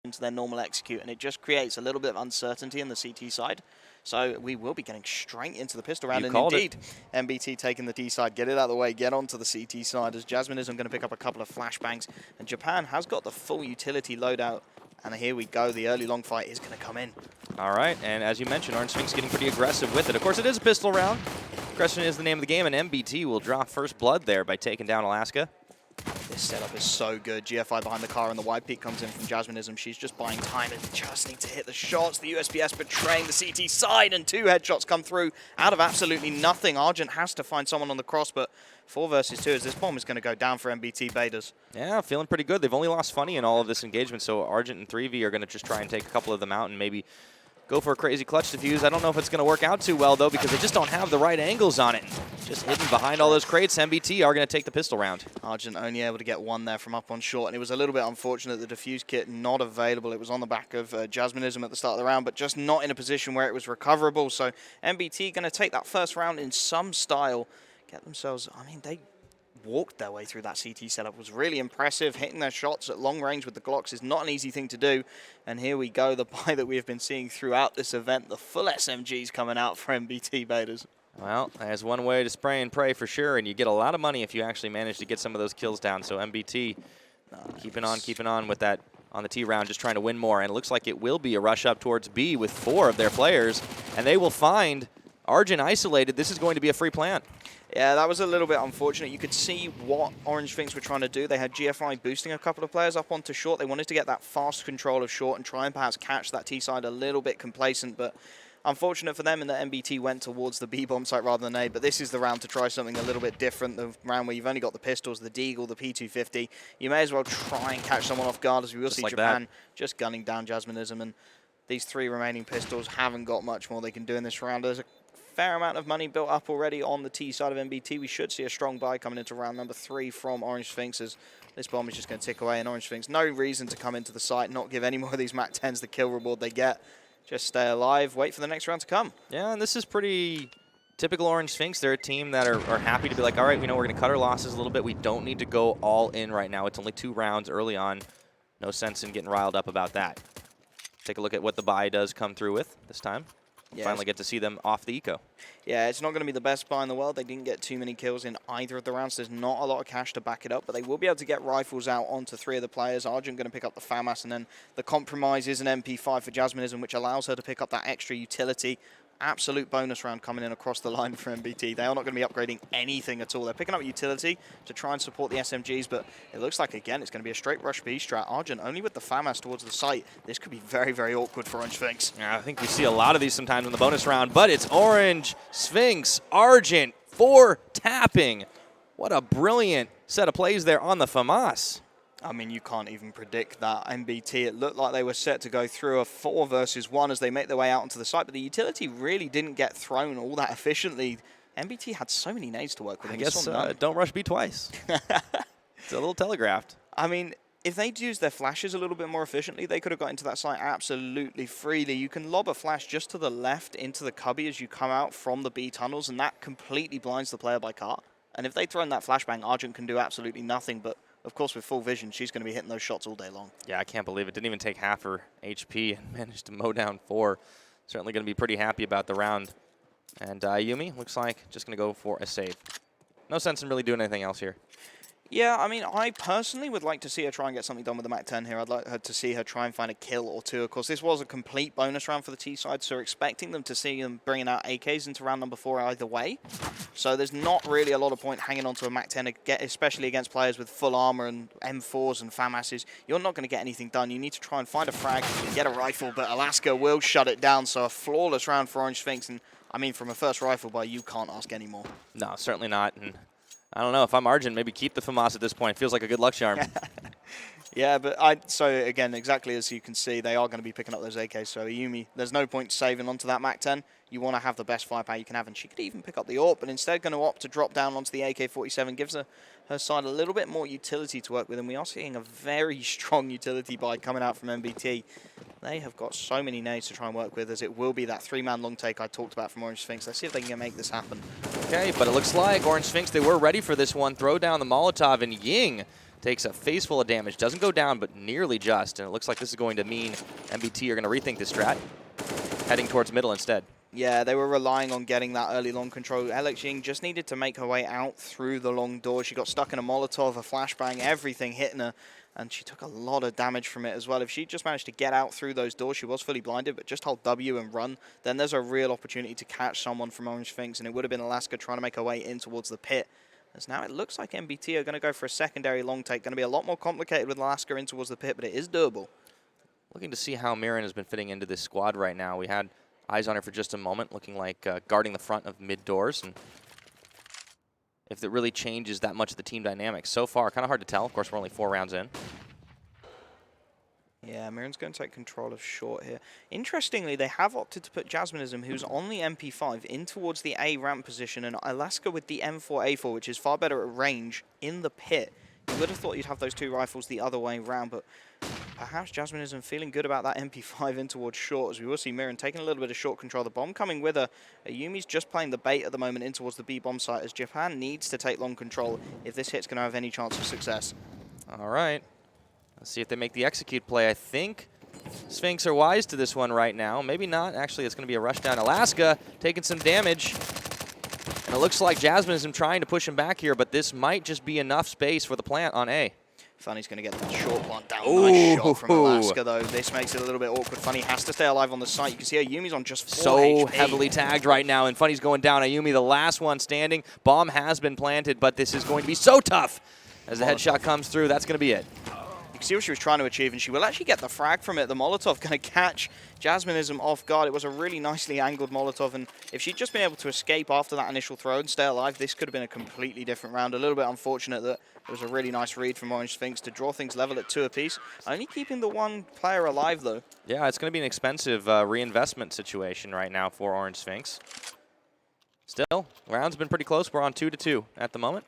into their normal execute, and it just creates a little bit of uncertainty in the CT side. So we will be getting straight into the pistol round, and indeed, MBT taking the D side, get it out of the way, get onto the CT side, as Jasminism going to pick up a couple of flashbangs, and Japan has got the full utility loadout, and here we go, the early long fight is going to come in. All right, and as you mentioned, Orange.Sphynx getting pretty aggressive with it. Of course, it is a pistol round. Aggression is the name of the game, and MBT will draw first blood there by taking down Alaska. This setup is so good. GFI behind the car, and the wide peak comes in from Jasminism. She's just buying time and just need to hit the shots. The USPS betraying the CT side, and 2 headshots come through out of absolutely nothing. Argent has to find someone on the cross, but 4 versus 2 as this bomb is going to go down for MBT.Baeters. Yeah, feeling pretty good. They've only lost Funny in all of this engagement, so Argent and 3V are going to just try and take a couple of them out and maybe go for a crazy clutch defuse. I don't know if it's going to work out too well, though, because they just don't have the right angles on it. Just hidden behind all those crates, MBT are going to take the pistol round. Argent only able to get 1 there from up on short, and it was a little bit unfortunate the defuse kit not available. It was on the back of Jasminism at the start of the round, but just not in a position where it was recoverable. So MBT going to take that first round in some style, get themselves, I mean, they walked their way through that CT setup. Was really impressive. Hitting their shots at long range with the Glocks is not an easy thing to do. And here we go, the buy that we have been seeing throughout this event, the full SMGs coming out for MBT.Baeters. Well, there's one way to spray and pray for sure, and you get a lot of money if you actually manage to get some of those kills down. So MBT keeping on with that on the T round, just trying to win more. And it looks like it will be a rush up towards B with 4 of their players, and they will find Argent isolated. This is going to be a free plant. Yeah, that was a little bit unfortunate. You could see what Orange.Sphynx were trying to do. They had GFI boosting a couple of players up onto short. They wanted to get that fast control of short and try and perhaps catch that T side a little bit complacent, but unfortunate for them in that MBT went towards the B-bomb site rather than A, but this is the round to try something a little bit different, the round where you've only got the pistols, the Deagle, the P250. You may as well try and catch someone off guard, as we will see like Japan just gunning down Jasminism, and these 3 remaining pistols haven't got much more they can do in this round. There's a fair amount of money built up already on the T side of MBT. We should see a strong buy coming into round number 3 from Orange.Sphynx, as this bomb is just going to tick away, and Orange.Sphynx, no reason to come into the site, not give any more of these MAC 10s the kill reward they get. Just stay alive, wait for the next round to come. Yeah, and this is pretty typical Orange.Sphynx. They're a team that are happy to be like, all right, we know we're going to cut our losses a little bit. We don't need to go all in right now. It's only 2 rounds early on. No sense in getting riled up about that. Take a look at what the buy does come through with this time. Yeah, finally get to see them off the eco. Yeah, it's not going to be the best buy in the world. They didn't get too many kills in either of the rounds. There's not a lot of cash to back it up, but they will be able to get rifles out onto 3 of the players. Argent going to pick up the FAMAS, and then the compromise is an MP5 for Jasminism, which allows her to pick up that extra utility. Absolute bonus round coming in across the line for MBT. They are not going to be upgrading anything at all. They're picking up utility to try and support the SMGs, but it looks like, again, it's going to be a straight rush B strat. Argent only with the FAMAS towards the site. This could be very, very awkward for Orange.Sphynx. Yeah, I think we see a lot of these sometimes in the bonus round, but it's Orange.Sphynx, Argent, 4 tapping. What a brilliant set of plays there on the FAMAS. I mean, you can't even predict that. MBT, it looked like they were set to go through a 4 versus 1 as they make their way out onto the site, but the utility really didn't get thrown all that efficiently. MBT had so many nades to work with. I guess don't rush B twice. It's a little telegraphed. I mean, if they'd used their flashes a little bit more efficiently, they could have got into that site absolutely freely. You can lob a flash just to the left into the cubby as you come out from the B tunnels, and that completely blinds the player by car. And if they'd thrown that flashbang, Argent can do absolutely nothing, but of course, with full vision, she's going to be hitting those shots all day long. Yeah, I can't believe it. Didn't even take half her HP and managed to mow down 4. Certainly going to be pretty happy about the round. And Yumi looks like just going to go for a save. No sense in really doing anything else here. Yeah, I mean, I personally would like to see her try and get something done with the MAC 10 here. I'd like her to see her try and find a kill or 2. Of course, this was a complete bonus round for the T side, so we're expecting them to see them bringing out AKs into round number 4 either way. So there's not really a lot of point hanging on to a MAC 10, especially against players with full armor and M4s and FAMASs. You're not going to get anything done. You need to try and find a frag and get a rifle, but Alaska will shut it down. So a flawless round for Orange.Sphynx, and I mean, from a first rifle buy, you can't ask any more. No, certainly not. And I don't know, if I'm Argent, maybe keep the FAMAS at this point. Feels like a good luck charm. Yeah, but so again, exactly as you can see, they are going to be picking up those AKs. So Yumi, there's no point saving onto that MAC 10. You want to have the best firepower you can have, and she could even pick up the AWP, but instead going to opt to drop down onto the AK-47, gives her side a little bit more utility to work with, and we are seeing a very strong utility buy coming out from MBT. They have got so many nades to try and work with, as it will be that 3-man long take I talked about from Orange.Sphynx. Let's see if they can make this happen. Okay, but it looks like Orange.Sphynx, they were ready for this one. Throw down the Molotov, and Ying takes a face full of damage. Doesn't go down, but nearly just. And it looks like this is going to mean MBT are going to rethink this strat, heading towards middle instead. Yeah, they were relying on getting that early long control. Alex Ying just needed to make her way out through the long door. She got stuck in a Molotov, a flashbang, everything hitting her. And she took a lot of damage from it as well. If she just managed to get out through those doors, she was fully blinded, but just hold W and run, then there's a real opportunity to catch someone from Orange.Sphynx, and it would have been Alaska trying to make her way in towards the pit. As now it looks like MBT are going to go for a secondary long take. Going to be a lot more complicated with Alaska in towards the pit, but it is doable. Looking to see how Mirren has been fitting into this squad right now. We had eyes on her for just a moment, looking like guarding the front of mid doors. And if it really changes that much of the team dynamics. So far, kind of hard to tell. Of course, we're only 4 rounds in. Yeah, Mirren's going to take control of short here. Interestingly, they have opted to put Jasminism, who's on the MP5, in towards the A ramp position, and Alaska with the M4A4, which is far better at range, in the pit. You would have thought you'd have those 2 rifles the other way round, but perhaps Jasminism feeling good about that MP5 in towards short, as we will see Mirren taking a little bit of short control. The bomb coming with her. Ayumi's just playing the bait at the moment in towards the B bomb site, as Japan needs to take long control if this hit's going to have any chance of success. All right. Let's see if they make the execute play. I think Sphinx are wise to this one right now. Maybe not. Actually, it's going to be a rush down. Alaska taking some damage. And it looks like Jasminism trying to push him back here, but this might just be enough space for the plant on A. Funny's going to get the short plant down. Nice shot from Alaska, though. This makes it a little bit awkward. Funny has to stay alive on the site. You can see Ayumi's on just 4 So HP. heavily tagged right now, and Funny's going down. Ayumi, the last one standing. Bomb has been planted, but this is going to be so tough. As the headshot comes through, that's going to be it. You can see what she was trying to achieve, and she will actually get the frag from it. The Molotov going to catch Jasminism off guard. It was a really nicely angled Molotov, and if she'd just been able to escape after that initial throw and stay alive, this could have been a completely different round. A little bit unfortunate that it was a really nice read from Orange.Sphynx to draw things level at 2 apiece. Only keeping the 1 player alive, though. Yeah, it's going to be an expensive reinvestment situation right now for Orange.Sphynx. Still, round's been pretty close. We're on 2-2 at the moment.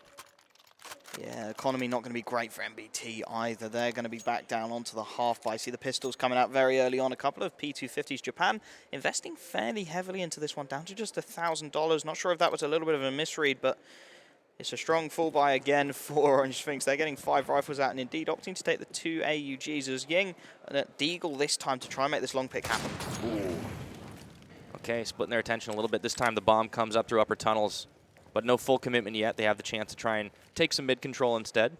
Yeah, economy not going to be great for MBT either. They're going to be back down onto the half by. See the pistols coming out very early on. A couple of P250s. Japan investing fairly heavily into this one, down to just $1,000. Not sure if that was a little bit of a misread, but it's a strong full buy again for Orange.Sphynx. They're getting 5 rifles out and indeed opting to take the 2 AUGs as Ying and Deagle this time to try and make this long pick happen. Ooh. Okay, splitting their attention a little bit. This time the bomb comes up through upper tunnels. But no full commitment yet. They have the chance to try and take some mid-control instead.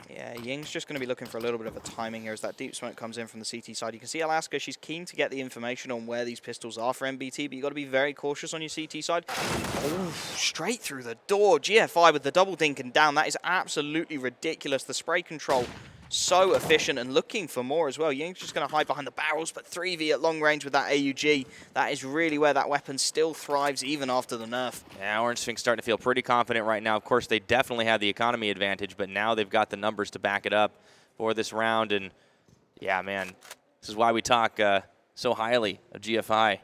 Yeah, Ying's just going to be looking for a little bit of a timing here as that deep smoke comes in from the CT side. You can see Alaska, she's keen to get the information on where these pistols are for MBT, but you've got to be very cautious on your CT side. Oh, straight through the door. GFI with the double dink and down. That is absolutely ridiculous. The spray control, so efficient and looking for more as well. Ying's just going to hide behind the barrels, but 3v at long range with that AUG. That is really where that weapon still thrives even after the nerf. Yeah, Orange.Sphynx starting to feel pretty confident right now. Of course, they definitely have the economy advantage, but now they've got the numbers to back it up for this round. And yeah, man, this is why we talk so highly of GFI.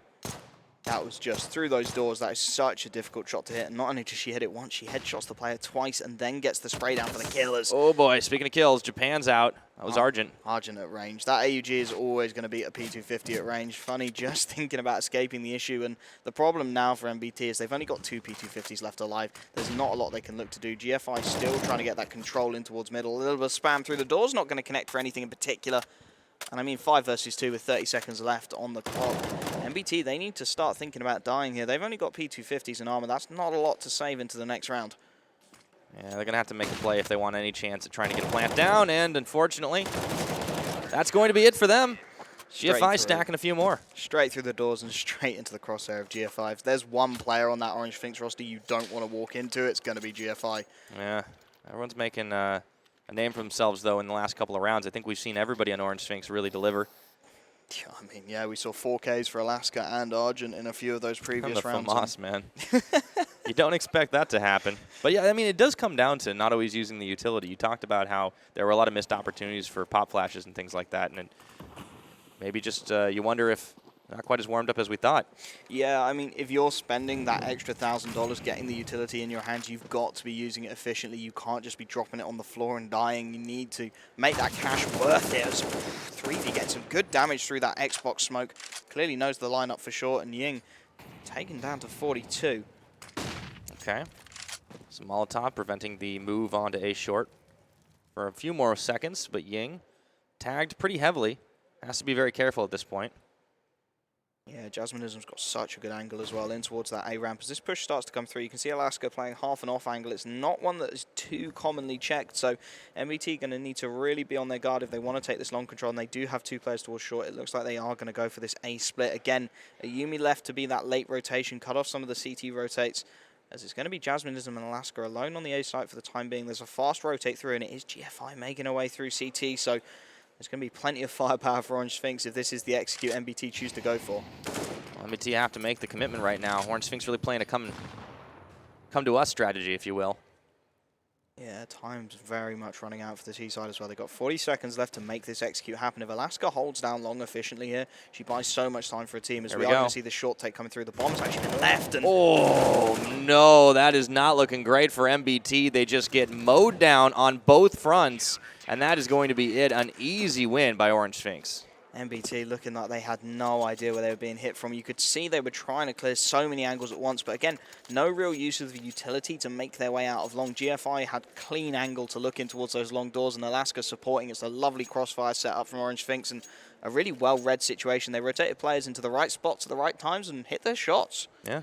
That was just through those doors. That is such a difficult shot to hit. And not only does she hit it once, she headshots the player twice and then gets the spray down for the killers. Oh boy, speaking of kills, Japan's out. That was Argent. Argent at range. That AUG is always going to beat a P250 at range. Funny just thinking about escaping the issue. And the problem now for MBT is they've only got 2 P250s left alive. There's not a lot they can look to do. GFI still trying to get that control in towards middle. A little bit of spam through the doors, not going to connect for anything in particular. And I mean 5 versus 2 with 30 seconds left on the clock. MBT, they need to start thinking about dying here. They've only got P250s and armor. That's not a lot to save into the next round. Yeah, they're going to have to make a play if they want any chance at trying to get a plant down. And unfortunately, that's going to be it for them. GFI stacking a few more. Straight through the doors and straight into the crosshair of GFI. If there's one player on that Orange.Sphynx roster you don't want to walk into, it's going to be GFI. Yeah, everyone's making a name for themselves, though, in the last couple of rounds. I think we've seen everybody on Orange.Sphynx really deliver. Yeah, I mean, yeah, we saw 4Ks for Alaska and Argent in a few of those previous rounds. FAMAS, man. You don't expect that to happen. But yeah, I mean, it does come down to not always using the utility. You talked about how there were a lot of missed opportunities for pop flashes and things like that, and maybe just you wonder if not quite as warmed up as we thought. Yeah, I mean, if you're spending that extra $1,000 getting the utility in your hands, you've got to be using it efficiently. You can't just be dropping it on the floor and dying. You need to make that cash worth it. As 3v gets some good damage through that Xbox smoke. Clearly knows the lineup for short, and Ying taken down to 42. Okay. Some Molotov preventing the move onto A short. for a few more seconds, but Ying tagged pretty heavily. Has to be very careful at this point. Yeah, Jasminism's got such a good angle as well in towards that A ramp. As this push starts to come through, you can see Alaska playing half an off angle. It's not one that is too commonly checked, so MBT going to need to really be on their guard if they want to take this long control, and they do have 2 players towards short. It looks like they are going to go for this A split. Again, Ayumi left to be that late rotation, cut off some of the CT rotates, as it's going to be Jasminism and Alaska alone on the A site for the time being. There's a fast rotate through, and it is GFI making her way through CT, so there's going to be plenty of firepower for Orange.Sphynx if this is the execute MBT choose to go for. Well, MBT have to make the commitment right now. Orange.Sphynx really playing a come to us strategy, if you will. Yeah, time's very much running out for the T side as well. They've got 40 seconds left to make this execute happen. If Alaska holds down long efficiently here, she buys so much time for a team, as we are going to see the short take coming through. The bomb's actually been left. And oh, no, that is not looking great for MBT. They just get mowed down on both fronts, and that is going to be it. An easy win by Orange.Sphynx. MBT looking like they had no idea where they were being hit from. You could see they were trying to clear so many angles at once, but again, no real use of the utility to make their way out of long. GFI had clean angle to look in towards those long doors, and Alaska supporting. It's a lovely crossfire set up from Orange.Sphynx, and a really well-read situation. They rotated players into the right spots at the right times and hit their shots. Yeah.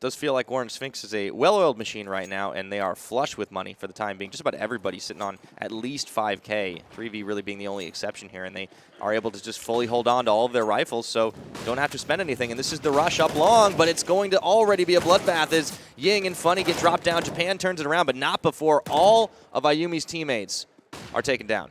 Does feel like Orange.Sphynx is a well-oiled machine right now, and they are flush with money for the time being. Just about everybody sitting on at least 5K. 3V really being the only exception here, and they are able to just fully hold on to all of their rifles, so don't have to spend anything. And this is the rush up long, but it's going to already be a bloodbath as Ying and Funny get dropped down. Japan turns it around, but not before all of Ayumi's teammates are taken down.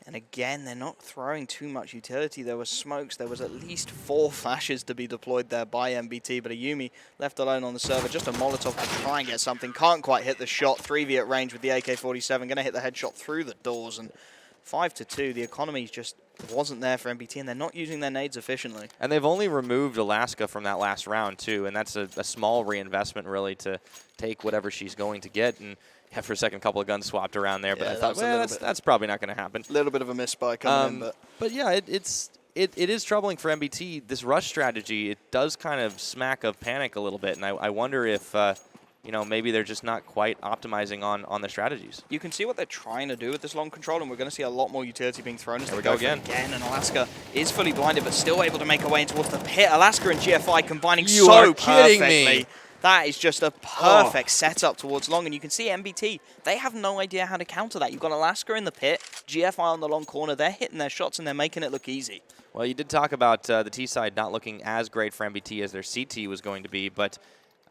And again, they're not throwing too much utility. There was smokes. There was at least 4 flashes to be deployed there by MBT, but Ayumi left alone on the server. Just a Molotov to try and get something. Can't quite hit the shot. 3v at range with the AK-47. Going to hit the headshot through the doors. And 5-2. The economy just wasn't there for MBT, and they're not using their nades efficiently. And they've only removed Alaska from that last round, too, and that's a small reinvestment, really, to take whatever she's going to get. And yeah, for a second, a couple of guns swapped around there, but I thought, well, that's probably not going to happen. A little bit of a misspy coming in, but yeah, it is troubling for MBT. This rush strategy, it does kind of smack of panic a little bit, and I wonder if you know, maybe they're just not quite optimizing on their strategies. You can see what they're trying to do with this long control, and we're going to see a lot more utility being thrown as there they we go again. And Alaska is fully blinded, but still able to make her way in towards the pit. Alaska and GFI combining You so are kidding perfectly. me. That is just a perfect setup towards long, and you can see MBT, they have no idea how to counter that. You've got Alaska in the pit, GFI on the long corner, they're hitting their shots and they're making it look easy. Well, you did talk about the T side not looking as great for MBT as their CT was going to be, but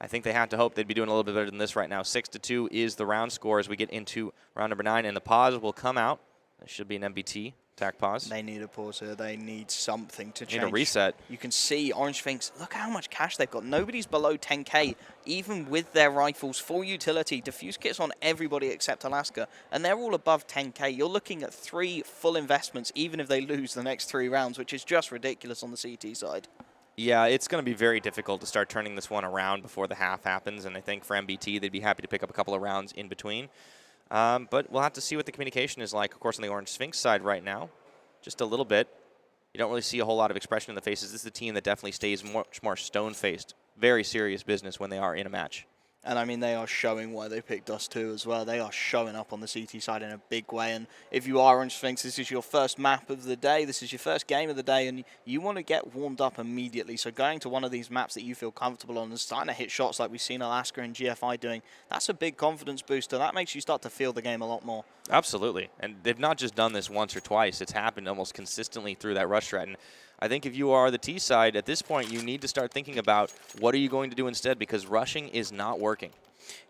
I think they have to hope they'd be doing a little bit better than this right now. 6-2 is the round score as we get into round number 9, and the pause will come out. That should be an MBT attack pause. They need a pause here. They need something to change. Need a reset. You can see Orange.Sphynx, look how much cash they've got. Nobody's below 10K, even with their rifles, full utility. Diffuse kits on everybody except Alaska, and they're all above 10K. You're looking at 3 full investments, even if they lose the next 3 rounds, which is just ridiculous on the CT side. Yeah, it's going to be very difficult to start turning this one around before the half happens, and I think for MBT, they'd be happy to pick up a couple of rounds in between. But we'll have to see what the communication is like, of course, on the Orange.Sphynx side right now. Just a little bit. You don't really see a whole lot of expression in the faces. This is a team that definitely stays much more stone-faced. Very serious business when they are in a match. And I mean, they are showing why they picked us too as well. They are showing up on the CT side in a big way. And if you are Orange.Sphynx, this is your first map of the day. This is your first game of the day. And you want to get warmed up immediately. So going to one of these maps that you feel comfortable on and starting to hit shots like we've seen Alaska and GFI doing, that's a big confidence booster. That makes you start to feel the game a lot more. Absolutely. And they've not just done this once or twice. It's happened almost consistently through that rush strat. And I think if you are the T side, at this point, you need to start thinking about what are you going to do instead, because rushing is not working.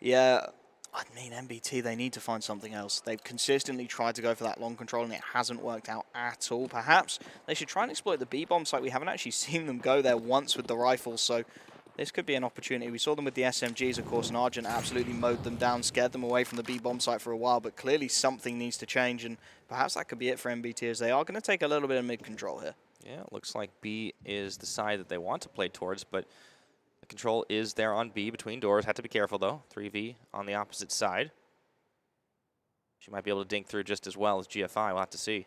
Yeah, I mean, MBT, they need to find something else. They've consistently tried to go for that long control, and it hasn't worked out at all. Perhaps they should try and exploit the B-bomb site. We haven't actually seen them go there once with the rifles, so this could be an opportunity. We saw them with the SMGs, of course, and Argent absolutely mowed them down, scared them away from the B-bomb site for a while, but clearly something needs to change, and perhaps that could be it for MBT, as they are going to take a little bit of mid-control here. Yeah, it looks like B is the side that they want to play towards, but the control is there on B between doors. Have to be careful, though. 3V on the opposite side. She might be able to dink through just as well as GFI. We'll have to see.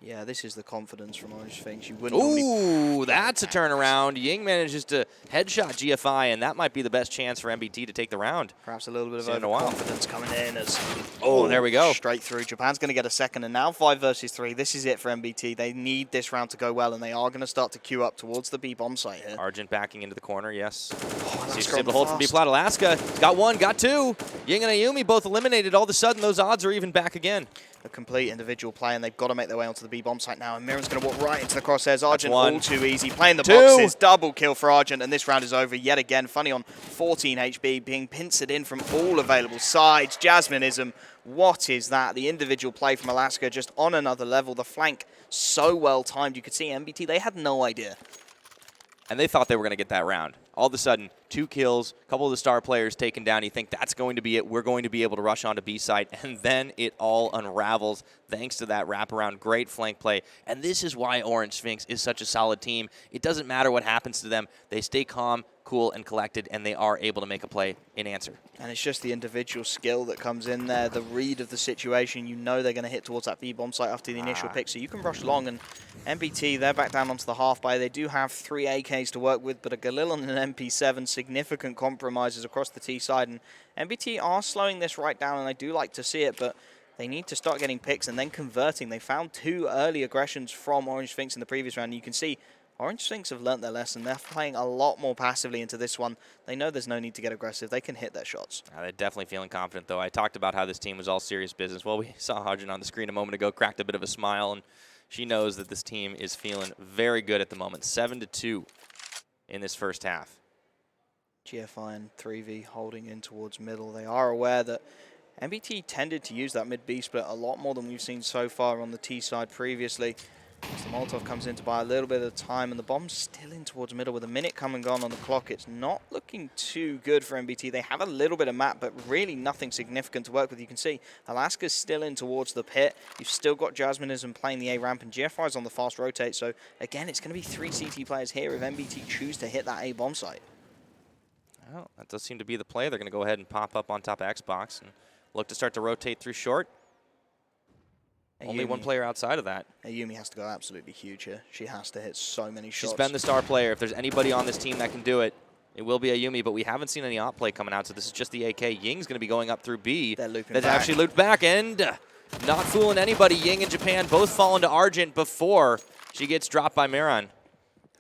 Yeah, this is the confidence from Orange.Sphynx. You wouldn't normally... Ooh, that's a turnaround. Ying manages to headshot GFI, and that might be the best chance for MBT to take the round. Perhaps a little bit of overconfidence coming in as... Oh, there we go. Straight through. Japan's going to get a second, and now 5 versus 3. This is it for MBT. They need this round to go well, and they are going to start to queue up towards the B bomb site here. Argent backing into the corner, yes. Oh, He's able to hold from B plat. Alaska got 1, got 2. Ying and Ayumi both eliminated. All of a sudden, those odds are even back again. A complete individual play, and they've got to make their way onto the B bomb site now. And Miran's going to walk right into the crosshairs. Argent all too easy. Playing the boxes. Double kill for Argent, and this round is over yet again. Funny on 14 HB, being pincered in from all available sides. Jasmineism, what is that? The individual play from Alaska just on another level. The flank so well timed. You could see MBT, they had no idea. And they thought they were going to get that round. All of a sudden, 2 kills, a couple of the star players taken down. You think that's going to be it. We're going to be able to rush onto B site. And then it all unravels thanks to that wraparound. Great flank play. And this is why Orange.Sphynx is such a solid team. It doesn't matter what happens to them. They stay calm, cool, and collected, and they are able to make a play in answer. And it's just the individual skill that comes in there, the read of the situation. You know they're going to hit towards that B-bomb site after the initial pick, so you can rush long. And MBT, they're back down onto the half-buy. They do have 3 AKs to work with, but a Galil and an MP7, significant compromises across the T side. And MBT are slowing this right down, and I do like to see it, but they need to start getting picks and then converting. They found 2 early aggressions from Orange.Sphynx in the previous round. You can see Orange.Sphynx have learnt their lesson. They're playing a lot more passively into this one. They know there's no need to get aggressive. They can hit their shots. They're definitely feeling confident, though. I talked about how this team was all serious business. Well, we saw Arjun on the screen a moment ago, cracked a bit of a smile, and she knows that this team is feeling very good at the moment. 7-2 in this first half. GFI and 3V holding in towards middle. They are aware that MBT tended to use that mid-B split a lot more than we've seen so far on the T side previously. As the Molotov comes in to buy a little bit of time, and the bomb's still in towards middle with a minute come and gone on the clock. It's not looking too good for MBT. They have a little bit of map, but really nothing significant to work with. You can see Alaska's still in towards the pit. You've still got Jasmineism playing the A ramp, and GFI's on the fast rotate. So again, it's going to be 3 CT players here if MBT choose to hit that A bomb site. Well, that does seem to be the play. They're going to go ahead and pop up on top of Xbox and look to start to rotate through short. Only 1 player outside of that. Ayumi has to go absolutely huge here. She has to hit so many shots. She's been the star player. If there's anybody on this team that can do it, it will be Ayumi, but we haven't seen any op play coming out, so this is just the AK. Ying's going to be going up through B. They're looping That's back. actually looped back, and not fooling anybody. Ying and Japan both fall into Argent before she gets dropped by Miran.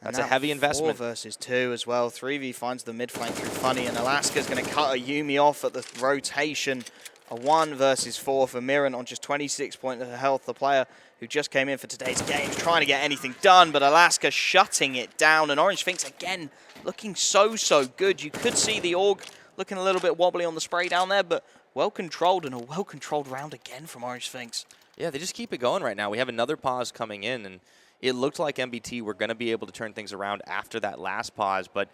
That's a heavy investment. 4 versus 2 as well. 3V finds the mid flank through Funny, and Alaska's going to cut Ayumi off at the rotation. A 1 versus 4 for Miran on just 26 points of health. The player who just came in for today's game is trying to get anything done, but Alaska shutting it down. And Orange.Sphynx, again, looking so good. You could see the AUG looking a little bit wobbly on the spray down there, but well-controlled, and a well-controlled round again from Orange.Sphynx. Yeah, they just keep it going right now. We have another pause coming in, and it looked like MBT were going to be able to turn things around after that last pause, but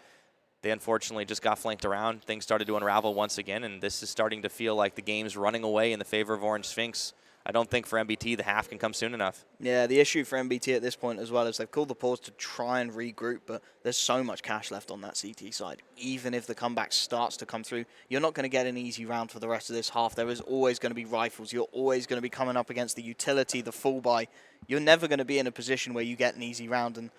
they unfortunately just got flanked around. Things started to unravel once again, and this is starting to feel like the game's running away in the favor of Orange.Sphynx. I don't think for MBT the half can come soon enough. Yeah, the issue for MBT at this point as well is they've called the pause to try and regroup, but there's so much cash left on that CT side. Even if the comeback starts to come through, you're not going to get an easy round for the rest of this half. There is always going to be rifles. You're always going to be coming up against the utility, the full buy. You're never going to be in a position where you get an easy round, and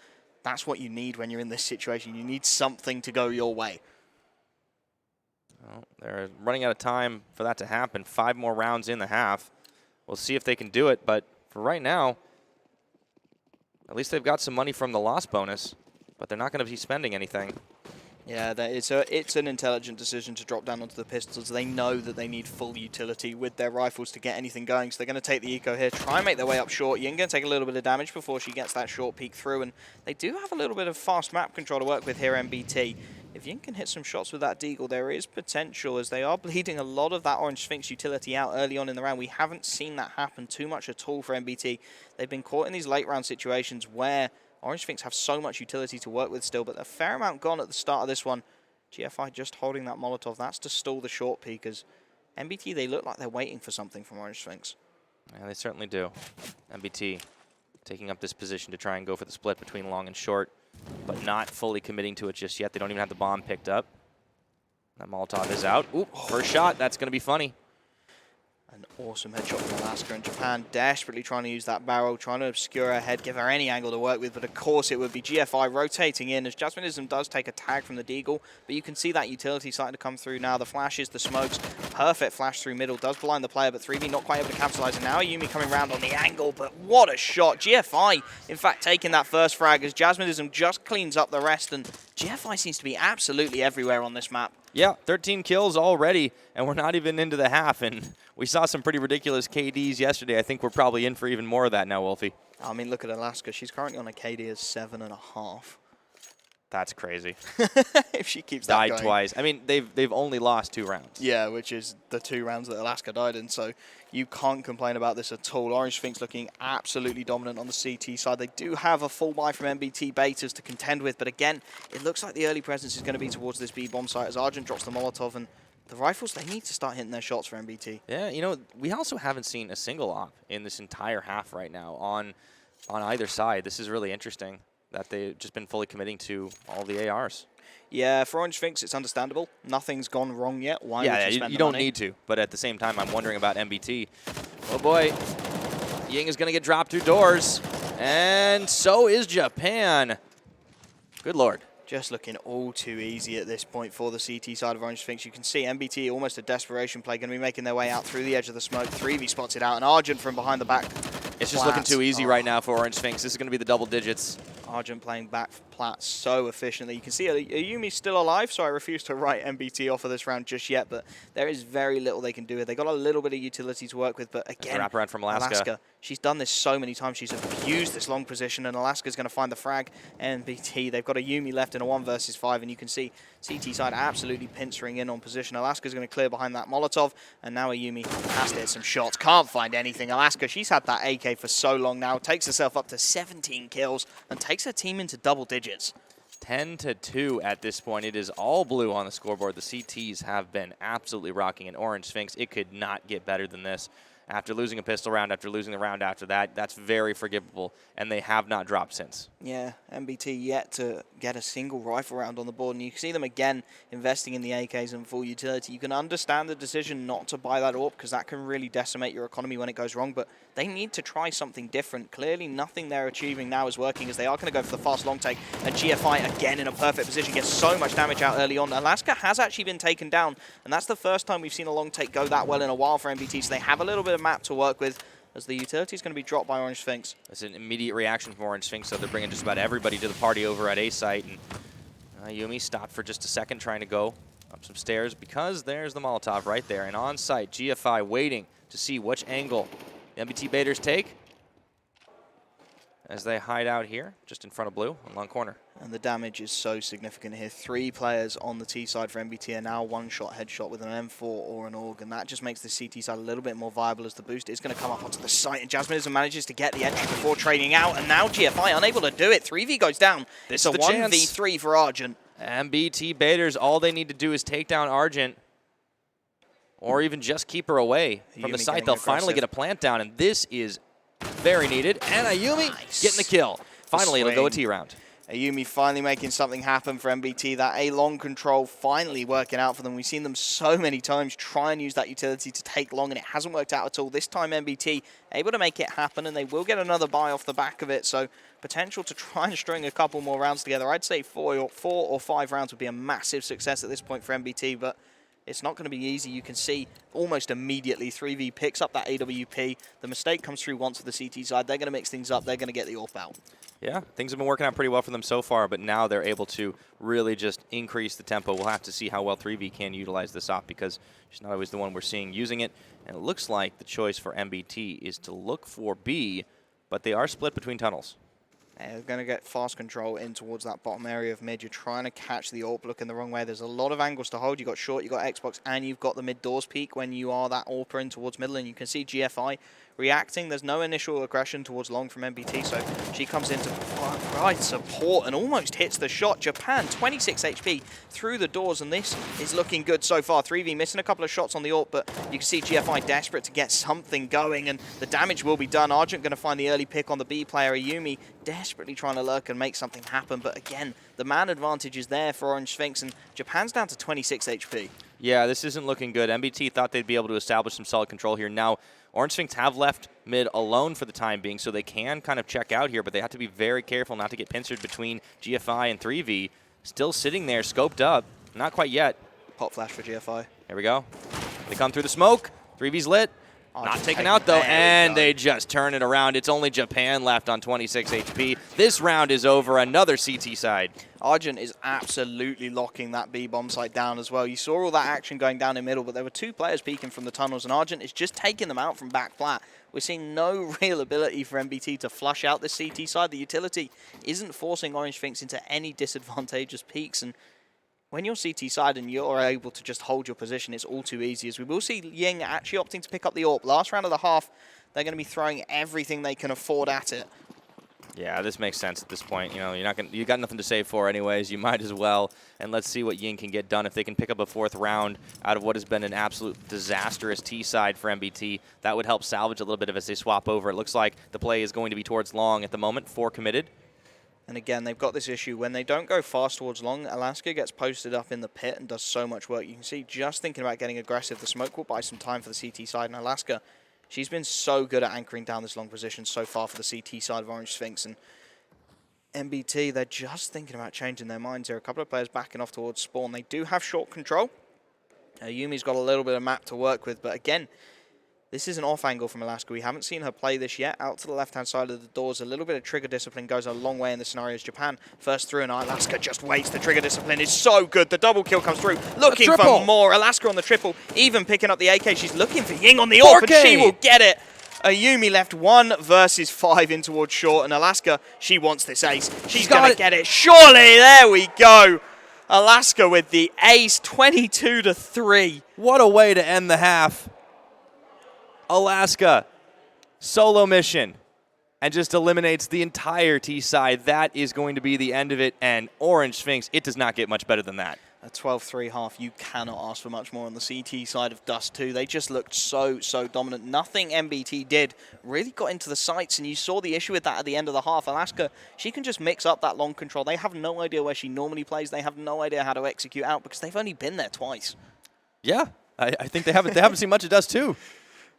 that's what you need when you're in this situation. You need something to go your way. Well, they're running out of time for that to happen. 5 more rounds in the half. We'll see if they can do it, but for right now, at least they've got some money from the loss bonus, but they're not going to be spending anything. Yeah, it's an intelligent decision to drop down onto the pistols. They know that they need full utility with their rifles to get anything going, so they're going to take the eco here, try and make their way up short. Ying going to take a little bit of damage before she gets that short peek through, and they do have a little bit of fast map control to work with here, MBT. If Ying can hit some shots with that Deagle, there is potential, as they are bleeding a lot of that Orange.Sphynx utility out early on in the round. We haven't seen that happen too much at all for MBT. They've been caught in these late round situations where Orange.Sphynx have so much utility to work with still, but a fair amount gone at the start of this one. GFI just holding that Molotov. That's to stall the short peekers. MBT, they look like they're waiting for something from Orange.Sphynx. Yeah, they certainly do. MBT taking up this position to try and go for the split between long and short, but not fully committing to it just yet. They don't even have the bomb picked up. That Molotov is out. Ooh, first shot. That's going to be funny. An awesome headshot from Alaska, and Japan desperately trying to use that barrel, trying to obscure her head, give her any angle to work with, but of course it would be GFI rotating in as Jasminism does take a tag from the Deagle, but you can see that utility starting to come through now. The flashes, the smokes, perfect flash through middle, does blind the player, but 3v not quite able to capitalize, and now Ayumi coming around on the angle, but what a shot. GFI, in fact, taking that first frag as Jasminism just cleans up the rest, and GFI seems to be absolutely everywhere on this map. Yeah, 13 kills already, and we're not even into the half, and we saw some pretty ridiculous KDs yesterday. I think we're probably in for even more of that now, Wolfie. I mean, look at Alaska. She's currently on a KD of 7.5. That's crazy. If she keeps that died going. Twice. I mean, they've only lost 2 rounds. Yeah, which is the 2 rounds that Alaska died in, so you can't complain about this at all. Orange.Sphynx looking absolutely dominant on the CT side. They do have a full buy from MBT.Baeters to contend with, but again, it looks like the early presence is going to be towards this B-bomb site as Argent drops the Molotov, and the rifles, they need to start hitting their shots for MBT. Yeah, you know, we also haven't seen a single op in this entire half right now on either side. This is really interesting that they've just been fully committing to all the ARs. Yeah, for Orange.Sphynx, it's understandable. Nothing's gone wrong yet. Why would you spend you the don't money? need to. But at the same time, I'm wondering about MBT. Oh boy, Ying is going to get dropped through doors, and so is Japan. Good lord. Just looking all too easy at this point for the CT side of Orange.Sphynx. You can see MBT, almost a desperation play, going to be making their way out through the edge of the smoke. 3v spots it out, and Argent from behind the back. It's just looking too easy right now for Orange.Sphynx. This is going to be the double digits. Argent playing back plat so efficiently. You can see Ayumi's still alive, so I refuse to write MBT off of this round just yet, but there is very little they can do here. They got a little bit of utility to work with, but again, wrap around from Alaska. She's done this so many times. She's abused this long position, and Alaska's going to find the frag. MBT, they've got Ayumi left in a 1 versus 5, and you can see CT side absolutely pincering in on position. Alaska's going to clear behind that Molotov, and now Ayumi has to hit some shots. Can't find anything. Alaska, she's had that AK for so long now, takes herself up to 17 kills, and takes her team into double digits. 10-2 at this point. It is all blue on the scoreboard. The CTs have been absolutely rocking, and Orange.Sphynx, it could not get better than this. After losing a pistol round, after losing the round after that, that's very forgivable, and they have not dropped since. Yeah, MBT yet to get a single rifle round on the board, and you can see them again investing in the AKs and full utility. You can understand the decision not to buy that AWP because that can really decimate your economy when it goes wrong, but they need to try something different. Clearly, nothing they're achieving now is working as they are going to go for the fast long take, and GFI again in a perfect position, gets so much damage out early on. Alaska has actually been taken down, and that's the first time we've seen a long take go that well in a while for MBT, so they have a little bit of map to work with as the utility is going to be dropped by Orange.Sphynx. It's an immediate reaction from Orange.Sphynx, so they're bringing just about everybody to the party over at A site. And Ayumi stopped for just a second trying to go up some stairs because there's the Molotov right there. And on site, GFI waiting to see which angle the MBT.Baeters take as they hide out here just in front of blue on long corner. And the damage is so significant here. 3 players on the T side for MBT are now one-shot headshot with an M4 or an AUG, and that just makes the CT side a little bit more viable as the boost is going to come up onto the site, and Jasminism manages to get the entry before trading out, and now GFI unable to do it. 3v goes down. It's a 1v3 for Argent. MBT.Baeters, all they need to do is take down Argent or even just keep her away from the site. They'll finally get a plant down, and this is very needed. And Ayumi getting the kill. Finally, it'll go a T round. Ayumi finally making something happen for MBT. That A-long control finally working out for them. We've seen them so many times try and use that utility to take long, and it hasn't worked out at all. This time MBT able to make it happen, and they will get another buy off the back of it. So potential to try and string a couple more rounds together. I'd say 4 or 5 rounds would be a massive success at this point for MBT, but it's not going to be easy. You can see almost immediately 3v picks up that AWP. The mistake comes through once for the CT side. They're going to mix things up. They're going to get the AWP out. Yeah, things have been working out pretty well for them so far, but now they're able to really just increase the tempo. We'll have to see how well 3v can utilize this op because she's not always the one we're seeing using it. And it looks like the choice for MBT is to look for B, but they are split between tunnels. They're going to get fast control in towards that bottom area of mid. You're trying to catch the AWP looking the wrong way. There's a lot of angles to hold. You've got short, you've got Xbox, and you've got the mid doors peak when you are that AWPer in towards middle. And you can see GFI reacting. There's no initial aggression towards long from MBT, so she comes in to provide support and almost hits the shot. Japan, 26 HP through the doors, and this is looking good so far. 3v missing a couple of shots on the AWP, but you can see GFI desperate to get something going, and the damage will be done. Argent going to find the early pick on the B player. Ayumi desperately trying to lurk and make something happen. But again, the man advantage is there for Orange.Sphynx, and Japan's down to 26 HP. Yeah, this isn't looking good. MBT thought they'd be able to establish some solid control here. Now, Orange.Sphynx have left mid alone for the time being, so they can kind of check out here, but they have to be very careful not to get pincered between GFI and 3V. Still sitting there, scoped up. Not quite yet. Pop flash for GFI. There we go. They come through the smoke. 3V's lit. Not taken out, though, and they just turn it around. It's only Japan left on 26 HP. This round is over. Another CT side. Argent is absolutely locking that B-bomb site down as well. You saw all that action going down in middle, but there were 2 players peeking from the tunnels, and Argent is just taking them out from back flat. We're seeing no real ability for MBT to flush out this CT side. The utility isn't forcing Orange.Sphynx into any disadvantageous peaks, and when you're CT side and you're able to just hold your position, it's all too easy. As we will see Ying actually opting to pick up the AWP. Last round of the half, they're going to be throwing everything they can afford at it. Yeah, this makes sense at this point. You know, you got nothing to save for anyways. You might as well. And let's see what Ying can get done. If they can pick up a 4th round out of what has been an absolute disastrous T side for MBT, that would help salvage a little bit of as they swap over. It looks like the play is going to be towards long at the moment. 4 committed. And again, they've got this issue. When they don't go fast towards long, Alaska gets posted up in the pit and does so much work. You can see just thinking about getting aggressive, the smoke will buy some time for the CT side. And Alaska, she's been so good at anchoring down this long position so far for the CT side of Orange.Sphynx. And MBT, they're just thinking about changing their minds. There are a couple of players backing off towards spawn. They do have short control. Yumi's got a little bit of map to work with. But again, this is an off angle from Alaska. We haven't seen her play this yet. Out to the left-hand side of the doors, a little bit of trigger discipline goes a long way in the scenarios. Japan first through, and Alaska just waits. The trigger discipline is so good. The double kill comes through. Looking for more. Alaska on the triple, even picking up the AK. She's looking for Ying on the AWP, and she will get it. Ayumi left 1 versus 5 in towards short, and Alaska, she wants this ace. She's going to get it. Surely, there we go. Alaska with the ace, 22-3. What a way to end the half. Alaska, solo mission, and just eliminates the entire T side. That is going to be the end of it, and Orange.Sphynx, it does not get much better than that. A 12-3 half, you cannot ask for much more on the CT side of Dust 2. They just looked so dominant. Nothing MBT did really got into the sights, and you saw the issue with that at the end of the half. Alaska, she can just mix up that long control. They have no idea where she normally plays. They have no idea how to execute out because they've only been there twice. Yeah, I think they haven't seen much of Dust 2.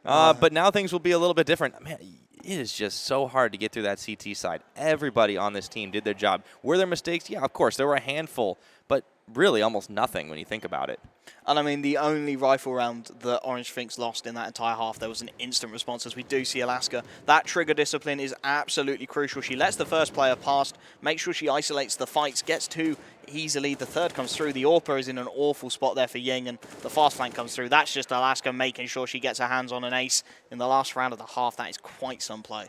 But now things will be a little bit different. Man, it is just so hard to get through that CT side. Everybody on this team did their job. Were there mistakes? Yeah, of course. There were a handful, but really almost nothing when you think about it. And I mean, the only rifle round that Orange.Sphynx lost in that entire half, there was an instant response, as we do see Alaska. That trigger discipline is absolutely crucial. She lets the first player past, makes sure she isolates the fights, gets 2 easily. The third comes through. The AWPer is in an awful spot there for Ying, and the fast flank comes through. That's just Alaska making sure she gets her hands on an ace in the last round of the half. That is quite some play.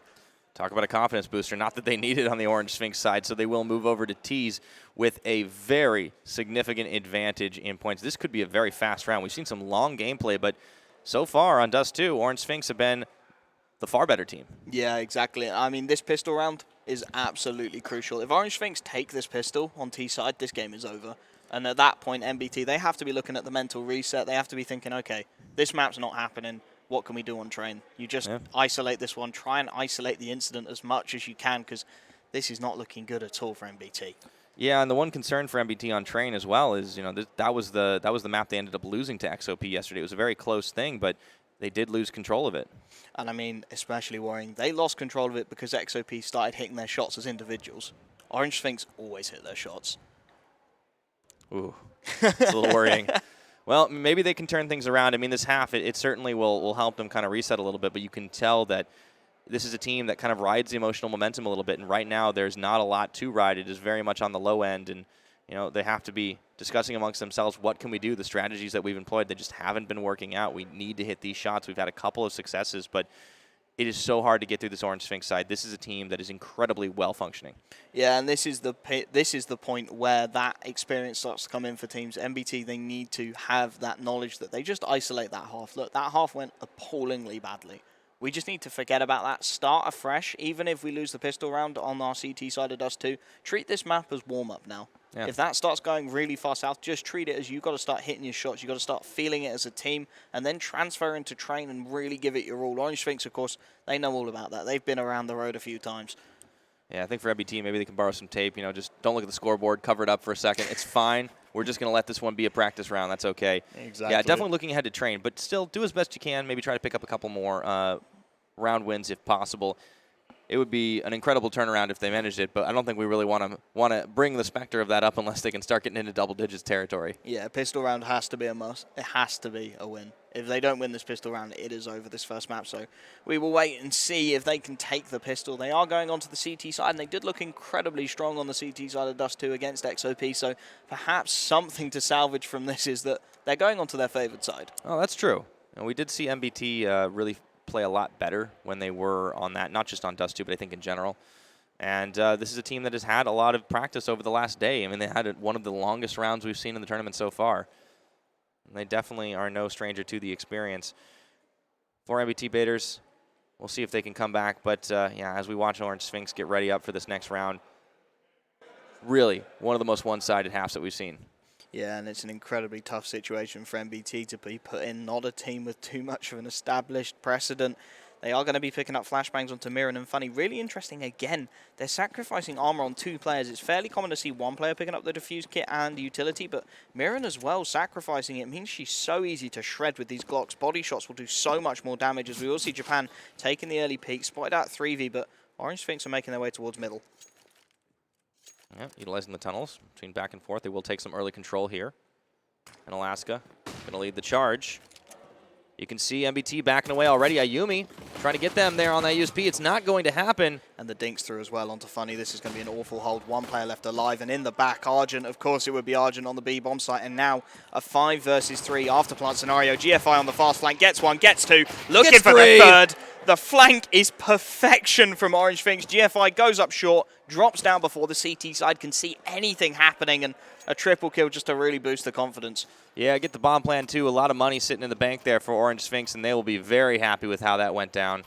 Talk about a confidence booster. Not that they need it on the Orange.Sphynx side, so they will move over to T's with a very significant advantage in points. This could be a very fast round. We've seen some long gameplay, but so far on Dust 2, Orange.Sphynx have been the far better team. Yeah, exactly. I mean, this pistol round is absolutely crucial. If Orange.Sphynx take this pistol on T side, this game is over. And at that point, MBT, they have to be looking at the mental reset. They have to be thinking, okay, this map's not happening. What can we do on train? You just isolate this one. Try and isolate the incident as much as you can, because this is not looking good at all for MBT. Yeah, and the one concern for MBT on train as well is, you know, that was the map they ended up losing to XOP yesterday. It was a very close thing, but they did lose control of it. And I mean, especially worrying, they lost control of it because XOP started hitting their shots as individuals. Orange.Sphynx always hit their shots. Ooh, it's a little worrying. Well, maybe they can turn things around. I mean, this half, it certainly will help them kind of reset a little bit, but you can tell that this is a team that kind of rides the emotional momentum a little bit, and right now there's not a lot to ride. It is very much on the low end, and you know they have to be discussing amongst themselves, what can we do? The strategies that we've employed, they just haven't been working out. We need to hit these shots. We've had a couple of successes, but it is so hard to get through this Orange.Sphynx side. This is a team that is incredibly well functioning. Yeah, and this is the point where that experience starts to come in for teams. MBT, they need to have that knowledge that they just isolate that half. Look, that half went appallingly badly. We just need to forget about that, start afresh. Even if we lose the pistol round on our CT side of Dust 2, treat this map as warm-up now. Yeah. If that starts going really far south, just treat it as you've got to start hitting your shots. You've got to start feeling it as a team and then transfer into train and really give it your all. Orange.Sphynx, of course, they know all about that. They've been around the road a few times. Yeah, I think for MBT, maybe they can borrow some tape. You know, just don't look at the scoreboard, cover it up for a second. It's fine. We're just going to let this one be a practice round. That's okay. Exactly. Yeah, definitely looking ahead to train, but still do as best you can. Maybe try to pick up a couple more round wins if possible. It would be an incredible turnaround if they managed it, but I don't think we really want to bring the specter of that up unless they can start getting into double digits territory. Yeah, pistol round has to be a must. It has to be a win. If they don't win this pistol round, it is over this first map. So we will wait and see if they can take the pistol. They are going onto the CT side, and they did look incredibly strong on the CT side of Dust 2 against XOP. So perhaps something to salvage from this is that they're going onto their favored side. Oh, that's true. And we did see MBT really play a lot better when they were on that, not just on Dust 2, but I think in general. And this is a team that has had a lot of practice over the last day. I mean, they had one of the longest rounds we've seen in the tournament so far. And they definitely are no stranger to the experience. For MBT.Baeters, we'll see if they can come back. But, yeah, as we watch Orange.Sphynx get ready up for this next round, really one of the most one-sided halves that we've seen. Yeah, and it's an incredibly tough situation for MBT to be put in. Not a team with too much of an established precedent. They are going to be picking up flashbangs onto Mirren and Funny. Really interesting, again, they're sacrificing armor on 2 players. It's fairly common to see 1 player picking up the defuse kit and utility, but Mirren as well sacrificing it means she's so easy to shred with these Glocks. Body shots will do so much more damage, as we all see Japan taking the early peak, spotted out 3v, but Orange.Sphynx are making their way towards middle. Yeah, utilizing the tunnels between back and forth. They will take some early control here. And Alaska going to lead the charge. You can see MBT backing away already. Ayumi trying to get them there on that USP. It's not going to happen. And the dinks through as well onto Funny. This is going to be an awful hold. 1 player left alive. And in the back, Argent. Of course, it would be Argent on the B-bomb site. And now a 5 versus 3 afterplant scenario. GFI on the fast flank. Gets 1, gets 2. Looking for the 3rd. The flank is perfection from Orange.Sphynx. GFI goes up short, drops down before the CT side can see anything happening, and a triple kill just to really boost the confidence. Yeah, get the bomb plan too. A lot of money sitting in the bank there for Orange.Sphynx, and they will be very happy with how that went down.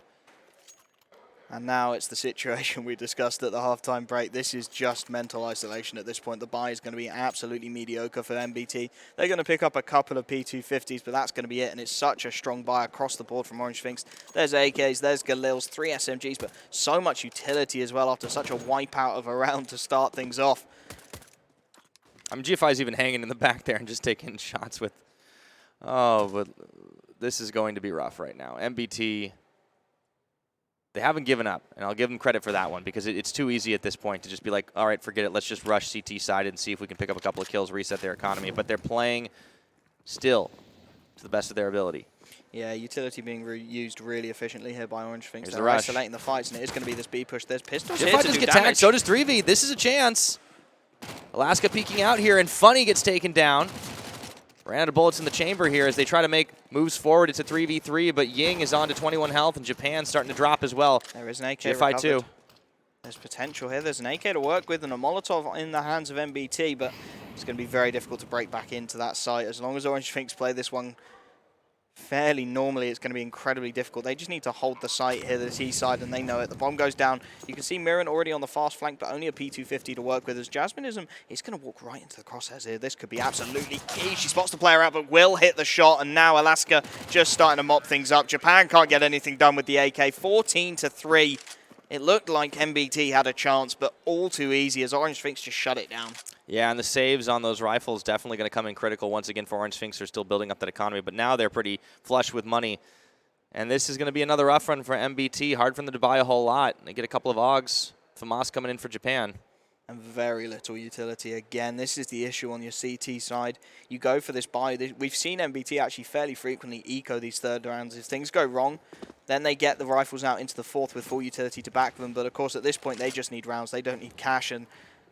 And now it's the situation we discussed at the halftime break. This is just mental isolation at this point. The buy is going to be absolutely mediocre for MBT. They're going to pick up a couple of P250s, but that's going to be it. And it's such a strong buy across the board from Orange.Sphynx. There's AKs, there's Galils, 3 SMGs, but so much utility as well after such a wipeout of a round to start things off. I mean, GFI's even hanging in the back there and just taking shots with... Oh, but this is going to be rough right now. MBT... They haven't given up, and I'll give them credit for that one because it's too easy at this point to just be like, all right, forget it. Let's just rush CT side and see if we can pick up a couple of kills, reset their economy. But they're playing still to the best of their ability. Yeah, utility being used really efficiently here by Orange.Sphynx. They're isolating the fights, and it is going to be this B push. There's pistols GFI here to does do get damage. tagged, so does 3v. This is a chance. Alaska peeking out here, and Funny gets taken down. Ran out of bullets in the chamber here as they try to make moves forward. It's a 3v3, but Ying is on to 21 health, and Japan starting to drop as well. There is an AK GFI too. There's potential here. There's an AK to work with and a Molotov in the hands of MBT, but it's going to be very difficult to break back into that site. As long as Orange.Sphynx play this one fairly normally, it's going to be incredibly difficult. They just need to hold the site here, the T side, and they know it. The bomb goes down. You can see Mirren already on the fast flank, but only a P250 to work with. As Jasminism is going to walk right into the crosshairs here. This could be absolutely key. She spots the player out, but will hit the shot, and now Alaska just starting to mop things up. Japan can't get anything done with the AK. 14-3. It looked like MBT had a chance, but all too easy as Orange.Sphynx just shut it down. Yeah, and the saves on those rifles definitely going to come in critical once again for Orange.Sphynx. They're still building up that economy, but now they're pretty flush with money. And this is going to be another rough run for MBT. Hard for them to buy a whole lot. They get a couple of AUGs. FAMAS coming in for Japan. And very little utility. Again, this is the issue on your CT side. You go for this buy. We've seen MBT actually fairly frequently eco these third rounds. If things go wrong, then they get the rifles out into the fourth with full utility to back them. But of course, at this point, they just need rounds. They don't need cash. And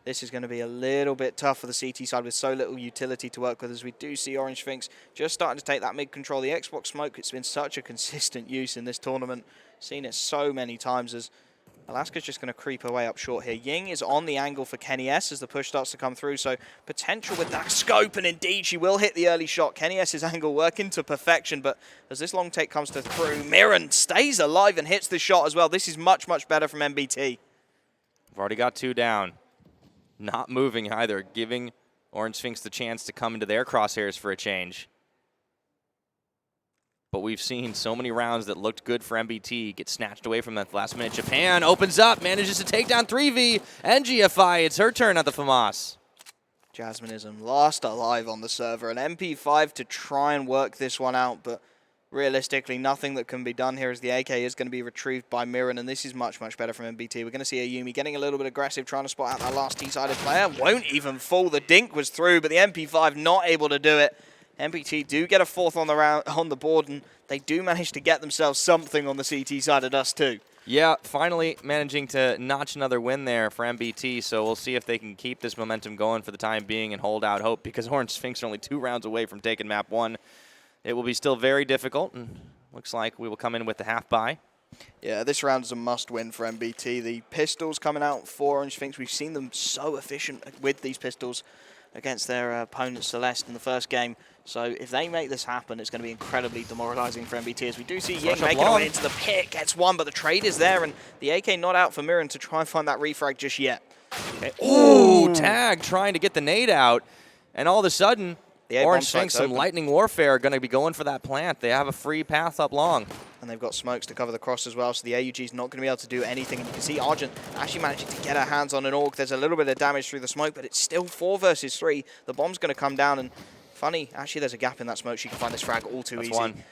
this is going to be a little bit tough for the CT side with so little utility to work with, as we do see Orange.Sphynx just starting to take that mid control. The Xbox smoke, it's been such a consistent use in this tournament. Seen it so many times as Alaska's just going to creep away up short here. Ying is on the angle for Kenny S as the push starts to come through, so potential with that scope, and indeed she will hit the early shot. Kenny S's angle working to perfection, but as this long take comes through, Mirren stays alive and hits the shot as well. This is much, much better from MBT. We've already got 2 down. Not moving either, giving Orange.Sphynx the chance to come into their crosshairs for a change. but we've seen so many rounds that looked good for MBT get snatched away from that last minute. Japan opens up, manages to take down 3v, and GFI, it's her turn at the FAMAS. Jasminism last alive on the server, and MP5 to try and work this one out, but realistically, nothing that can be done here as the AK is going to be retrieved by Mirren, and this is much, much better from MBT. We're going to see Ayumi getting a little bit aggressive, trying to spot out that last T-sided player. Won't even fall. The dink was through, but the MP5 not able to do it. MBT do get a fourth on the board, and they do manage to get themselves something on the CT side of Dust too. Yeah, finally managing to notch another win there for MBT, so we'll see if they can keep this momentum going for the time being and hold out hope, because Orange.Sphynx are only 2 rounds away from taking map 1. It will be still very difficult, and looks like we will come in with the half buy. Yeah, this round is a must-win for MBT. The pistols coming out for Orange.Sphynx, we've seen them so efficient with these pistols against their opponent Celeste in the first game. So if they make this happen, it's going to be incredibly demoralizing for MBT, as we do see Ying making her way into the pit, gets one, but the trade is there, and the AK not out for Mirren to try and find that refrag just yet. Okay. Ooh, Tag trying to get the nade out, and all of a sudden, Orange.Sphynx, some lightning warfare, going to be going for that plant. They have a free path up long. And they've got smokes to cover the cross as well, so the AUG is not going to be able to do anything. And you can see Argent actually managing to get her hands on an AUG. There's a little bit of damage through the smoke, but it's still 4 versus 3. The bomb's going to come down, and funny, actually there's a gap in that smoke. She can find this frag all too easy. One.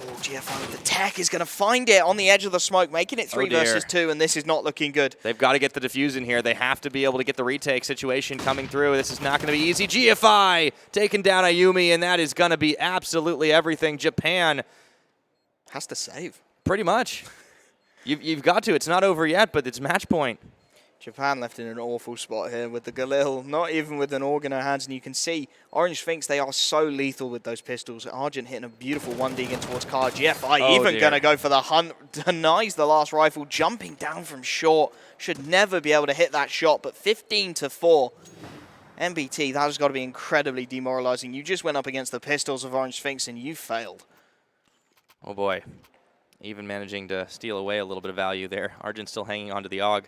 Oh, GFI with the tech is going to find it on the edge of the smoke, making it 3 versus 2, and this is not looking good. They've got to get the defuse in here. They have to be able to get the retake situation coming through. This is not going to be easy. GFI taking down Ayumi, and that is going to be absolutely everything. Japan has to save. Pretty much. You've got to. It's not over yet, but it's match point. Japan left in an awful spot here with the Galil, not even with an AUG in her hands. And you can see Orange.Sphynx, they are so lethal with those pistols. Argent hitting a beautiful 1D in towards Car. GFI even going to go for the hunt, denies the last rifle, jumping down from short. Should never be able to hit that shot, but 15-4. MBT, that has got to be incredibly demoralizing. You just went up against the pistols of Orange.Sphynx and you failed. Oh boy. Even managing to steal away a little bit of value there. Argent still hanging onto the AUG.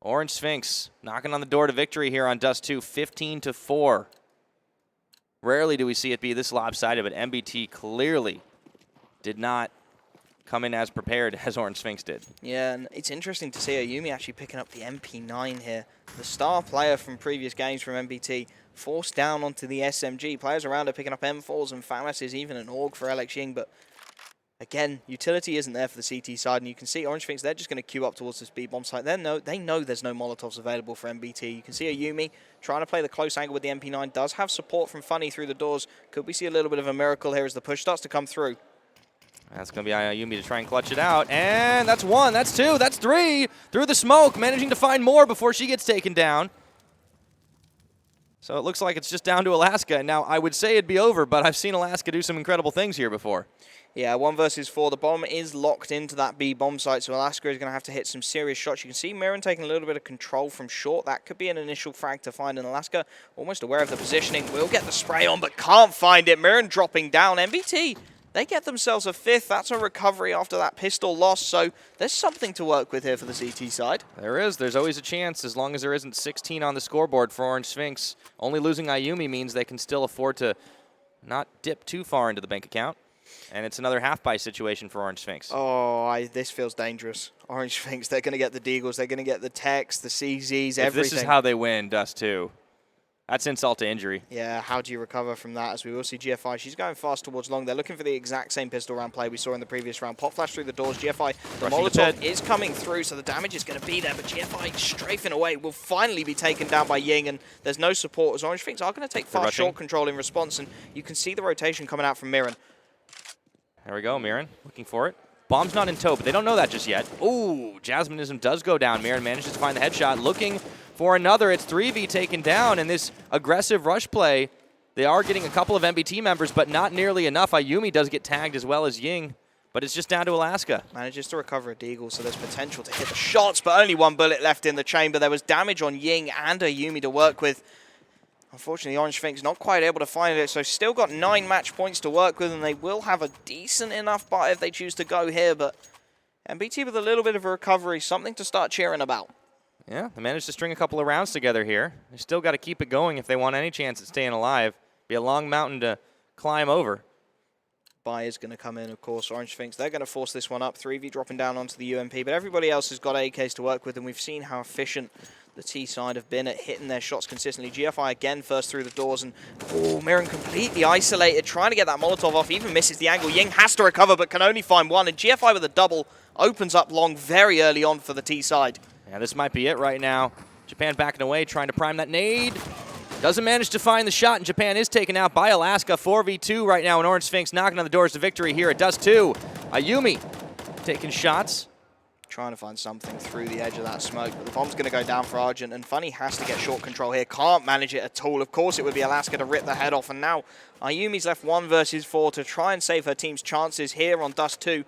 Orange.Sphynx knocking on the door to victory here on Dust 2, 15-4. Rarely do we see it be this lopsided, but MBT clearly did not come in as prepared as Orange.Sphynx did. Yeah, and it's interesting to see Ayumi actually picking up the MP9 here. The star player from previous games from MBT forced down onto the SMG. Players around her picking up M4s and FAMASs, even an AUG for Alex Ying, but again, utility isn't there for the CT side, and you can see Orange.Sphynx, they're just going to queue up towards the speed bomb site. They know there's no Molotovs available for MBT. You can see Ayumi trying to play the close angle with the MP9. Does have support from Funny through the doors. Could we see a little bit of a miracle here as the push starts to come through? That's going to be Ayumi to try and clutch it out. And that's 1, that's 2, that's 3. Through the smoke, managing to find more before she gets taken down. So it looks like it's just down to Alaska. Now, I would say it'd be over, but I've seen Alaska do some incredible things here before. Yeah, 1 versus 4. The bomb is locked into that B bomb site, so Alaska is going to have to hit some serious shots. You can see Mirren taking a little bit of control from short. That could be an initial frag to find in Alaska. Almost aware of the positioning. Will get the spray on, but can't find it. Mirren dropping down. MBT, they get themselves a 5th. That's a recovery after that pistol loss, so there's something to work with here for the CT side. There is. There's always a chance, as long as there isn't 16 on the scoreboard for Orange.Sphynx. Only losing Ayumi means they can still afford to not dip too far into the bank account. And it's another half-buy situation for Orange.Sphynx. Oh, this feels dangerous. Orange.Sphynx, they're going to get the Deagles, they're going to get the Techs, the CZs, everything. If this is how they win Dust 2, that's insult to injury. Yeah, how do you recover from that? As we will see GFI, she's going fast towards long. They're looking for the exact same pistol round play we saw in the previous round. Pop flash through the doors. GFI, the Molotov is coming through, so the damage is going to be there. But GFI strafing away will finally be taken down by Ying, and there's no support as Orange.Sphynx are going to take fast short control in response, and you can see the rotation coming out from Mirren. There we go, Mirren looking for it. Bomb's not in tow, but they don't know that just yet. Ooh, Jasminism does go down. Mirren manages to find the headshot, looking for another. It's 3v taken down, and this aggressive rush play, they are getting a couple of MBT members, but not nearly enough. Ayumi does get tagged as well as Ying, but it's just down to Alaska. Manages to recover a Deagle, so there's potential to hit the shots, but only 1 bullet left in the chamber. There was damage on Ying and Ayumi to work with. Unfortunately, Orange.Sphynx not quite able to find it, so still got 9 match points to work with, and they will have a decent enough buy if they choose to go here, but MBT with a little bit of a recovery, something to start cheering about. Yeah, they managed to string a couple of rounds together here. They still got to keep it going if they want any chance at staying alive. Be a long mountain to climb over. buy is going to come in, of course. Orange.Sphynx, they're going to force this one up. 3v dropping down onto the UMP, but everybody else has got AKs to work with, and we've seen how efficient the T side have been at hitting their shots consistently. GFI again first through the doors, and Mirren completely isolated, trying to get that Molotov off, even misses the angle. Ying has to recover, but can only find one, and GFI with a double opens up long very early on for the T side. Yeah, this might be it right now. Japan backing away, trying to prime that nade. Doesn't manage to find the shot, and Japan is taken out by Alaska. 4v2 right now, and Orange.Sphynx knocking on the doors to victory here at Dust 2. Ayumi taking shots. Trying to find something through the edge of that smoke, but the bomb's going to go down for Argent, and Funny has to get short control here. Can't manage it at all. Of course, it would be Alaska to rip the head off, and now Ayumi's left 1 versus 4 to try and save her team's chances here on Dust 2.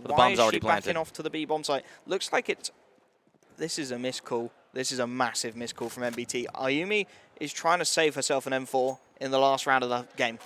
The bomb's already planted. planted. Backing off to the B bomb site? Looks like it's... This is a miscall. This is a massive miscall from MBT. Ayumi is trying to save herself an M4 in the last round of the game.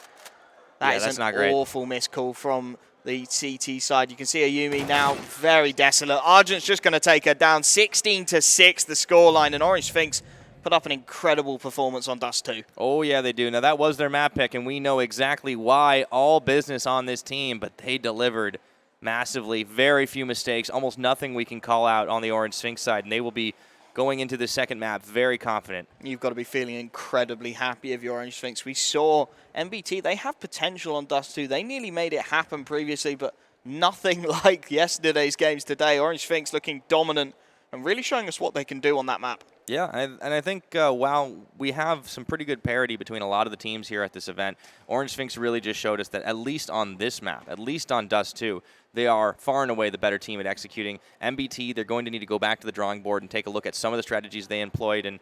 That's an awful miscall from the CT side. You can see Ayumi now very desolate. Argent's just going to take her down. 16-6 the scoreline, and Orange.Sphynx put up an incredible performance on Dust 2. Oh, yeah, they do. Now, that was their map pick, and we know exactly why. All business on this team, but they delivered massively. Very few mistakes. Almost nothing we can call out on the Orange.Sphynx side, and they will be going into the second map very confident. You've got to be feeling incredibly happy of your Orange.Sphynx. We saw MBT, they have potential on Dust 2. They nearly made it happen previously, but nothing like yesterday's games today. Orange.Sphynx looking dominant and really showing us what they can do on that map. Yeah, and I think while we have some pretty good parity between a lot of the teams here at this event, Orange.Sphynx really just showed us that at least on this map, at least on Dust 2, they are far and away the better team at executing. MBT, they're going to need to go back to the drawing board and take a look at some of the strategies they employed, and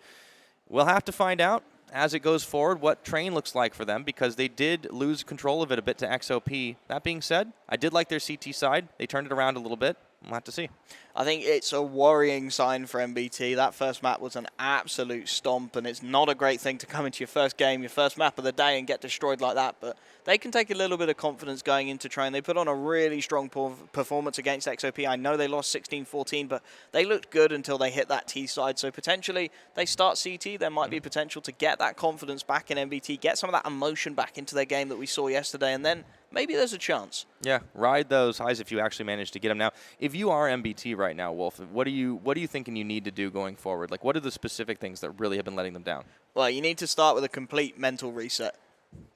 we'll have to find out as it goes forward what Train looks like for them, because they did lose control of it a bit to XOP. That being said, I did like their CT side. They turned it around a little bit. We'll have to see. I think it's a worrying sign for MBT. That first map was an absolute stomp, and it's not a great thing to come into your first game, your first map of the day, and get destroyed like that. But they can take a little bit of confidence going into Train. They put on a really strong performance against XOP. I know they lost 16-14, but they looked good until they hit that T side. So potentially they start CT. There might be potential to get that confidence back in MBT, get some of that emotion back into their game that we saw yesterday, and then maybe there's a chance. Yeah, ride those highs if you actually manage to get them. Now, if you are MBT right now, Wolf, what are you thinking you need to do going forward? Like, what are the specific things that really have been letting them down? Well, you need to start with a complete mental reset.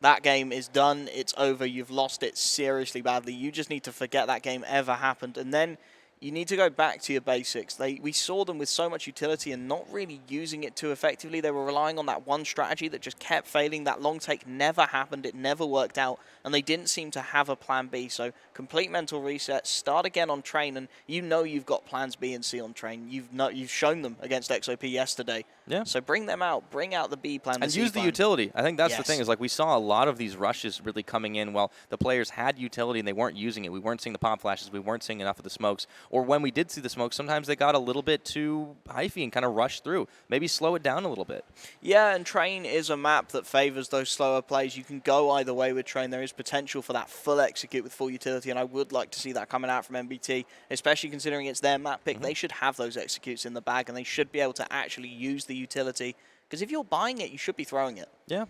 That game is done. It's over. You've lost it seriously badly. You just need to forget that game ever happened. And then you need to go back to your basics. We saw them with so much utility and not really using it too effectively. They were relying on that one strategy that just kept failing. That long take never happened. It never worked out. And they didn't seem to have a plan B. So complete mental reset. Start again on Train. And you know you've got plans B and C on Train. You've shown them against XOP yesterday. Yeah. So bring them out. Bring out the B plan. And use the utility. I think that's the thing, is like we saw a lot of these rushes really coming in while the players had utility and they weren't using it. We weren't seeing the pop flashes. We weren't seeing enough of the smokes. Or when we did see the smoke, sometimes they got a little bit too hyphy and kind of rushed through. Maybe slow it down a little bit. Yeah, and Train is a map that favors those slower plays. You can go either way with Train. There is potential for that full execute with full utility, and I would like to see that coming out from MBT, especially considering it's their map pick. They should have those executes in the bag, and they should be able to actually use the utility, because if you're buying it, you should be throwing it. Yeah.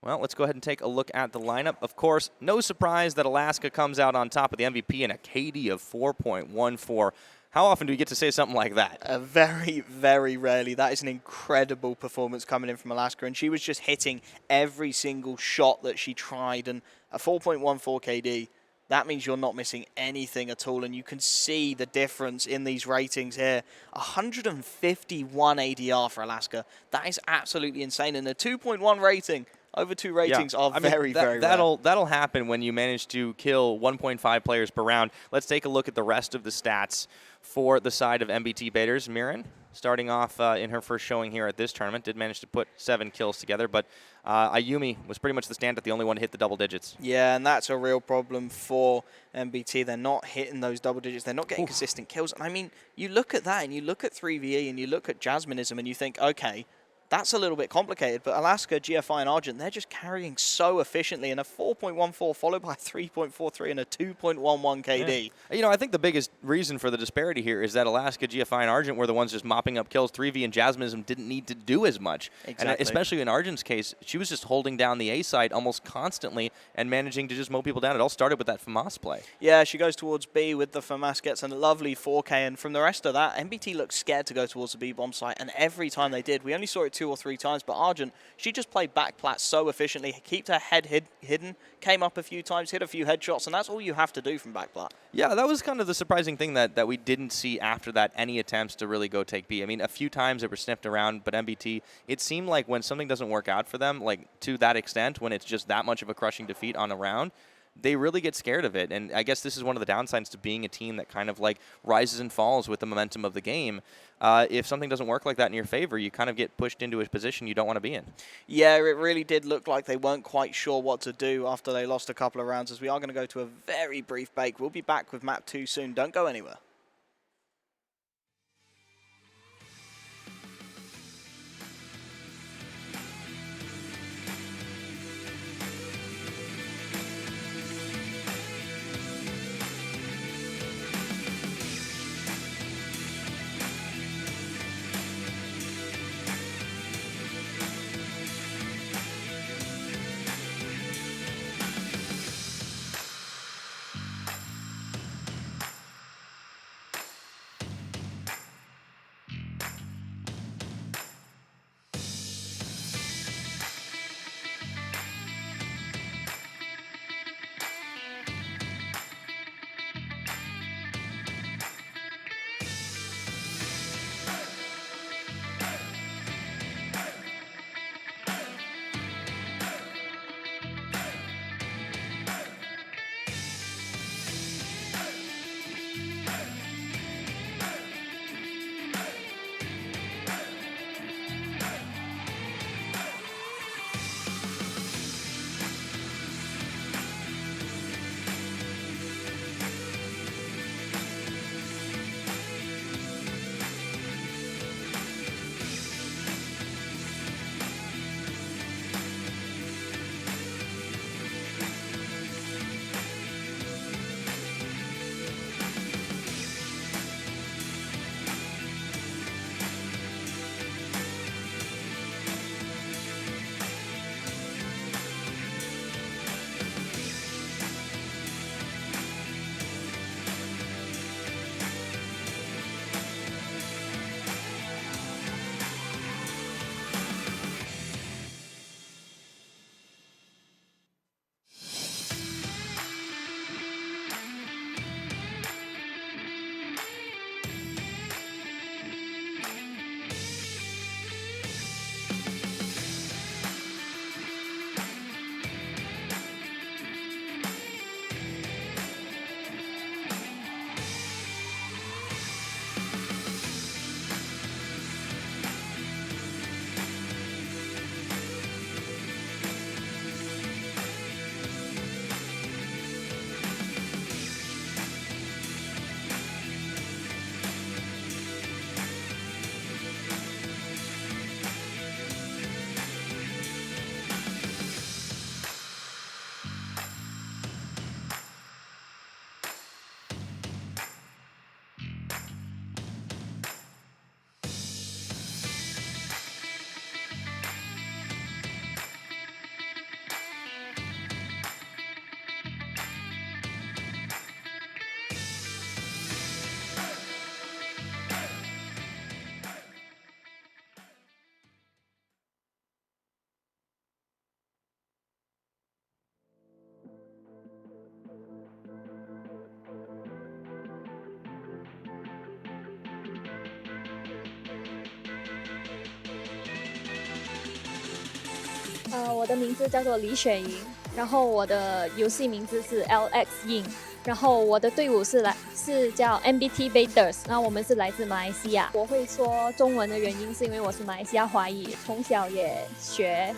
Well, let's go ahead and take a look at the lineup. Of course, no surprise that Alaska comes out on top of the MVP in a KD of 4.14. How often do you get to say something like that? Very, very rarely. That is an incredible performance coming in from Alaska, and she was just hitting every single shot that she tried, and a 4.14 KD, that means you're not missing anything at all, and you can see the difference in these ratings here. 151 ADR for Alaska. That is absolutely insane, and a 2.1 rating. Over 2 ratings are very rare. That'll happen when you manage to kill 1.5 players per round. Let's take a look at the rest of the stats for the side of MBT.Baeters. Mirren, starting off in her first showing here at this tournament, did manage to put 7 kills together, but Ayumi was pretty much the standout, the only one to hit the double digits. Yeah, and that's a real problem for MBT. They're not hitting those double digits. They're not getting consistent kills. And I mean, you look at that, and you look at 3VE, and you look at Jasminism, and you think, okay, that's a little bit complicated, but Alaska, GFI, and Argent, they're just carrying so efficiently in a 4.14 followed by a 3.43 and a 2.11 KD. Yeah. You know, I think the biggest reason for the disparity here is that Alaska, GFI, and Argent were the ones just mopping up kills. 3V and Jasminism didn't need to do as much. Exactly. And especially in Argent's case, she was just holding down the A side almost constantly and managing to just mow people down. It all started with that FAMAS play. Yeah, she goes towards B with the FAMAS, gets a lovely 4K, and from the rest of that, MBT looked scared to go towards the B bomb site, and every time they did, we only saw it 2 or 3 times, but Argent, she just played back plat so efficiently, kept her head hidden, came up a few times, hit a few headshots, and that's all you have to do from back plat. Yeah, that was kind of the surprising thing that we didn't see after that, any attempts to really go take B. I mean, a few times they were sniffed around, but MBT, it seemed like when something doesn't work out for them, like to that extent, when it's just that much of a crushing defeat on a round, they really get scared of it. And I guess this is one of the downsides to being a team that kind of like rises and falls with the momentum of the game. If something doesn't work like that in your favor, you kind of get pushed into a position you don't want to be in. Yeah, it really did look like they weren't quite sure what to do after they lost a couple of rounds, as we are going to go to a very brief break. We'll be back with map 2 soon. Don't go anywhere.我的名字叫做李雪莹，然后我的游戏名字是 LX In， 然后我的队伍是叫 MBT.Baeters， 然后我们是来自马来西亚。我会说中文的原因是因为我是马来西亚华裔，从小也学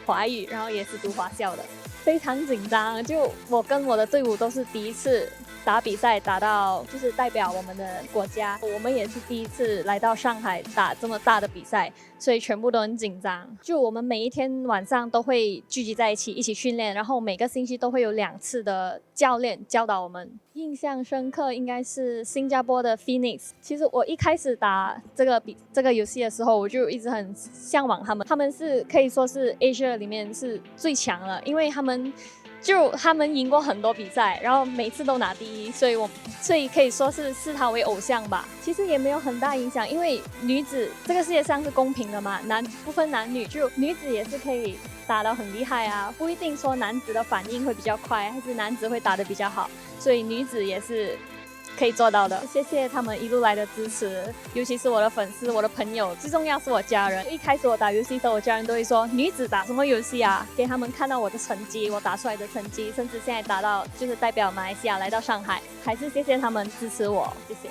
华语，然后也是读华校的，非常紧张。就我跟我的队伍都是第一次打比赛打到就是代表我们的国家，我们也是第一次来到上海打这么大的比赛，所以全部都很紧张。就我们每一天晚上都会聚集在一起训练，然后每个星期都会有2次的教练教导我们。印象深刻应该是新加坡的 Sphinx。其实我一开始打这个游戏的时候，我就一直很向往他们。他们是可以说是 Asia 里面是最强了，因为他们赢过很多比赛，然后每次都拿第一，所以可以说是视他为偶像吧。其实也没有很大影响，因为女子这个世界上是公平的嘛，不分男女，就女子也是可以打得很厉害啊，不一定说男子的反应会比较快，还是男子会打得比较好，所以女子也是可以做到的。谢谢他们一路来的支持，尤其是我的粉丝、我的朋友，最重要是我家人。一开始我打游戏的时候，我家人都会说女子打什么游戏啊？给他们看到我的成绩，我打出来的成绩，甚至现在打到就是代表马来西亚来到上海，还是谢谢他们支持我，谢谢。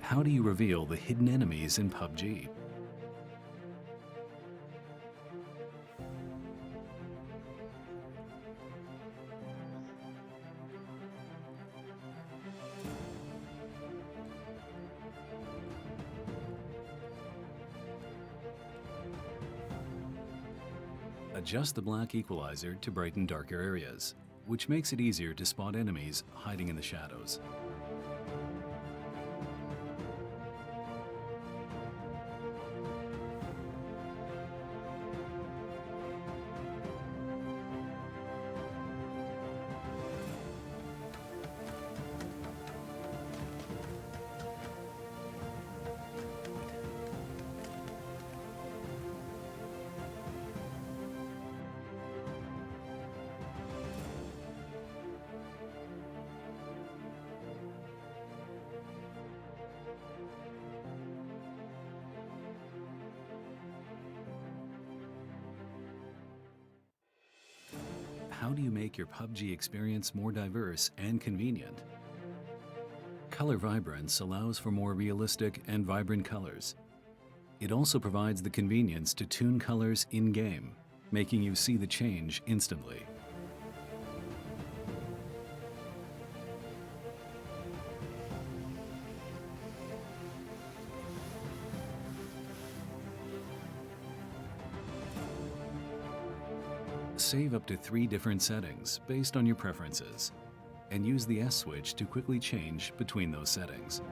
How do you reveal the hidden enemies in PUBG? Adjust the black equalizer to brighten darker areas, which makes it easier to spot enemies hiding in the shadows. How do you make your PUBG experience more diverse and convenient? Color Vibrance allows for more realistic and vibrant colors. It also provides the convenience to tune colors in-game, making you see the change instantly. Save up to 3 different settings based on your preferences, and use the S switch to quickly change between those settings.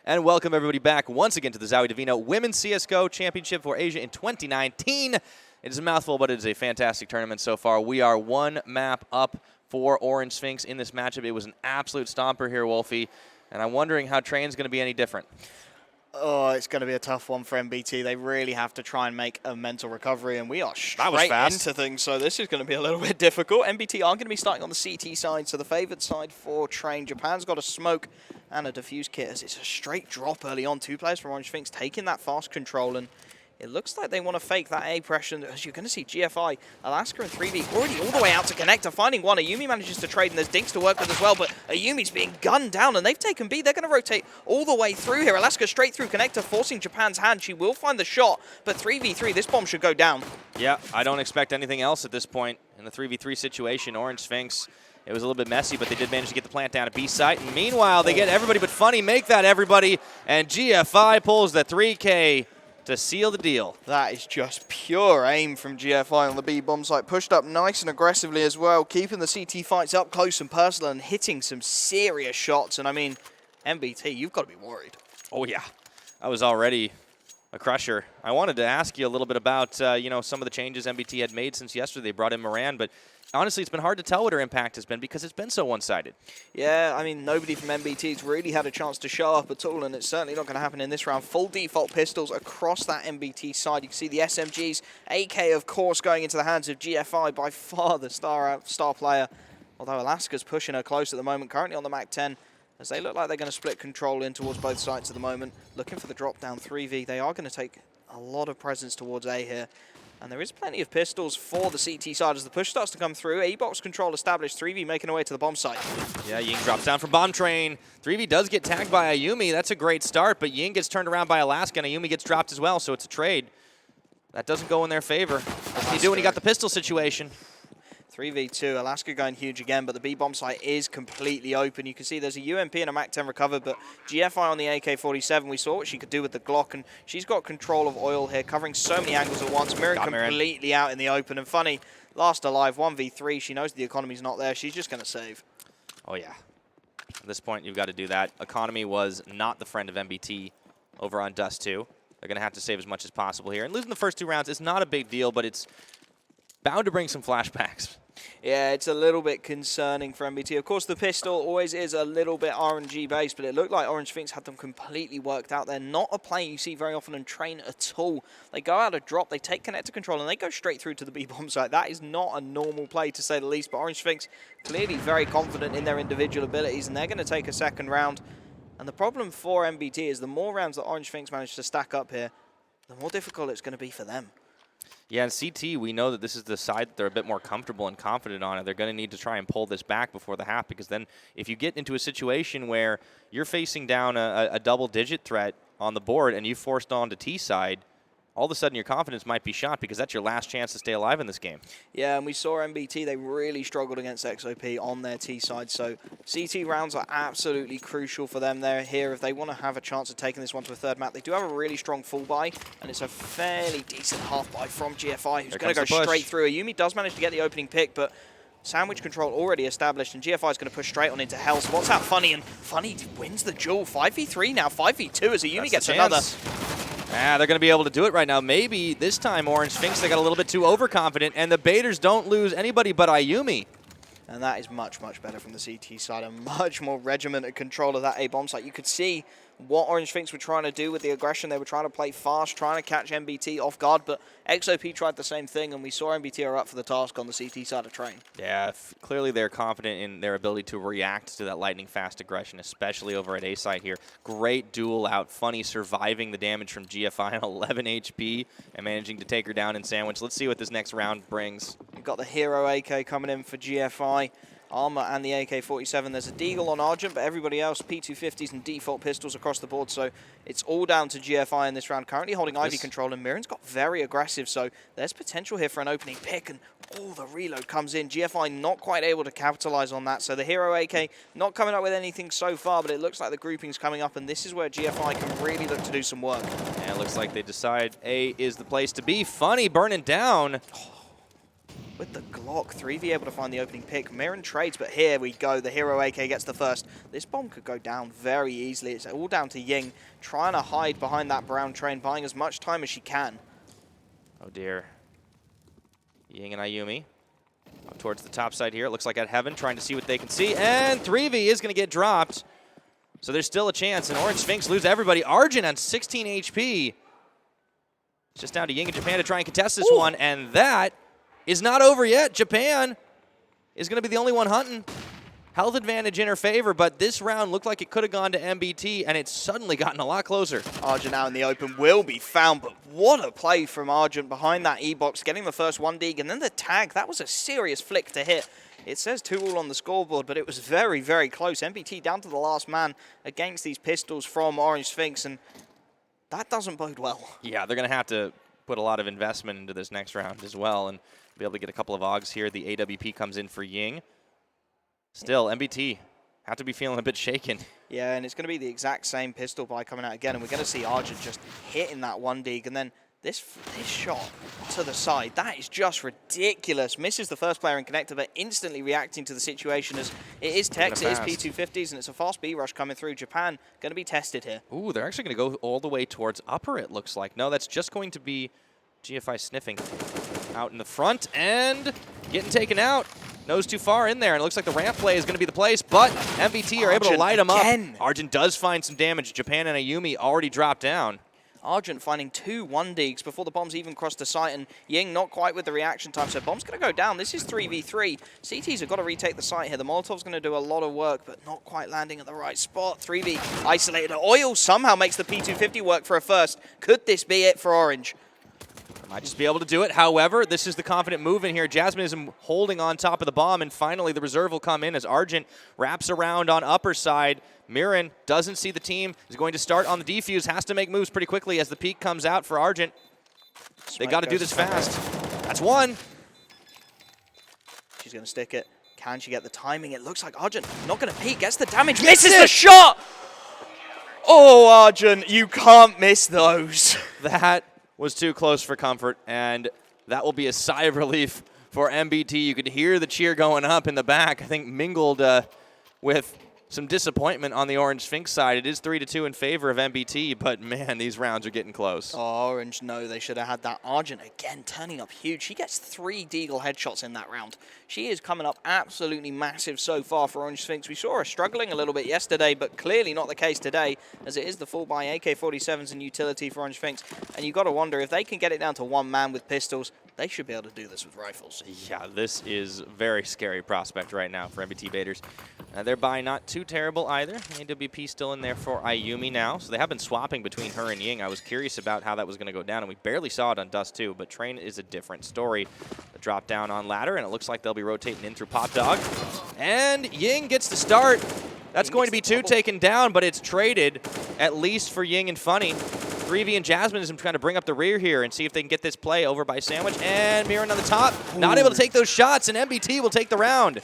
And welcome everybody back once again to the ZOWIE DIVINA Women's CSGO Championship for Asia in 2019. It is a mouthful, but it is a fantastic tournament so far. We are one map up for Orange.Sphynx in this matchup. It was an absolute stomper here, Wolfie, and I'm wondering how Train's going to be any different. Oh, it's going to be a tough one for MBT. They really have to try and make a mental recovery, and we are straight into things, so this is going to be a little bit difficult. MBT are going to be starting on the CT side, so the favoured side for Train. Japan's got a smoke and a diffuse kit, as it's a straight drop early on. Two players from Orange.Sphynx taking that fast control, and it looks like they want to fake that A pressure. As you're going to see GFI, Alaska and 3v already all the way out to connector, finding one. Ayumi manages to trade, and there's Dinks to work with as well, but Ayumi's being gunned down, and they've taken B. They're going to rotate all the way through here. Alaska straight through connector, forcing Japan's hand. She will find the shot, but 3v3, this bomb should go down. Yeah, I don't expect anything else at this point in the 3v3 situation. Orange.Sphynx, it was a little bit messy, but they did manage to get the plant down at B site. And meanwhile, they get everybody but Funny, make that everybody, and GFI pulls the 3K to seal the deal. That is just pure aim from GFI on the B bomb site. Pushed up nice and aggressively as well, keeping the CT fights up close and personal and hitting some serious shots. And I mean, MBT, you've got to be worried. Oh yeah, that was already a crusher. I wanted to ask you a little bit about you know, some of the changes MBT had made since yesterday. They brought in Moran, but honestly, it's been hard to tell what her impact has been because it's been so one-sided. Yeah, I mean, nobody from MBT's really had a chance to show up at all, and it's certainly not going to happen in this round. Full default pistols across that MBT side. You can see the SMGs, AK, of course, going into the hands of GFI, by far the star player. Although Alaska's pushing her close at the moment, currently on the Mach 10, as they look like they're going to split control in towards both sides at the moment. Looking for the drop down 3v. They are going to take a lot of presence towards A here. And there is plenty of pistols for the CT side as the push starts to come through. A-box control established. 3v making away to the bomb site. Yeah, Ying drops down from bomb train. 3v does get tagged by Ayumi. That's a great start, but Ying gets turned around by Alaska, and Ayumi gets dropped as well, so it's a trade. That doesn't go in their favor. What can you do when you got the pistol situation? 3v2, Alaska going huge again, but the B-bomb site is completely open. You can see there's a UMP and a Mach 10 recovered, but GFI on the AK-47, we saw what she could do with the Glock, and she's got control of oil here, covering so many angles at once. Mirren completely out in the open, and Funny, last alive, 1v3. She knows the economy's not there. She's just going to save. Oh, yeah. At this point, you've got to do that. Economy was not the friend of MBT over on Dust 2. They're going to have to save as much as possible here. And losing the first two rounds is not a big deal, but it's bound to bring some flashbacks. Yeah, it's a little bit concerning for MBT. Of course, the pistol always is a little bit RNG-based, but it looked like Orange.Sphynx had them completely worked out. They're not a play you see very often in Train at all. They go out a drop, they take connector control, and they go straight through to the B-bomb site. That is not a normal play, to say the least, but Orange.Sphynx clearly very confident in their individual abilities, and they're going to take a second round. And the problem for MBT is the more rounds that Orange.Sphynx manage to stack up here, the more difficult it's going to be for them. Yeah, in CT, we know that this is the side that they're a bit more comfortable and confident on, and they're going to need to try and pull this back before the half, because then if you get into a situation where you're facing down a double-digit threat on the board and you forced on to T side, all of a sudden your confidence might be shot because that's your last chance to stay alive in this game. Yeah, and we saw MBT, they really struggled against XOP on their T side, so CT rounds are absolutely crucial for them. They're here if they want to have a chance of taking this one to a third map. They do have a really strong full buy, and it's a fairly decent half buy from GFI, who's going to go straight through. Ayumi does manage to get the opening pick, but sandwich control already established, and GFI is going to push straight on into hell. So what's that, Funny? And Funny wins the duel. 5v3 now, 5v2 as Ayumi gets another. They're going to be able to do it right now. Maybe this time Orange.Sphynx, they got a little bit too overconfident, and the Baeters don't lose anybody but Ayumi. And that is much, much better from the CT side. A much more regimented control of that A-bomb site. You could see what Orange.Sphynx were trying to do with the aggression. They were trying to play fast, trying to catch MBT off guard, but XOP tried the same thing, and we saw MBT are up for the task on the CT side of Train. Yeah, clearly they're confident in their ability to react to that lightning-fast aggression, especially over at A site here. Great duel out. Funny surviving the damage from GFI on 11 HP and managing to take her down in sandwich. Let's see what this next round brings. We've got the Hero AK coming in for GFI. Armor and the AK-47. There's a Deagle on Argent, but everybody else, P250s and default pistols across the board, so it's all down to GFI in this round. Currently holding Ivy control, and Mirren's got very aggressive, so there's potential here for an opening pick, and the reload comes in. GFI not quite able to capitalize on that, so the Hero AK not coming up with anything so far, but it looks like the grouping's coming up, and this is where GFI can really look to do some work. And it looks like they decide A is the place to be. Funny burning down. with the Glock. 3v able to find the opening pick. Mirren trades, but here we go. The Hero AK gets the first. This bomb could go down very easily. It's all down to Ying trying to hide behind that brown train, buying as much time as she can. Oh dear. Ying and Ayumi up towards the top side here. It looks like at Heaven trying to see what they can see. And 3v is going to get dropped. So there's still a chance. And Orange.Sphynx lose everybody. Argent on 16 HP. It's just down to Ying and Japan to try and contest this one. And that is not over yet. Japan is going to be the only one hunting. Health advantage in her favor, but this round looked like it could have gone to MBT, and it's suddenly gotten a lot closer. Argent out in the open will be found, but what a play from Argent behind that E-box, getting the first 1-dig, and then the tag. That was a serious flick to hit. It says 2-all on the scoreboard, but it was very, very close. MBT down to the last man against these pistols from Orange.Sphynx, and that doesn't bode well. Yeah, they're going to have to put a lot of investment into this next round as well, and be able to get a couple of AUGs here. The AWP comes in for Ying. Still, MBT have to be feeling a bit shaken. Yeah, and it's going to be the exact same pistol buy coming out again, and we're going to see Argent just hitting that 1-dig, and then this shot to the side, that is just ridiculous. Misses the first player in connector, but instantly reacting to the situation as it is Tex, it is P250s, and it's a fast B-rush coming through. Japan going to be tested here. Ooh, they're actually going to go all the way towards upper, it looks like. No, that's just going to be GFI sniffing out in the front and getting taken out. Nose too far in there, and it looks like the ramp play is going to be the place, but MBT are able to light him up. Argent does find some damage. Japan and Ayumi already dropped down. Argent finding 2 1-digs before the bombs even crossed the site, and Ying not quite with the reaction time, so bomb's going to go down. This is 3v3. CTs have got to retake the site here. The Molotov's going to do a lot of work, but not quite landing at the right spot. 3v isolated. Oil somehow makes the P250 work for a first. Could this be it for Orange? Might just be able to do it. However, this is the confident move in here. Jasmine is holding on top of the bomb, and finally the reserve will come in as Argent wraps around on upper side. Mirren doesn't see the team, is going to start on the defuse, has to make moves pretty quickly as the peak comes out for Argent. They got to do this fast. That's one. She's going to stick it. Can she get the timing? It looks like Argent not going to peek, gets the damage, misses the shot! Oh, Argent, you can't miss those. That was too close for comfort, and that will be a sigh of relief for MBT. You could hear the cheer going up in the back, I think mingled with some disappointment on the Orange.Sphynx side. It is 3-2 in favor of MBT, but man, these rounds are getting close. Oh, Orange, no, they should have had that. Argent again turning up huge. She gets 3 Deagle headshots in that round. She is coming up absolutely massive so far for Orange.Sphynx. We saw her struggling a little bit yesterday, but clearly not the case today, as it is the full buy AK-47s and utility for Orange.Sphynx. And you've got to wonder, if they can get it down to 1 man with pistols, they should be able to do this with rifles. Yeah, this is a very scary prospect right now for MBT.Baeters. Their buy not too terrible either. AWP still in there for Ayumi now. So they have been swapping between her and Ying. I was curious about how that was going to go down, and we barely saw it on Dust 2, but Train is a different story. The drop down on ladder, and it looks like they'll be rotating in through Pop Dog. And Ying gets the start. That's going to be 2 taken down, but it's traded, at least for Ying and Funny. 3v and Jasmine is trying to bring up the rear here and see if they can get this play over by Sandwich. And Mirren on the top, not able to take those shots, and MBT will take the round.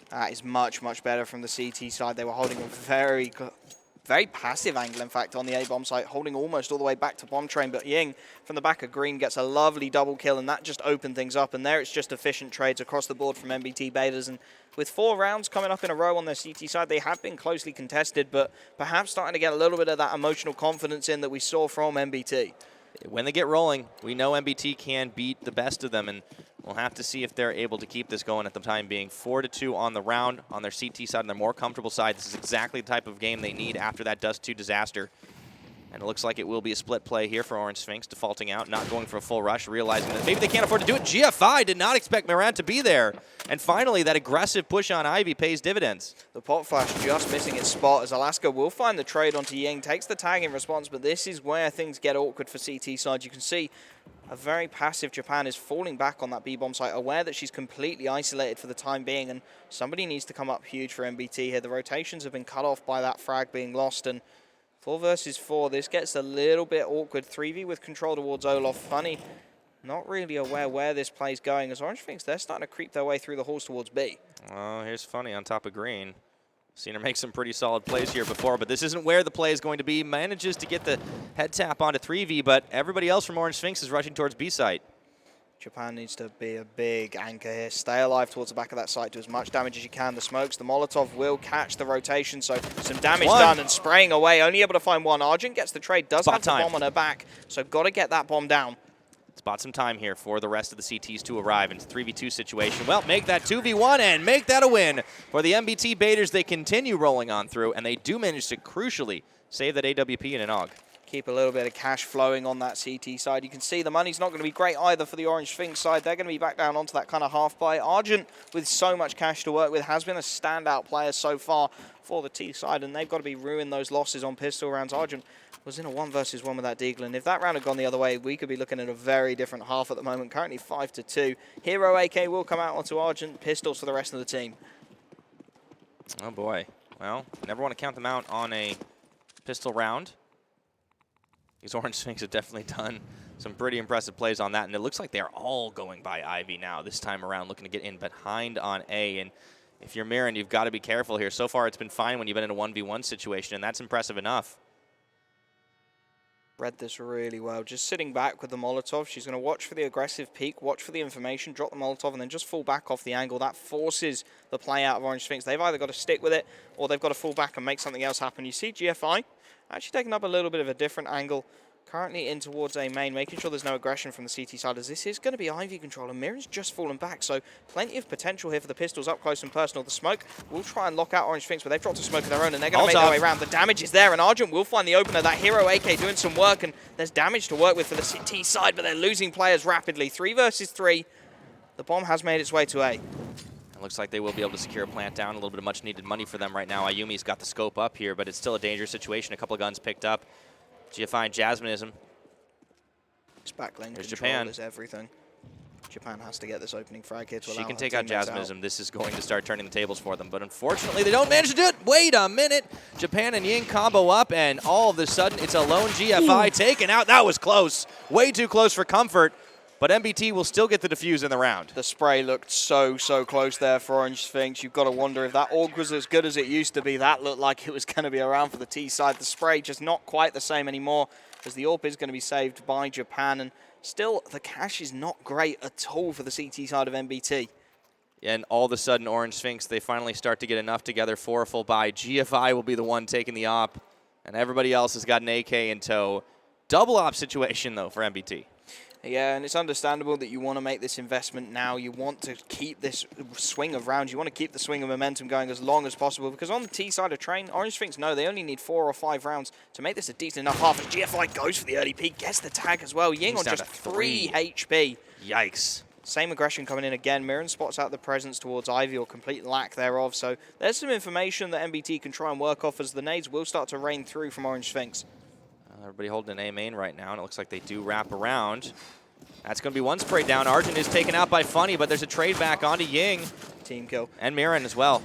That is much, much better from the CT side. They were holding a very passive angle, in fact, on the A-bomb site, holding almost all the way back to bomb train. But Ying, from the back of green, gets a lovely double kill, and that just opened things up. And there it's just efficient trades across the board from MBT.Baeters. And with 4 rounds coming up in a row on their CT side, they have been closely contested, but perhaps starting to get a little bit of that emotional confidence in that we saw from MBT. When they get rolling, we know MBT can beat the best of them, and we'll have to see if they're able to keep this going at the time being. 4-2 on the round on their CT side, on their more comfortable side. This is exactly the type of game they need after that Dust 2 disaster. And it looks like it will be a split play here for Orange.Sphynx, defaulting out, not going for a full rush, realizing that maybe they can't afford to do it. GFI did not expect Mirren to be there. And finally, that aggressive push on Ivy pays dividends. The pot flash just missing its spot as Alaska will find the trade onto Ying, takes the tag in response, but this is where things get awkward for CT side. You can see a very passive Japan is falling back on that B-bomb site, aware that she's completely isolated for the time being, and somebody needs to come up huge for MBT here. The rotations have been cut off by that frag being lost, and 4 versus 4, this gets a little bit awkward. 3v with control towards Olaf. Funny, not really aware where this play's going, as Orange.Sphynx, they're starting to creep their way through the halls towards B. Oh, here's Funny on top of green. Seen her make some pretty solid plays here before, but this isn't where the play is going to be. Manages to get the head tap onto 3v, but everybody else from Orange.Sphynx is rushing towards B site. Japan needs to be a big anchor here. Stay alive towards the back of that site. Do as much damage as you can. The smokes, the Molotov will catch the rotation. So some damage done and spraying away. Only able to find one. Argent gets the trade. Does have the bomb on her back. So got to get that bomb down. Let's bought some time here for the rest of the CTs to arrive into 3v2 situation. Well, make that 2v1 and make that a win for the MBT.Baeters. They continue rolling on through, and they do manage to crucially save that AWP in an AUG. Keep a little bit of cash flowing on that CT side. You can see the money's not going to be great either for the Orange.Sphynx side. They're going to be back down onto that kind of half buy. Argent, with so much cash to work with, has been a standout player so far for the T side, and they've got to be ruining those losses on pistol rounds. Argent was in a 1 versus 1 with that Deagle, and if that round had gone the other way, we could be looking at a very different half at the moment. Currently 5-2. Hero AK will come out onto Argent. Pistols for the rest of the team. Oh boy. Well, never want to count them out on a pistol round. These Orange.Sphynx have definitely done some pretty impressive plays on that, and it looks like they're all going by Ivy now this time around, looking to get in behind on A. And if you're Mirren, you've got to be careful here. So far, it's been fine when you've been in a 1v1 situation, and that's impressive enough. Read this really well. Just sitting back with the Molotov. She's going to watch for the aggressive peek, watch for the information, drop the Molotov, and then just fall back off the angle. That forces the play out of Orange.Sphynx. They've either got to stick with it, or they've got to fall back and make something else happen. You see GFI actually taking up a little bit of a different angle, currently in towards A main, making sure there's no aggression from the CT side, as this is going to be Ivy control, and Mirren's just fallen back, so plenty of potential here for the pistols up close and personal. The smoke will try and lock out Orange.Sphynx, but they've dropped a smoke of their own, and they're going to make their way around. The damage is there, and Argent will find the opener. That Hero AK doing some work, and there's damage to work with for the CT side, but they're losing players rapidly. 3 versus 3. The bomb has made its way to A. Looks like they will be able to secure a plant down. A little bit of much-needed money for them right now. Ayumi's got the scope up here, but it's still a dangerous situation. A couple of guns picked up. GFI and Jasminism. It's backlane There's control Japan. is everything. Japan has to get this opening frag here to allow She can her take out teammates Jasminism. This is going to start turning the tables for them, but unfortunately they don't manage to do it. Wait a minute. Japan and Ying combo up, and all of a sudden it's a lone GFI taken out. That was close. Way too close for comfort. But MBT will still get the defuse in the round. The spray looked so close there for Orange.Sphynx. You've got to wonder if that AUG was as good as it used to be. That looked like it was going to be around for the T side. The spray just not quite the same anymore, as the AWP is going to be saved by Japan. And still, the cash is not great at all for the CT side of MBT. And all of a sudden, Orange.Sphynx, they finally start to get enough together for a full buy. GFI will be the one taking the op, and everybody else has got an AK in tow. Double op situation, though, for MBT. Yeah, and it's understandable that you want to make this investment now. You want to keep this swing of rounds. You want to keep the swing of momentum going as long as possible, because on the T side of train, Orange.Sphynx know they only need 4 or 5 rounds to make this a decent enough half. As GFI goes for the early peak, gets the tag as well. Ying on just 3 HP. Yikes. Same aggression coming in again. Mirren spots out the presence towards Ivy, or complete lack thereof. So there's some information that MBT can try and work off, as the nades will start to rain through from Orange.Sphynx. Everybody holding an A main right now, and it looks like they do wrap around. That's going to be one spray down. Argent is taken out by Funny, but there's a trade back onto Ying. Team kill. And Mirren as well.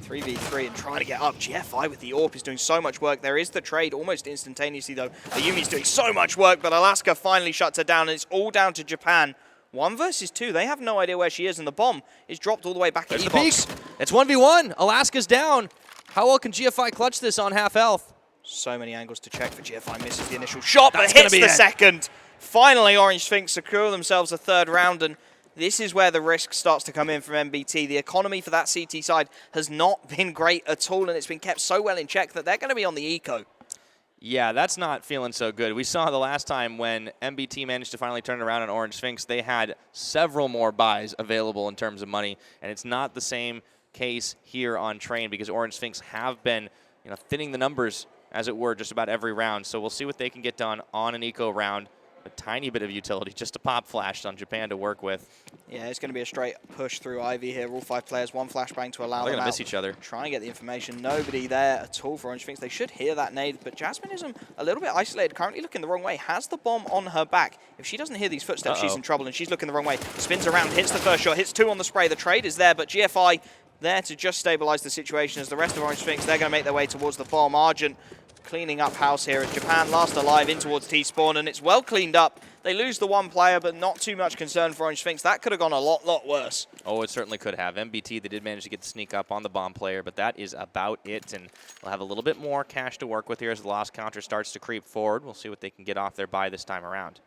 3v3 and trying to get up. GFI with the AWP is doing so much work. There is the trade almost instantaneously, though. Ayumi's doing so much work, but Alaska finally shuts her down, and it's all down to Japan. 1 versus 2. They have no idea where she is, and the bomb is dropped all the way back at E-Box. It's 1v1. Alaska's down. How well can GFI clutch this on half health? So many angles to check for GFI. Misses the initial shot, but hits the second. Finally, Orange.Sphynx secure themselves a 3rd round, and this is where the risk starts to come in from MBT. The economy for that CT side has not been great at all, and it's been kept so well in check that they're going to be on the eco. Yeah, that's not feeling so good. We saw the last time when MBT managed to finally turn it around on Orange.Sphynx, they had several more buys available in terms of money, and it's not the same case here on Train, because Orange.Sphynx have been, thinning the numbers, as it were, just about every round. So we'll see what they can get done on an eco round. A tiny bit of utility, just a pop flash on Japan to work with. Yeah, it's going to be a straight push through Ivy here. All 5 players, 1 flashbang to allow them out. They're going to miss each other. Try and get the information. Nobody there at all for Orange.Sphynx. They should hear that nade, but Jasminism a little bit isolated, currently looking the wrong way. Has the bomb on her back. If she doesn't hear these footsteps, she's in trouble, and she's looking the wrong way. Spins around, hits the first shot, hits 2 on the spray. The trade is there, but GFI there to just stabilize the situation, as the rest of Orange.Sphynx, they're going to make their way towards the bomb. Argent cleaning up house here, as Japan last alive in towards T-spawn, and it's well cleaned up. They lose the 1 player, but not too much concern for Orange.Sphynx. That could have gone a lot worse. Oh, it certainly could have. MBT, they did manage to get the sneak up on the bomb player, but that is about it, and they'll have a little bit more cash to work with here as the loss counter starts to creep forward. We'll see what they can get off their buy this time around.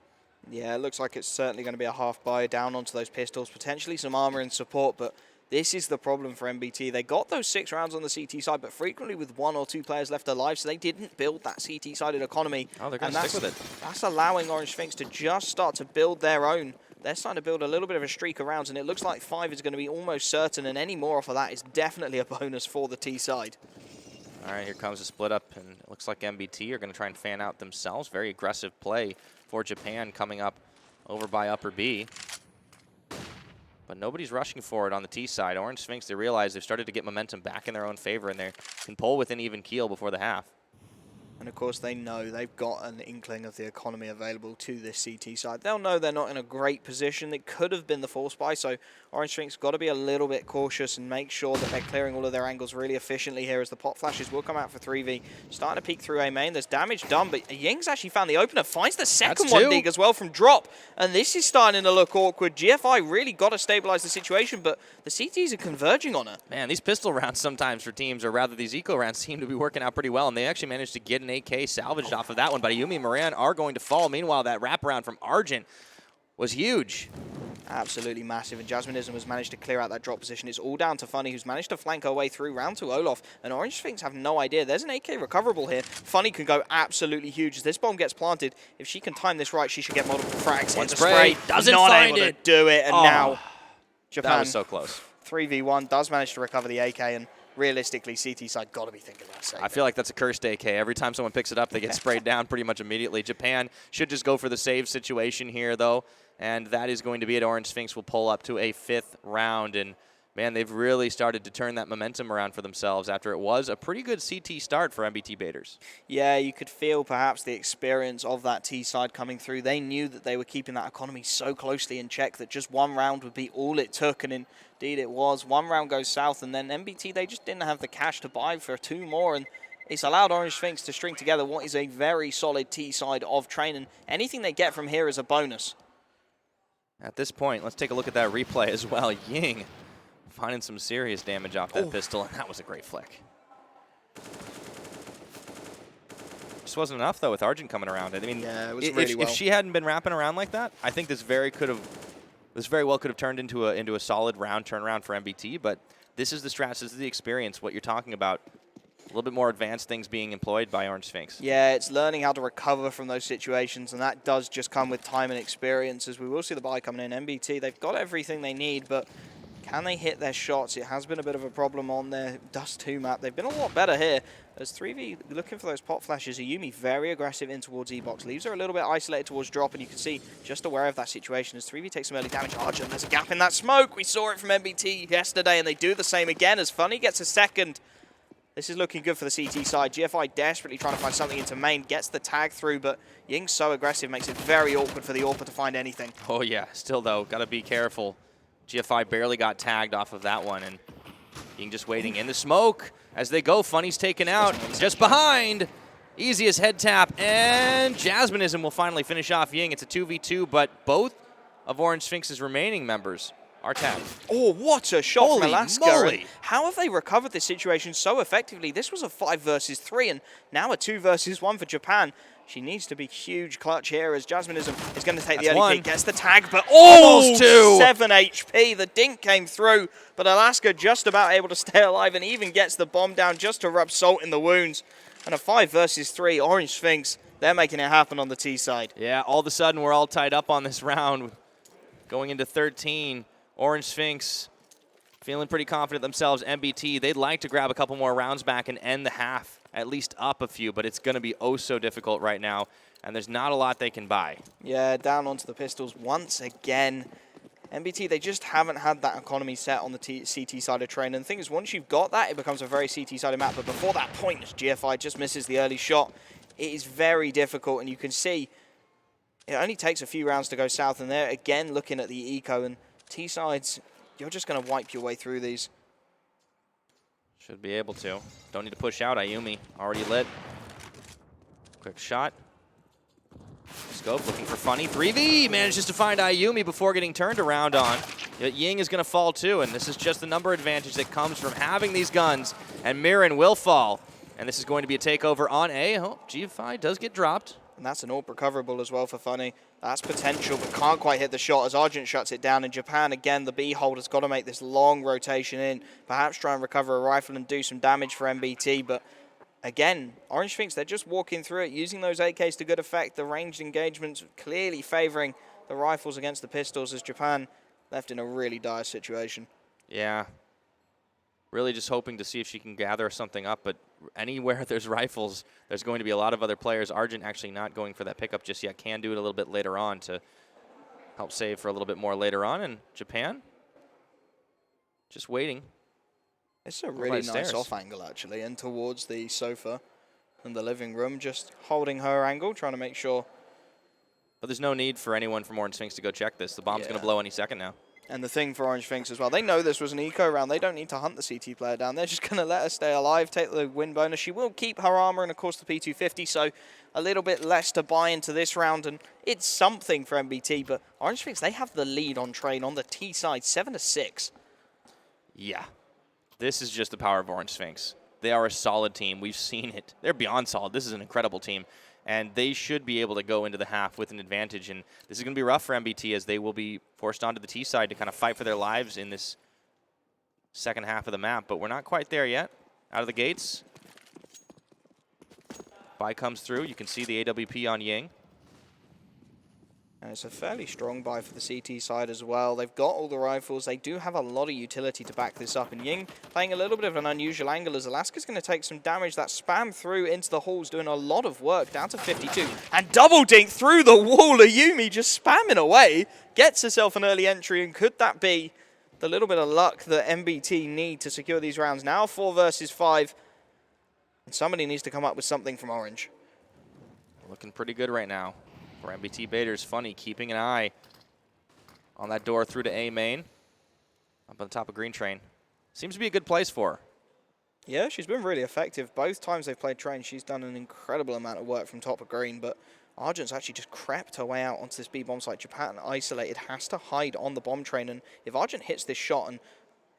Yeah, it looks like it's certainly going to be a half buy down onto those pistols, potentially some armor and support, but this is the problem for MBT. They got those 6 rounds on the CT side, but frequently with 1 or 2 players left alive, so they didn't build that CT-sided economy. Oh, they're going to stick with it. That's allowing Orange.Sphynx to just start to build their own. They're starting to build a little bit of a streak of rounds, and it looks like 5 is going to be almost certain, and any more off of that is definitely a bonus for the T side. All right, here comes a split up, and it looks like MBT are going to try and fan out themselves. Very aggressive play for Japan coming up over by upper B. But nobody's rushing for it on the T side. Orange.Sphynx, they realize they've started to get momentum back in their own favor, and they can pull with an even keel before the half. And of course they know they've got an inkling of the economy available to this CT side. They'll know they're not in a great position. It could have been the force buy, so Orange.Sphynx got to be a little bit cautious and make sure that they're clearing all of their angles really efficiently here as the pop flashes will come out for 3v. Starting to peek through A main. There's damage done, but Ying's actually found the opener. Finds the second one, Dig, as well from drop. And this is starting to look awkward. GFI really got to stabilize the situation, but the CTs are converging on her. Man, these pistol rounds sometimes for teams, or rather these eco rounds, seem to be working out pretty well, and they actually managed to get an AK salvaged off of that one, but Ayumi and Moran are going to fall. Meanwhile, that wraparound from Argent was huge. Absolutely massive, and Jasminism has managed to clear out that drop position. It's all down to Funny, who's managed to flank her way through round to Olaf, and Orange.Sphynx have no idea. There's an AK recoverable here. Funny can go absolutely huge as this bomb gets planted. If she can time this right, she should get multiple frags. One Hit the spray, doesn't not find able it. to do it, and now Japan, that was so close. 3v1, does manage to recover the AK, and realistically, CT side got to be thinking about saving. I feel like that's a cursed AK. Every time someone picks it up, they get sprayed down pretty much immediately. Japan should just go for the save situation here, though, and that is going to be it. Orange.Sphynx will pull up to a 5th round, and man, they've really started to turn that momentum around for themselves after it was a pretty good CT start for MBT.Baeters. Yeah, you could feel perhaps the experience of that T side coming through. They knew that they were keeping that economy so closely in check that just 1 round would be all it took, and indeed it was. 1 round goes south, and then MBT, they just didn't have the cash to buy for 2 more, and it's allowed Orange.Sphynx to string together what is a very solid T side of Train, and anything they get from here is a bonus. At this point, let's take a look at that replay as well. Ying finding some serious damage off that pistol, and that was a great flick. Just wasn't enough, though, with Argent coming around. I mean, yeah, it was really well. If she hadn't been wrapping around like that, I think this very well could have turned into a solid round turnaround for MBT, but this is the strat, this is the experience, what you're talking about. A little bit more advanced things being employed by Orange.Sphynx. Yeah, it's learning how to recover from those situations, and that does just come with time and experience, as we will see the buy coming in. MBT, they've got everything they need, but can they hit their shots? It has been a bit of a problem on their Dust 2 map. They've been a lot better here. As 3v looking for those pop flashes, Ayumi very aggressive in towards E-Box. Leaves her a little bit isolated towards drop, and you can see just aware of that situation as 3v takes some early damage. Argent, there's a gap in that smoke. We saw it from MBT yesterday, and they do the same again as Funny gets a second. This is looking good for the CT side. GFI desperately trying to find something into main, gets the tag through, but Ying's so aggressive, makes it very awkward for the AWPer to find anything. Oh yeah, still though, gotta be careful. GFI barely got tagged off of that one, and Ying just waiting in the smoke as they go. Funny's taken out, just behind. Easiest head tap, and Jasminism will finally finish off Ying. It's a 2v2, but both of Orange.Sphynx's remaining members are tagged. Oh, what a shot Holy from Alaska. moly. How have they recovered this situation so effectively? This was a 5 versus 3, and now a 2 versus 1 for Japan. She needs to be huge clutch here as Jasminism is going to take the early pick, gets the tag, but Almost 2. 7 HP. The dink came through, but Alaska just about able to stay alive and even gets the bomb down just to rub salt in the wounds. And a 5 versus 3, Orange.Sphynx, they're making it happen on the T side. Yeah, all of a sudden we're all tied up on this round. Going into 13, Orange.Sphynx feeling pretty confident themselves. MBT, they'd like to grab a couple more rounds back and end the half, at least up a few, but it's going to be oh so difficult right now, and there's not a lot they can buy. Yeah, down onto the pistols once again. MBT, they just haven't had that economy set on the CT side of Train. And the thing is, once you've got that, it becomes a very CT-sided map. But before that point, GFI just misses the early shot. It is very difficult, and you can see it only takes a few rounds to go south. And they're, again, looking at the eco. And T-sides, you're just going to wipe your way through these. Should be able to. Don't need to push out. Ayumi already lit. Quick shot. Scope looking for Funny. 3v manages to find Ayumi before getting turned around on. Yet Ying is going to fall too, and this is just the number advantage that comes from having these guns. And Mirren will fall. And this is going to be a takeover on A. Oh, GFI does get dropped. And that's an AWP recoverable as well for Funny. That's potential, but can't quite hit the shot as Argent shuts it down. In Japan, again, the B holder's got to make this long rotation in. Perhaps try and recover a rifle and do some damage for MBT. But again, Orange.Sphynx, they're just walking through it, using those AKs to good effect. The ranged engagements clearly favoring the rifles against the pistols as Japan left in a really dire situation. Yeah. Really just hoping to see if she can gather something up, but anywhere there's rifles, there's going to be a lot of other players. Argent actually not going for that pickup just yet. Can do it a little bit later on to help save for a little bit more later on. And Japan, just waiting. It's a really nice off angle, actually, and towards the sofa and the living room, just holding her angle, trying to make sure. But there's no need for anyone from Orange.Sphynx to go check this. The bomb's going to blow any second now. And the thing for Orange.Sphynx as well, they know this was an eco round. They don't need to hunt the CT player down. They're just going to let her stay alive, take the win bonus. She will keep her armor and, of course, the P250, so a little bit less to buy into this round. And it's something for MBT, but Orange.Sphynx, they have the lead on Train on the T side, 7-6. Yeah. This is just the power of Orange.Sphynx. They are a solid team. We've seen it. They're beyond solid. This is an incredible team. And they should be able to go into the half with an advantage. And this is going to be rough for MBT as they will be forced onto the T side to kind of fight for their lives in this second half of the map. But we're not quite there yet. Out of the gates. Buy comes through. You can see the AWP on Ying. And it's a fairly strong buy for the CT side as well. They've got all the rifles. They do have a lot of utility to back this up. And Ying playing a little bit of an unusual angle as Alaska's going to take some damage. That spam through into the halls doing a lot of work, down to 52. And double dink through the wall. Ayumi just spamming away. Gets herself an early entry. And could that be the little bit of luck that MBT need to secure these rounds? Now 4 versus 5. And somebody needs to come up with something from Orange. Looking pretty good right now. For MBT.Baeters, Funny keeping an eye on that door through to A main. Up on the top of Green Train. Seems to be a good place for her. Yeah, she's been really effective. Both times they've played Train, she's done an incredible amount of work from top of Green, but Argent's actually just crept her way out onto this B bomb site. Japan, isolated, has to hide on the bomb train, and if Argent hits this shot, and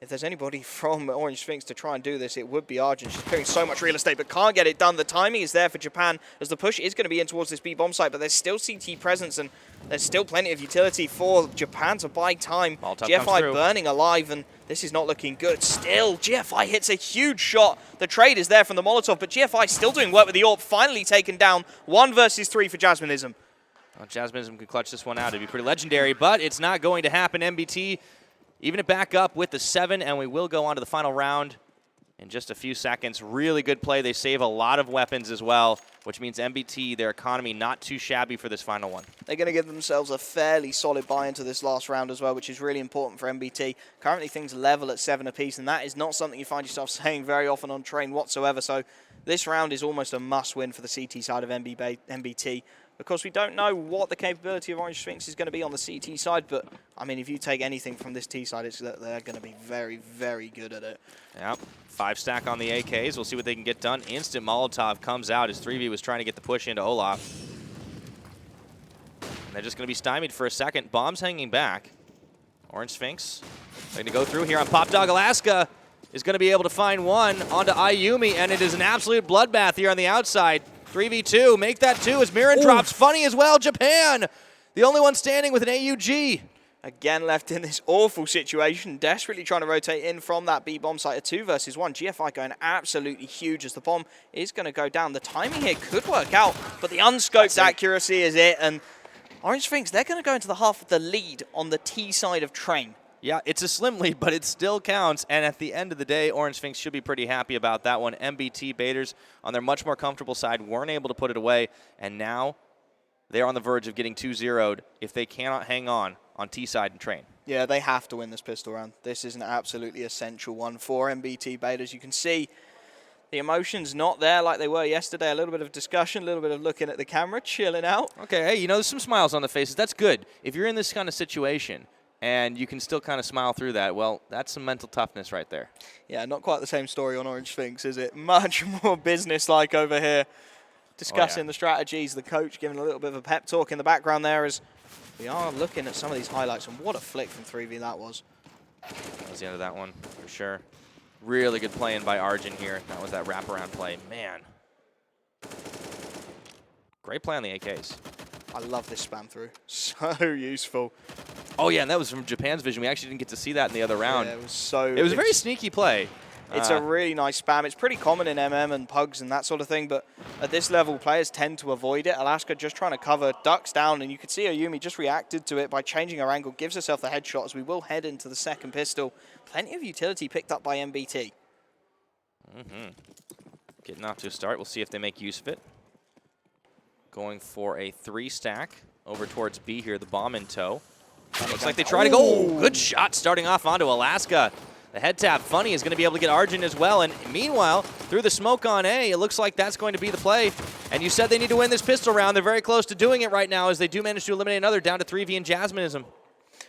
if there's anybody from Orange.Sphynx to try and do this, it would be Argent. She's clearing so much real estate, but can't get it done. The timing is there for Japan, as the push is going to be in towards this B-bomb site, but there's still CT presence, and there's still plenty of utility for Japan to buy time. GFI burning alive, and this is not looking good. Still, GFI hits a huge shot. The trade is there from the Molotov, but GFI still doing work with the AWP, finally taken down. 1 versus 3 for Jasminism. Well, Jasminism could clutch this one out. It'd be pretty legendary, but it's not going to happen. MBT even it back up with the 7, and we will go on to the final round in just a few seconds. Really good play. They save a lot of weapons as well, which means MBT, their economy, not too shabby for this final one. They're going to give themselves a fairly solid buy into this last round as well, which is really important for MBT. Currently, things level at 7 apiece, and that is not something you find yourself saying very often on Train whatsoever. So this round is almost a must-win for the CT side of MBT. Of course, we don't know what the capability of Orange.Sphynx is going to be on the CT side, but, I mean, if you take anything from this T side, it's that they're going to be very, very good at it. Yep. 5 stack on the AKs. We'll see what they can get done. Instant Molotov comes out as 3v was trying to get the push into Olaf. And they're just going to be stymied for a second. Bombs hanging back. Orange.Sphynx going to go through here on Pop Dog. Alaska is going to be able to find one onto Ayumi, and it is an absolute bloodbath here on the outside. 3v2, make that 2 as Mirren drops. Funny as well, Japan, the only one standing with an AUG. Again left in this awful situation, desperately trying to rotate in from that B-bomb site. A 2 versus 1, GFI going absolutely huge as the bomb is going to go down. The timing here could work out, but the unscoped accuracy is it, and Orange.Sphynx, they're going to go into the half with the lead on the T side of Train. Yeah, it's a slim lead, but it still counts. And at the end of the day, Orange.Sphynx should be pretty happy about that one. MBT.Baeters on their much more comfortable side weren't able to put it away. And now they're on the verge of getting 2-0'd if they cannot hang on T side and Train. Yeah, they have to win this pistol round. This is an absolutely essential one for MBT.Baeters. You can see the emotions not there like they were yesterday. A little bit of discussion, a little bit of looking at the camera, chilling out. Okay, hey, you know, there's some smiles on the faces. That's good. If you're in this kind of situation and you can still kind of smile through that, well, that's some mental toughness right there. Yeah, not quite the same story on Orange.Sphynx, is it? Much more business-like over here. Discussing the strategies, the coach giving a little bit of a pep talk in the background there as we are looking at some of these highlights, and what a flick from 3v that was. That was the end of that one, for sure. Really good playing by Argent here. That was that wraparound play. Man. Great play on the AKs. I love this spam through. So useful. Oh, yeah, and that was from Japan's vision. We actually didn't get to see that in the other round. Yeah, it was so... It was a very sneaky play. It's a really nice spam. It's pretty common in MM and pugs and that sort of thing, but at this level, players tend to avoid it. Alaska just trying to cover, ducks down, and you could see Ayumi just reacted to it by changing her angle, gives herself the headshot as we will head into the second pistol. Plenty of utility picked up by MBT. Getting off to a start. We'll see if they make use of it. Going for a 3-stack over towards B here, the bomb in tow. Looks like they try to go. Good shot starting off onto Alaska. The head tap, Funny, is going to be able to get Argent as well. And meanwhile, through the smoke on A, it looks like that's going to be the play. And you said they need to win this pistol round. They're very close to doing it right now as they do manage to eliminate another down to 3v and Jasminism.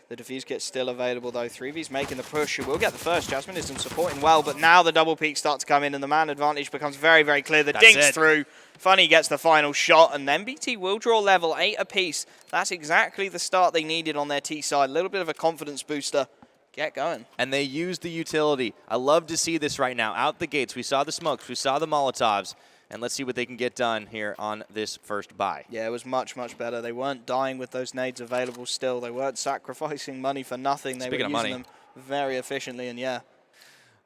The defuse kit's still available, though. 3v's making the push. She will get the first. Jasminism supporting well, but now the double peaks start to come in, and the man advantage becomes very, very clear. The dinks through. Funny gets the final shot, and MBT will draw level 8 apiece. That's exactly the start they needed on their T side. A little bit of a confidence booster. Get going. And they used the utility. I love to see this right now. Out the gates, we saw the smokes, we saw the Molotovs, and let's see what they can get done here on this first buy. Yeah, it was much, much better. They weren't dying with those nades available still. They weren't sacrificing money for nothing. They were using them very efficiently, and yeah.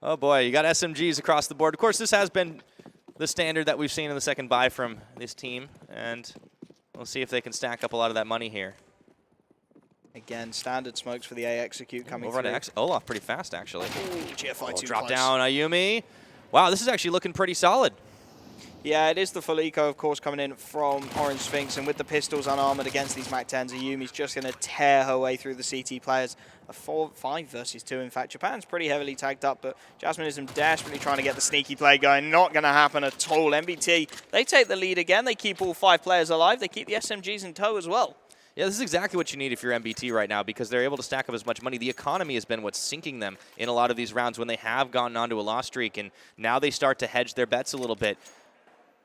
Oh boy, you got SMGs across the board. Of course, this has been the standard that we've seen in the second buy from this team, and we'll see if they can stack up a lot of that money here. Again, standard smokes for the A execute coming over through. to Olaf pretty fast, actually. GFI too drop close. down, Ayumi. Wow, this is actually looking pretty solid. Yeah, it is the full eco, of course, coming in from Orange.Sphynx, and with the pistols unarmored against these MAC-10s, Ayumi's just going to tear her way through the CT players. A 5 versus 2, in fact. Japan's pretty heavily tagged up, but Jasminism desperately trying to get the sneaky play going. Not going to happen at all. MBT, they take the lead again. They keep all 5 players alive. They keep the SMGs in tow as well. Yeah, this is exactly what you need if you're MBT right now, because they're able to stack up as much money. The economy has been what's sinking them in a lot of these rounds when they have gotten onto a loss streak, and now they start to hedge their bets a little bit.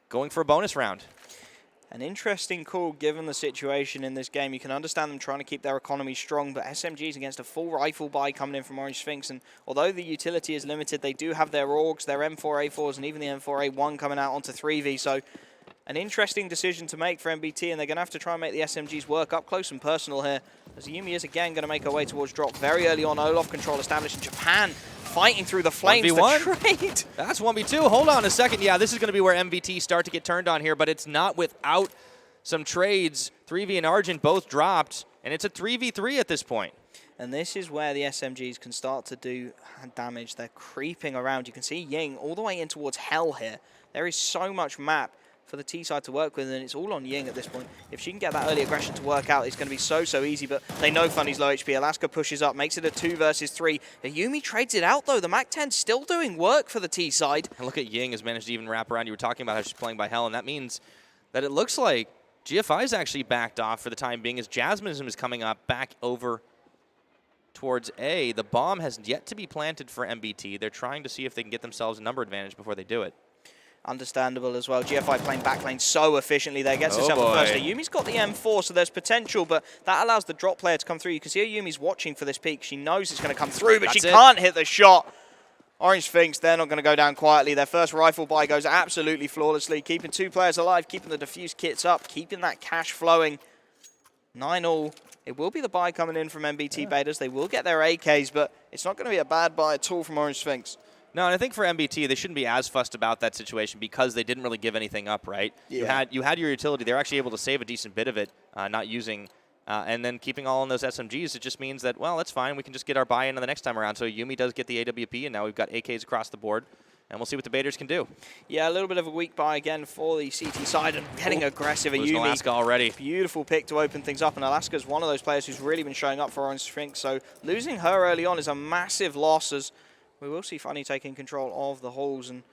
Going for a bonus round. An interesting call given the situation in this game. You can understand them trying to keep their economy strong, but SMGs against a full rifle buy coming in from Orange.Sphynx, and although the utility is limited, they do have their AUGs, their M4A4s, and even the M4A1 coming out onto 3v, so an interesting decision to make for MBT, and they're going to have to try and make the SMGs work up close and personal here, as Ayumi is again going to make her way towards drop very early on. Olaf control established in Japan, fighting through the flames. 1v1? The trade. That's 1v2. Hold on a second. Yeah, this is going to be where MBT start to get turned on here, but it's not without some trades. 3v and Argent both dropped, and it's a 3v3 at this point. And this is where the SMGs can start to do damage. They're creeping around. You can see Ying all the way in towards Hell here. There is so much map for the T side to work with, and it's all on Ying at this point. If she can get that early aggression to work out, it's going to be so easy, but they know Funny's low HP. Alaska pushes up, makes it a 2 versus 3. Ayumi trades it out, though. The MAC-10's still doing work for the T side. And look at Ying has managed to even wrap around. You were talking about how she's playing by Hell, and that means that it looks like GFI's actually backed off for the time being as Jasminism is coming up back over towards A. The bomb has yet to be planted for MBT. They're trying to see if they can get themselves a number advantage before they do it. Understandable as well. GFI playing backlane so efficiently there. Gets herself the first. Ayumi's got the M4, so there's potential, but that allows the drop player to come through. You can see Ayumi's watching for this peak. She knows it's going to come through, but she can't hit the shot. Orange.Sphynx, they're not going to go down quietly. Their first rifle buy goes absolutely flawlessly, keeping 2 players alive, keeping the defuse kits up, keeping that cash flowing. 9-all. It will be the buy coming in from MBT.Baeters. They will get their AKs, but it's not going to be a bad buy at all from Orange.Sphynx. No, and I think for MBT, they shouldn't be as fussed about that situation because they didn't really give anything up, right? Yeah. You had your utility. They're actually able to save a decent bit of it, not using, and then keeping all in those SMGs. It just means that, well, that's fine. We can just get our buy-in the next time around. So Yumi does get the AWP, and now we've got AKs across the board. And we'll see what the Baeters can do. Yeah, a little bit of a weak buy again for the CT side and getting aggressive. Losing Ayumi Alaska already. Beautiful pick to open things up, and Alaska's one of those players who's really been showing up for Orange.Sphynx, so losing her early on is a massive loss as we will see Funny taking control of the halls, and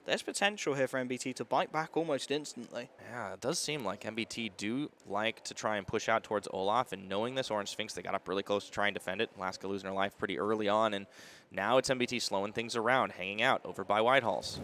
there's potential here for MBT to bite back almost instantly. Yeah, it does seem like MBT do like to try and push out towards Olaf, and knowing this, Orange.Sphynx, they got up really close to try and defend it. Alaska losing her life pretty early on, and now it's MBT slowing things around, hanging out over by Whitehalls.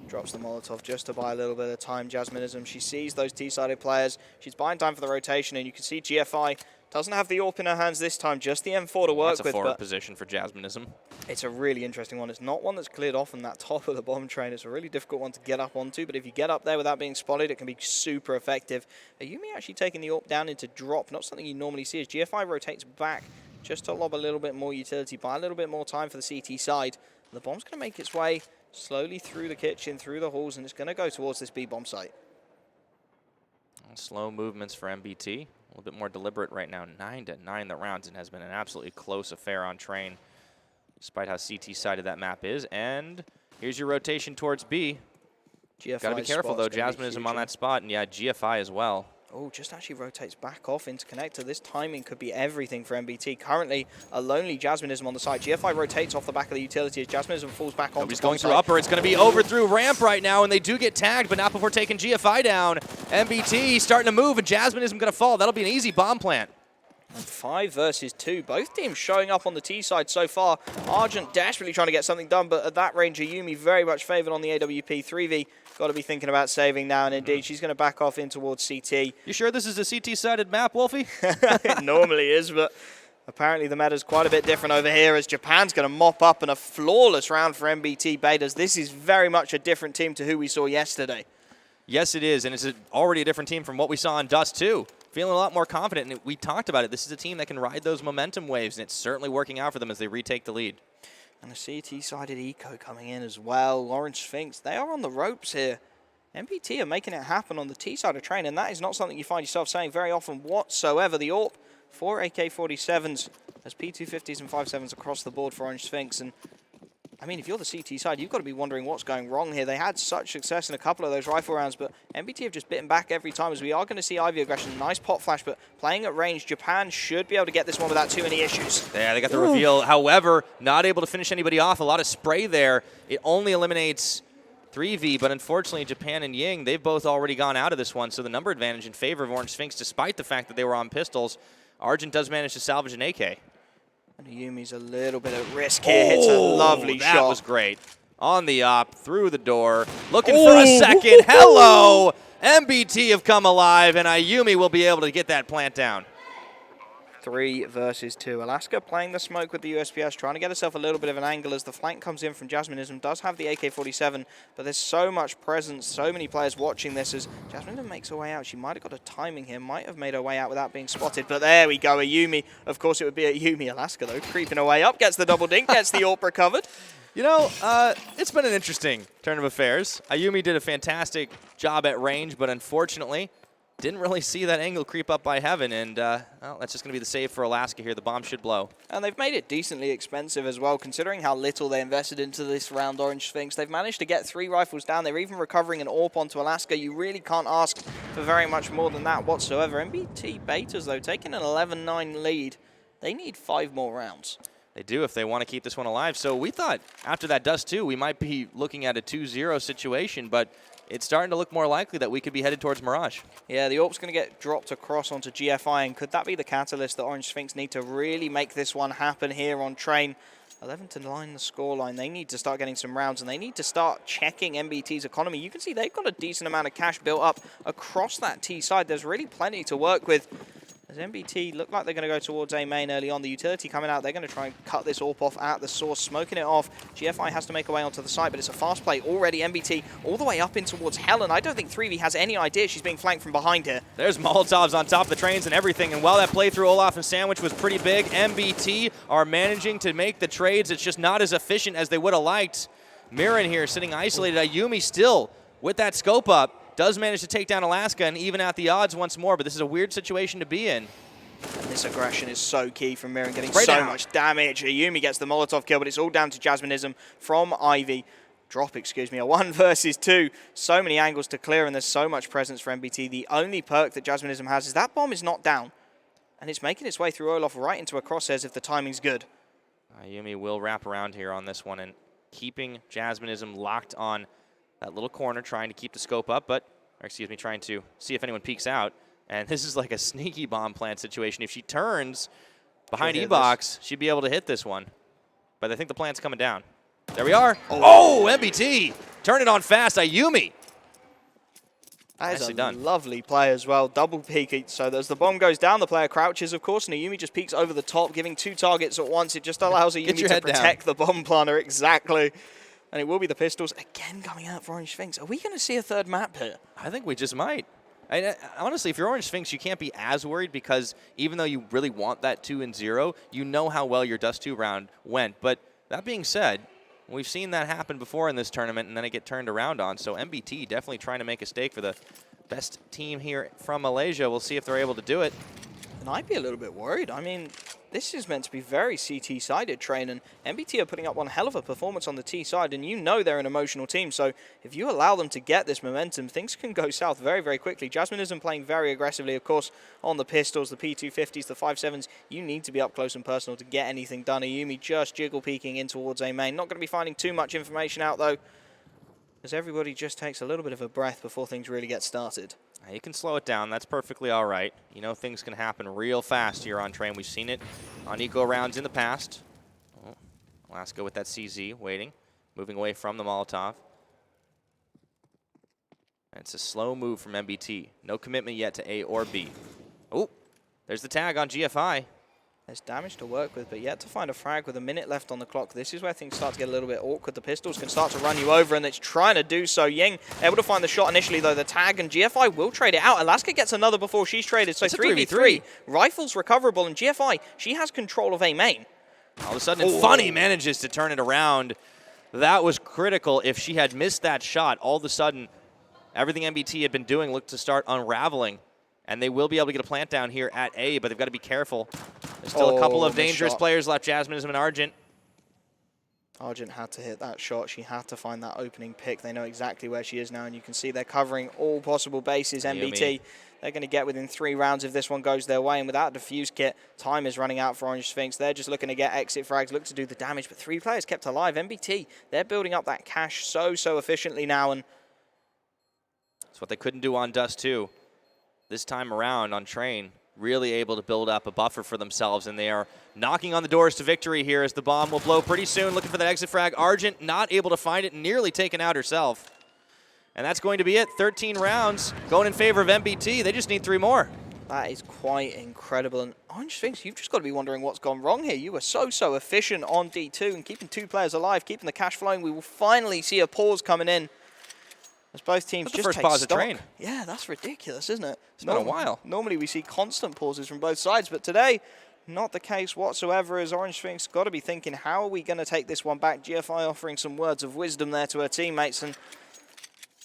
Drops the Molotov just to buy a little bit of time. Jasminism, she sees those T-sided players. She's buying time for the rotation, and you can see GFI Doesn't have the AWP in her hands this time, just the M4 to work That's a with. forward But position for Jasminism. it's a really interesting one. It's not one that's cleared off on that top of the bomb train. It's a really difficult one to get up onto, but if you get up there without being spotted, it can be super effective. Ayumi actually taking the AWP down into drop, not something you normally see as GFI rotates back just to lob a little bit more utility, buy a little bit more time for the CT side. The bomb's going to make its way slowly through the kitchen, through the halls, and it's going to go towards this B bomb site. Slow movements for MBT. A little bit more deliberate right now. 9-9 the rounds, and has been an absolutely close affair on train, despite how CT side of that map is. And here's your rotation towards B. Got to be careful, though. Jasminism on that spot, and yeah, GFI as well. Oh, just actually rotates back off into connector. This timing could be everything for MBT. Currently, a lonely Jasminism on the side. GFI rotates off the back of the utility as Jasminism falls back on. He's going through upper. It's going to be over through ramp right now, and they do get tagged, but not before taking GFI down. MBT starting to move, and Jasminism going to fall. That'll be an easy bomb plant. And 5 versus 2. Both teams showing up on the T side so far. Argent desperately trying to get something done, but at that range, Ayumi very much favored on the AWP. 3v got to be thinking about saving now, and indeed, she's going to back off in towards CT. You sure this is a CT-sided map, Wolfie? It normally is, but apparently the meta's quite a bit different over here as Japan's going to mop up in a flawless round for MBT.Baeters. This is very much a different team to who we saw yesterday. Yes, it is, and it's already a different team from what we saw in Dust 2. Feeling a lot more confident, and we talked about it. This is a team that can ride those momentum waves, and it's certainly working out for them as they retake the lead. And the CT-sided eco coming in as well. Orange.Sphynx, they are on the ropes here. MBT are making it happen on the T side of train, and that is not something you find yourself saying very often whatsoever. The AWP for AK-47s as P250s and 5.7s across the board for Orange.Sphynx. And I mean, if you're the CT side, you've got to be wondering what's going wrong here. They had such success in a couple of those rifle rounds, but MBT have just bitten back every time, as we are going to see Ivy aggression. Nice pop flash, but playing at range, Japan should be able to get this one without too many issues. Yeah, they got the reveal. However, not able to finish anybody off. A lot of spray there. It only eliminates 3v, but unfortunately, Japan and Ying, they've both already gone out of this one, so the number advantage in favor of Orange.Sphynx, despite the fact that they were on pistols. Argent does manage to salvage an AK. And Ayumi's a little bit at risk here. Hits a lovely shot. That was great. On the op, through the door, looking for a second. Hello! MBT have come alive, and Ayumi will be able to get that plant down. 3 versus 2. Alaska playing the smoke with the USPS, trying to get herself a little bit of an angle as the flank comes in from Jasminism. Does have the AK-47, but there's so much presence, so many players watching this as Jasminism makes her way out. She might have got a timing here, might have made her way out without being spotted, but there we go. Ayumi, of course it would be Ayumi. Alaska, though, creeping her way up, gets the double dink, gets the AWP recovered. You know, it's been an interesting turn of affairs. Ayumi did a fantastic job at range, but unfortunately, didn't really see that angle creep up by heaven, and well, that's just going to be the save for Alaska here. The bomb should blow. And they've made it decently expensive as well, considering how little they invested into this round, Orange.Sphynx. They've managed to get 3 rifles down. They're even recovering an AWP onto Alaska. You really can't ask for very much more than that whatsoever. MBT.Baeters, though, taking an 11-9 lead. They need 5 more rounds. They do if they want to keep this one alive. So we thought after that Dust 2, we might be looking at a 2-0 situation, but it's starting to look more likely that we could be headed towards Mirage. Yeah, the AWP's going to get dropped across onto GFI, and could that be the catalyst that Orange.Sphynx need to really make this one happen here on train? 11-9 the scoreline. They need to start getting some rounds, and they need to start checking MBT's economy. You can see they've got a decent amount of cash built up across that T side. There's really plenty to work with. As MBT look like they're going to go towards A main early on. The utility coming out, they're going to try and cut this AWP off at the source, smoking it off. GFI has to make a way onto the side, but it's a fast play already. MBT all the way up in towards Helen. I don't think 3v has any idea she's being flanked from behind here. There's Molotovs on top of the trains and everything, and while that playthrough Olaf and Sandwich was pretty big, MBT are managing to make the trades. It's just not as efficient as they would have liked. Mirren here sitting isolated. Ayumi still with that scope up, does manage to take down Alaska and even out the odds once more, but this is a weird situation to be in. And this aggression is so key from Mirren, getting so much damage. Ayumi gets the Molotov kill, but it's all down to Jasminism from Ivy. Drop, excuse me, a 1 versus 2. So many angles to clear, and there's so much presence for MBT. The only perk that Jasminism has is that bomb is not down, and it's making its way through Olaf right into a crosshairs if the timing's good. Ayumi will wrap around here on this one and keeping Jasminism locked on that little corner, trying to keep the scope up, but, or excuse me, trying to see if anyone peeks out. And this is like a sneaky bomb plant situation. If she turns behind E-Box, she'd be able to hit this one. But I think the plant's coming down. There we are. Oh, MBT! Turn it on fast, Ayumi. That is Nicely a done. lovely play as well. Double peek. So as the bomb goes down, the player crouches, of course, and Ayumi just peeks over the top, giving 2 targets at once. It just allows Ayumi your to head down. protect the bomb planter. Exactly. And it will be the pistols again coming out for Orange.Sphynx. Are we going to see a third map here? I think we just might. Honestly, if you're Orange.Sphynx, you can't be as worried because even though you really want that 2-0, you know how well your Dust 2 round went. But that being said, we've seen that happen before in this tournament, and then it get turned around on. So MBT definitely trying to make a stake for the best team here from Malaysia. We'll see if they're able to do it. And I'd be a little bit worried. I mean, this is meant to be very CT-sided, Train, and MBT are putting up one hell of a performance on the T side, and you know they're an emotional team, so if you allow them to get this momentum, things can go south very, very quickly. Jasmine isn't playing very aggressively, of course, on the pistols, the P250s, the 5.7s. You need to be up close and personal to get anything done. Ayumi just jiggle peeking in towards A main. Not going to be finding too much information out, though, as everybody just takes a little bit of a breath before things really get started. You can slow it down. That's perfectly all right. You know things can happen real fast here on Train. We've seen it on eco rounds in the past. Oh, Alaska with that CZ, waiting, moving away from the Molotov. And it's a slow move from MBT. No commitment yet to A or B. Oh, there's the tag on GFI. There's damage to work with, but yet to find a frag with a minute left on the clock. This is where things start to get a little bit awkward. The pistols can start to run you over, and it's trying to do so. Ying able to find the shot initially, though. The tag, and GFI will trade it out. Alaska gets another before she's traded, so It's a 3v3. Rifles recoverable, and GFI, she has control of A main. All of a sudden, Funny manages to turn it around. That was critical. If she had missed that shot, all of a sudden, everything MBT had been doing looked to start unraveling. And they will be able to get a plant down here at A, but they've got to be careful. There's still a couple of dangerous players left, Jasmine and Argent. Argent had to hit that shot. She had to find that opening pick. They know exactly where she is now, and you can see they're covering all possible bases. MBT, they're going to get within 3 rounds if this one goes their way, and without a defuse kit, time is running out for Orange.Sphynx. They're just looking to get exit frags, look to do the damage, but 3 players kept alive. MBT, they're building up that cash so efficiently now, and that's what they couldn't do on Dust 2. This time around on Train, really able to build up a buffer for themselves, and they are knocking on the doors to victory here as the bomb will blow pretty soon, looking for that exit frag. Argent not able to find it, nearly taken out herself. And that's going to be it. 13 rounds going in favor of MBT. They just need 3 more. that is quite incredible. And Orange.Sphynx, you've just got to be wondering what's gone wrong here. You were so efficient on D2 and keeping 2 players alive, keeping the cash flowing. We will finally see a pause coming in as both teams That's just the first take pause stock. of Train. Yeah, that's ridiculous, isn't it? It's been a while. Normally we see constant pauses from both sides, but today, not the case whatsoever, as Orange.Sphynx got to be thinking, how are we going to take this one back? GFI offering some words of wisdom there to her teammates, and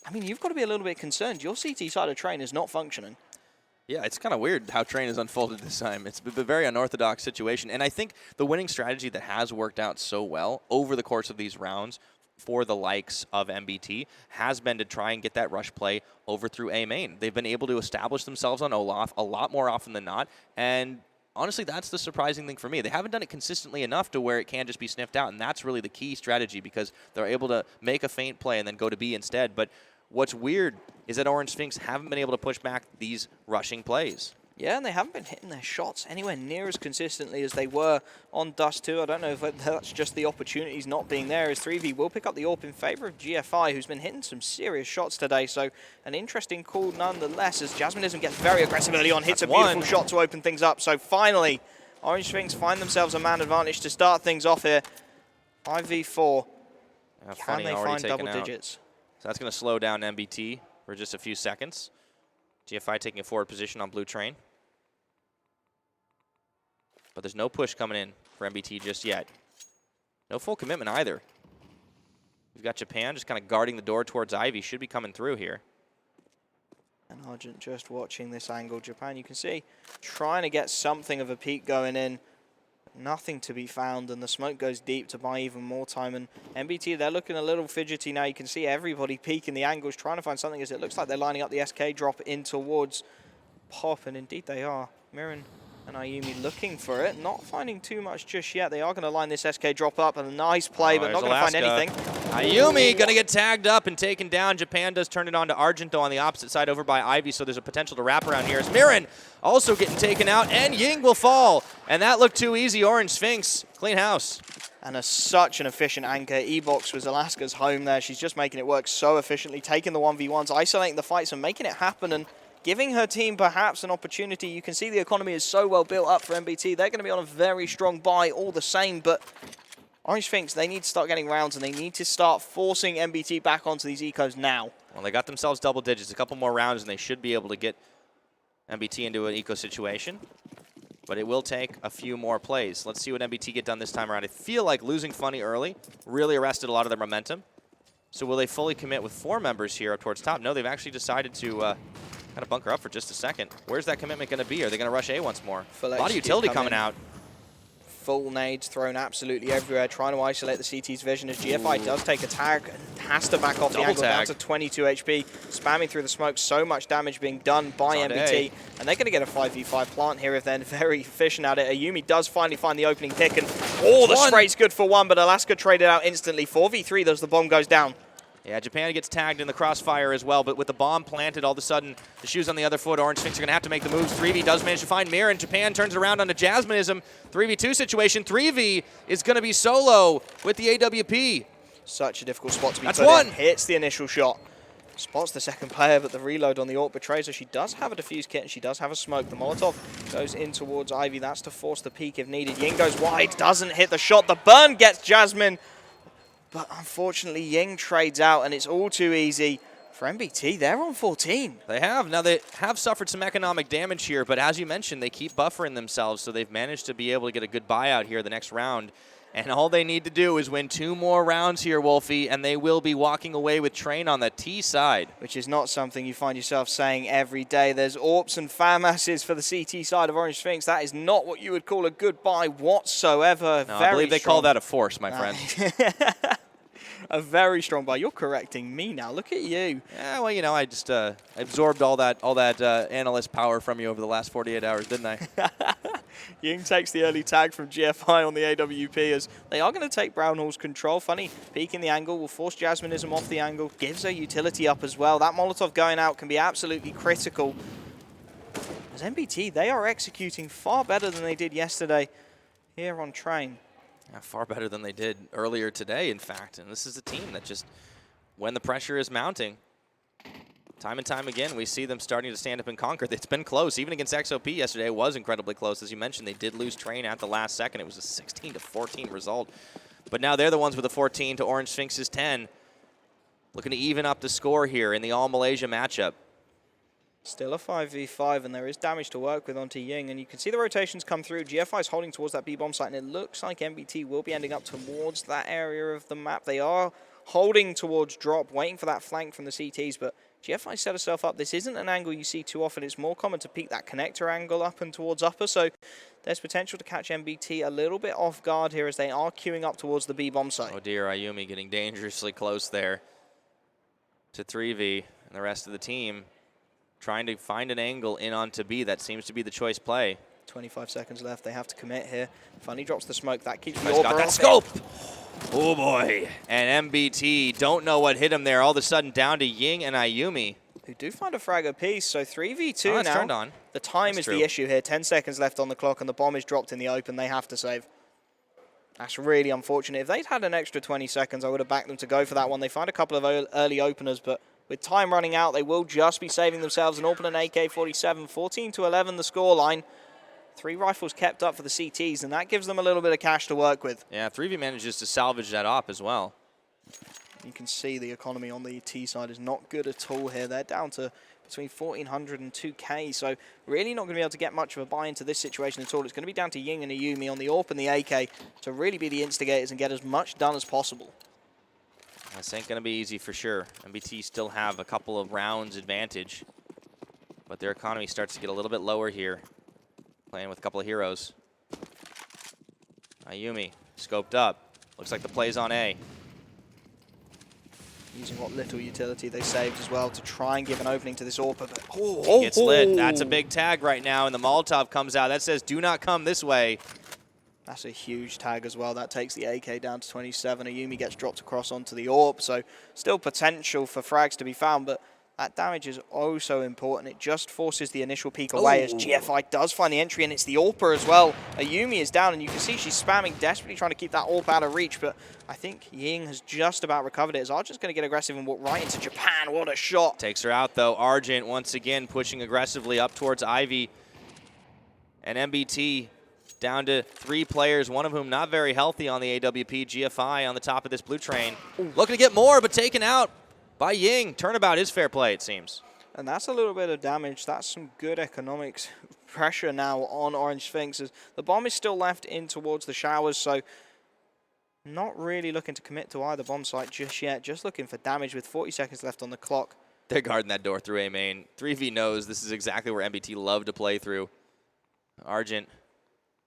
I mean, you've got to be a little bit concerned. Your CT side of Train is not functioning. Yeah, it's kind of weird how Train has unfolded this time. It's a very unorthodox situation, and I think the winning strategy that has worked out so well over the course of these rounds for the likes of MBT has been to try and get that rush play over through A main. They've been able to establish themselves on Olaf a lot more often than not, and honestly, that's the surprising thing for me. They haven't done it consistently enough to where it can just be sniffed out, and that's really the key strategy because they're able to make a feint play and then go to B instead. But what's weird is that Orange.Sphynx haven't been able to push back these rushing plays. Yeah, and they haven't been hitting their shots anywhere near as consistently as they were on Dust 2. I don't know if that's just the opportunities not being there, as 3v will pick up the AWP in favor of GFI, who's been hitting some serious shots today. So an interesting call nonetheless, as Jasminism gets very aggressive early on, hits a beautiful shot to open things up. So finally, Orange.Sphynx find themselves a man advantage to start things off here. 5v4. Can they find double digits? So that's going to slow down MBT for just a few seconds. GFI taking a forward position on blue Train. But there's no push coming in for MBT just yet. No full commitment either. We've got Japan just kind of guarding the door towards Ivy. Should be coming through here. And Argent just watching this angle. Japan, you can see, trying to get something of a peek going in. Nothing to be found, and the smoke goes deep to buy even more time. And MBT, they're looking a little fidgety now. You can see everybody peeking the angles, trying to find something, as it looks like they're lining up the SK drop in towards Pop, and indeed they are. Mirren And Ayumi looking for it, not finding too much just yet. They are going to line this SK drop up, and a nice play, but not going to find anything. Ayumi going to get tagged up and taken down. Japan does turn it on to Argent, though, on the opposite side over by Ivy, so there's a potential to wrap around here. As Mirren also getting taken out, and Ying will fall. And that looked too easy. Orange.Sphynx, clean house. And such an efficient anchor. E-Box was Alaska's home there. She's just making it work so efficiently, taking the 1v1s, isolating the fights, and making it happen, and giving her team perhaps an opportunity. You can see the economy is so well built up for MBT. They're going to be on a very strong buy all the same, but Orange.Sphynx, they need to start getting rounds, and they need to start forcing MBT back onto these ecos now. Well, they got themselves double digits, a couple more rounds, and they should be able to get MBT into an eco situation. But it will take a few more plays. Let's see what MBT get done this time around. I feel like losing Funny early really arrested a lot of their momentum. So will they fully commit with 4 members here up towards top? No, they've actually decided to kind of bunker up for just a second. Where's that commitment going to be? Are they going to rush A once more? A lot of utility coming out. Full nades thrown absolutely everywhere, trying to isolate the CT's vision as GFI does take a tag and has to back off the angle down to 22 HP, spamming through the smoke, so much damage being done by MBT, and they're going to get a 5v5 plant here if they're very efficient at it. Ayumi does finally find the opening pick, and the spray's good for 1, but Alaska traded out instantly. 4v3 as the bomb goes down. Yeah, Japan gets tagged in the crossfire as well, but with the bomb planted, all of a sudden, the shoes on the other foot, Orange.Sphynx are going to have to make the moves. 3v does manage to find Mirror, and Japan turns it around on a Jasmineism 3v2 situation. 3v is going to be solo with the AWP. Such a difficult spot to be That's put one. in. Hits the initial shot. Spots the second player, but the reload on the AWP betrays her. She does have a defuse kit, and she does have a smoke. The Molotov goes in towards Ivy. That's to force the peek if needed. Ying goes wide, doesn't hit the shot. The burn gets Jasmine. But unfortunately, Ying trades out, and it's all too easy for MBT. They're on 14. They have. Now, they have suffered some economic damage here, but as you mentioned, they keep buffering themselves, so they've managed to be able to get a good buyout here the next round. And all they need to do is win 2 more rounds here, Wolfie, and they will be walking away with Train on the T side. Which is not something you find yourself saying every day. There's AWPs and FAMASs for the CT side of Orange.Sphynx. That is not what you would call a good buy whatsoever. No, I believe they call that a force, my friend. A very strong buy. You're correcting me now. Look at you. Yeah, well, you know, I just absorbed all that analyst power from you over the last 48 hours, didn't I? Ying takes the early tag from GFI on the AWP as they are going to take Brownhall's control. Funny, peeking the angle will force Jasmineism off the angle. Gives her utility up as well. That Molotov going out can be absolutely critical. As MBT, they are executing far better than they did yesterday here on Train. Yeah, far better than they did earlier today, in fact. And this is a team that just, when the pressure is mounting, time and time again, we see them starting to stand up and conquer. It's been close. Even against XOP yesterday, it was incredibly close. As you mentioned, they did lose Train at the last second. It was a 16-14 result. But now they're the ones with a 14 to Orange.Sphynx's 10. Looking to even up the score here in the All-Malaysia matchup. Still a 5v5, and there is damage to work with onto Ying, and you can see the rotations come through. GFI is holding towards that B-bomb site, and it looks like MBT will be ending up towards that area of the map. They are holding towards drop, waiting for that flank from the CTs, but GFI set herself up. This isn't an angle you see too often. It's more common to peek that connector angle up and towards upper, so there's potential to catch MBT a little bit off guard here as they are queuing up towards the B-bomb site. Oh dear, Ayumi getting dangerously close there to 3v, and the rest of the team trying to find an angle in onto B. That seems to be the choice play. 25 seconds left. They have to commit here. Funny drops the smoke. That keeps the AWP got that scope. Oh, boy. And MBT don't know what hit him there. All of a sudden down to Ying and Ayumi. Who do find a frag apiece. So 3v2 now. Turned on. The time is the issue here. 10 seconds left on the clock, and the bomb is dropped in the open. They have to save. That's really unfortunate. If they'd had an extra 20 seconds, I would have backed them to go for that one. They find a couple of early openers, but with time running out, they will just be saving themselves an AWP and an AK-47. 14-11 the scoreline. 3 rifles kept up for the CTs, and that gives them a little bit of cash to work with. Yeah, 3v manages to salvage that op as well. You can see the economy on the T side is not good at all here. They're down to between 1,400 and 2K, so really not going to be able to get much of a buy into this situation at all. It's going to be down to Ying and Ayumi on the AWP and the AK to really be the instigators and get as much done as possible. This ain't going to be easy for sure. MBT still have a couple of rounds advantage, but their economy starts to get a little bit lower here, playing with a couple of heroes. Ayumi scoped up. Looks like the play's on A. Using what little utility they saved as well to try and give an opening to this AWP. But He gets lit. That's a big tag right now, and the Molotov comes out. That says, do not come this way. That's a huge tag as well. That takes the AK down to 27. Ayumi gets dropped across onto the AWP, so still potential for frags to be found, but that damage is oh so important. It just forces the initial peek away as GFI does find the entry, and it's the AWPer as well. Ayumi is down, and you can see she's spamming, desperately trying to keep that AWP out of reach, but I think Ying has just about recovered it, as Argent's going to get aggressive and walk right into Japan. What a shot. Takes her out, though. Argent once again pushing aggressively up towards Ivy. And MBT down to 3 players, one of whom not very healthy on the AWP. GFI on the top of this blue train. Looking to get more, but taken out by Ying. Turnabout is fair play, it seems. And that's a little bit of damage. That's some good economics pressure now on Orange.Sphynx. As the bomb is still left in towards the showers, so not really looking to commit to either bomb site just yet. Just looking for damage with 40 seconds left on the clock. They're guarding that door through A main. 3v knows this is exactly where MBT love to play through. Argent,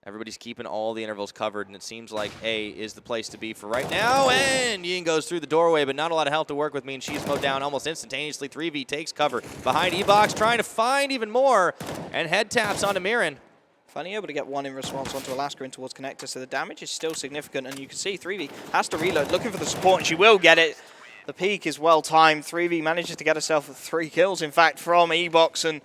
everybody's keeping all the intervals covered, and it seems like A is the place to be for right now. And Ying goes through the doorway, but not a lot of health to work with. Means she's mowed down almost instantaneously. 3v takes cover behind E-Box, trying to find even more, and head taps onto Mirren. Finally able to get one in response onto Alaska in towards Connector, so the damage is still significant, and you can see 3v has to reload, looking for the support, and she will get it. The peak is well timed. 3v manages to get herself 3 kills, in fact, from E-Box, and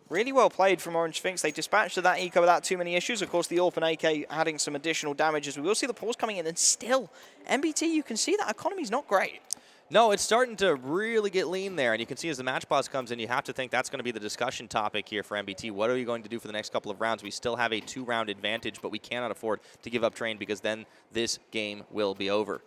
really well played from Orange.Sphynx. They dispatched that eco without too many issues. Of course, the AWP and AK adding some additional damage, as we will see the pause coming in, and still, MBT, you can see that economy's not great. No, it's starting to really get lean there, and you can see as the match pause comes in, you have to think that's going to be the discussion topic here for MBT. What are we going to do for the next couple of rounds? We still have a 2-round advantage, but we cannot afford to give up train, because then this game will be over.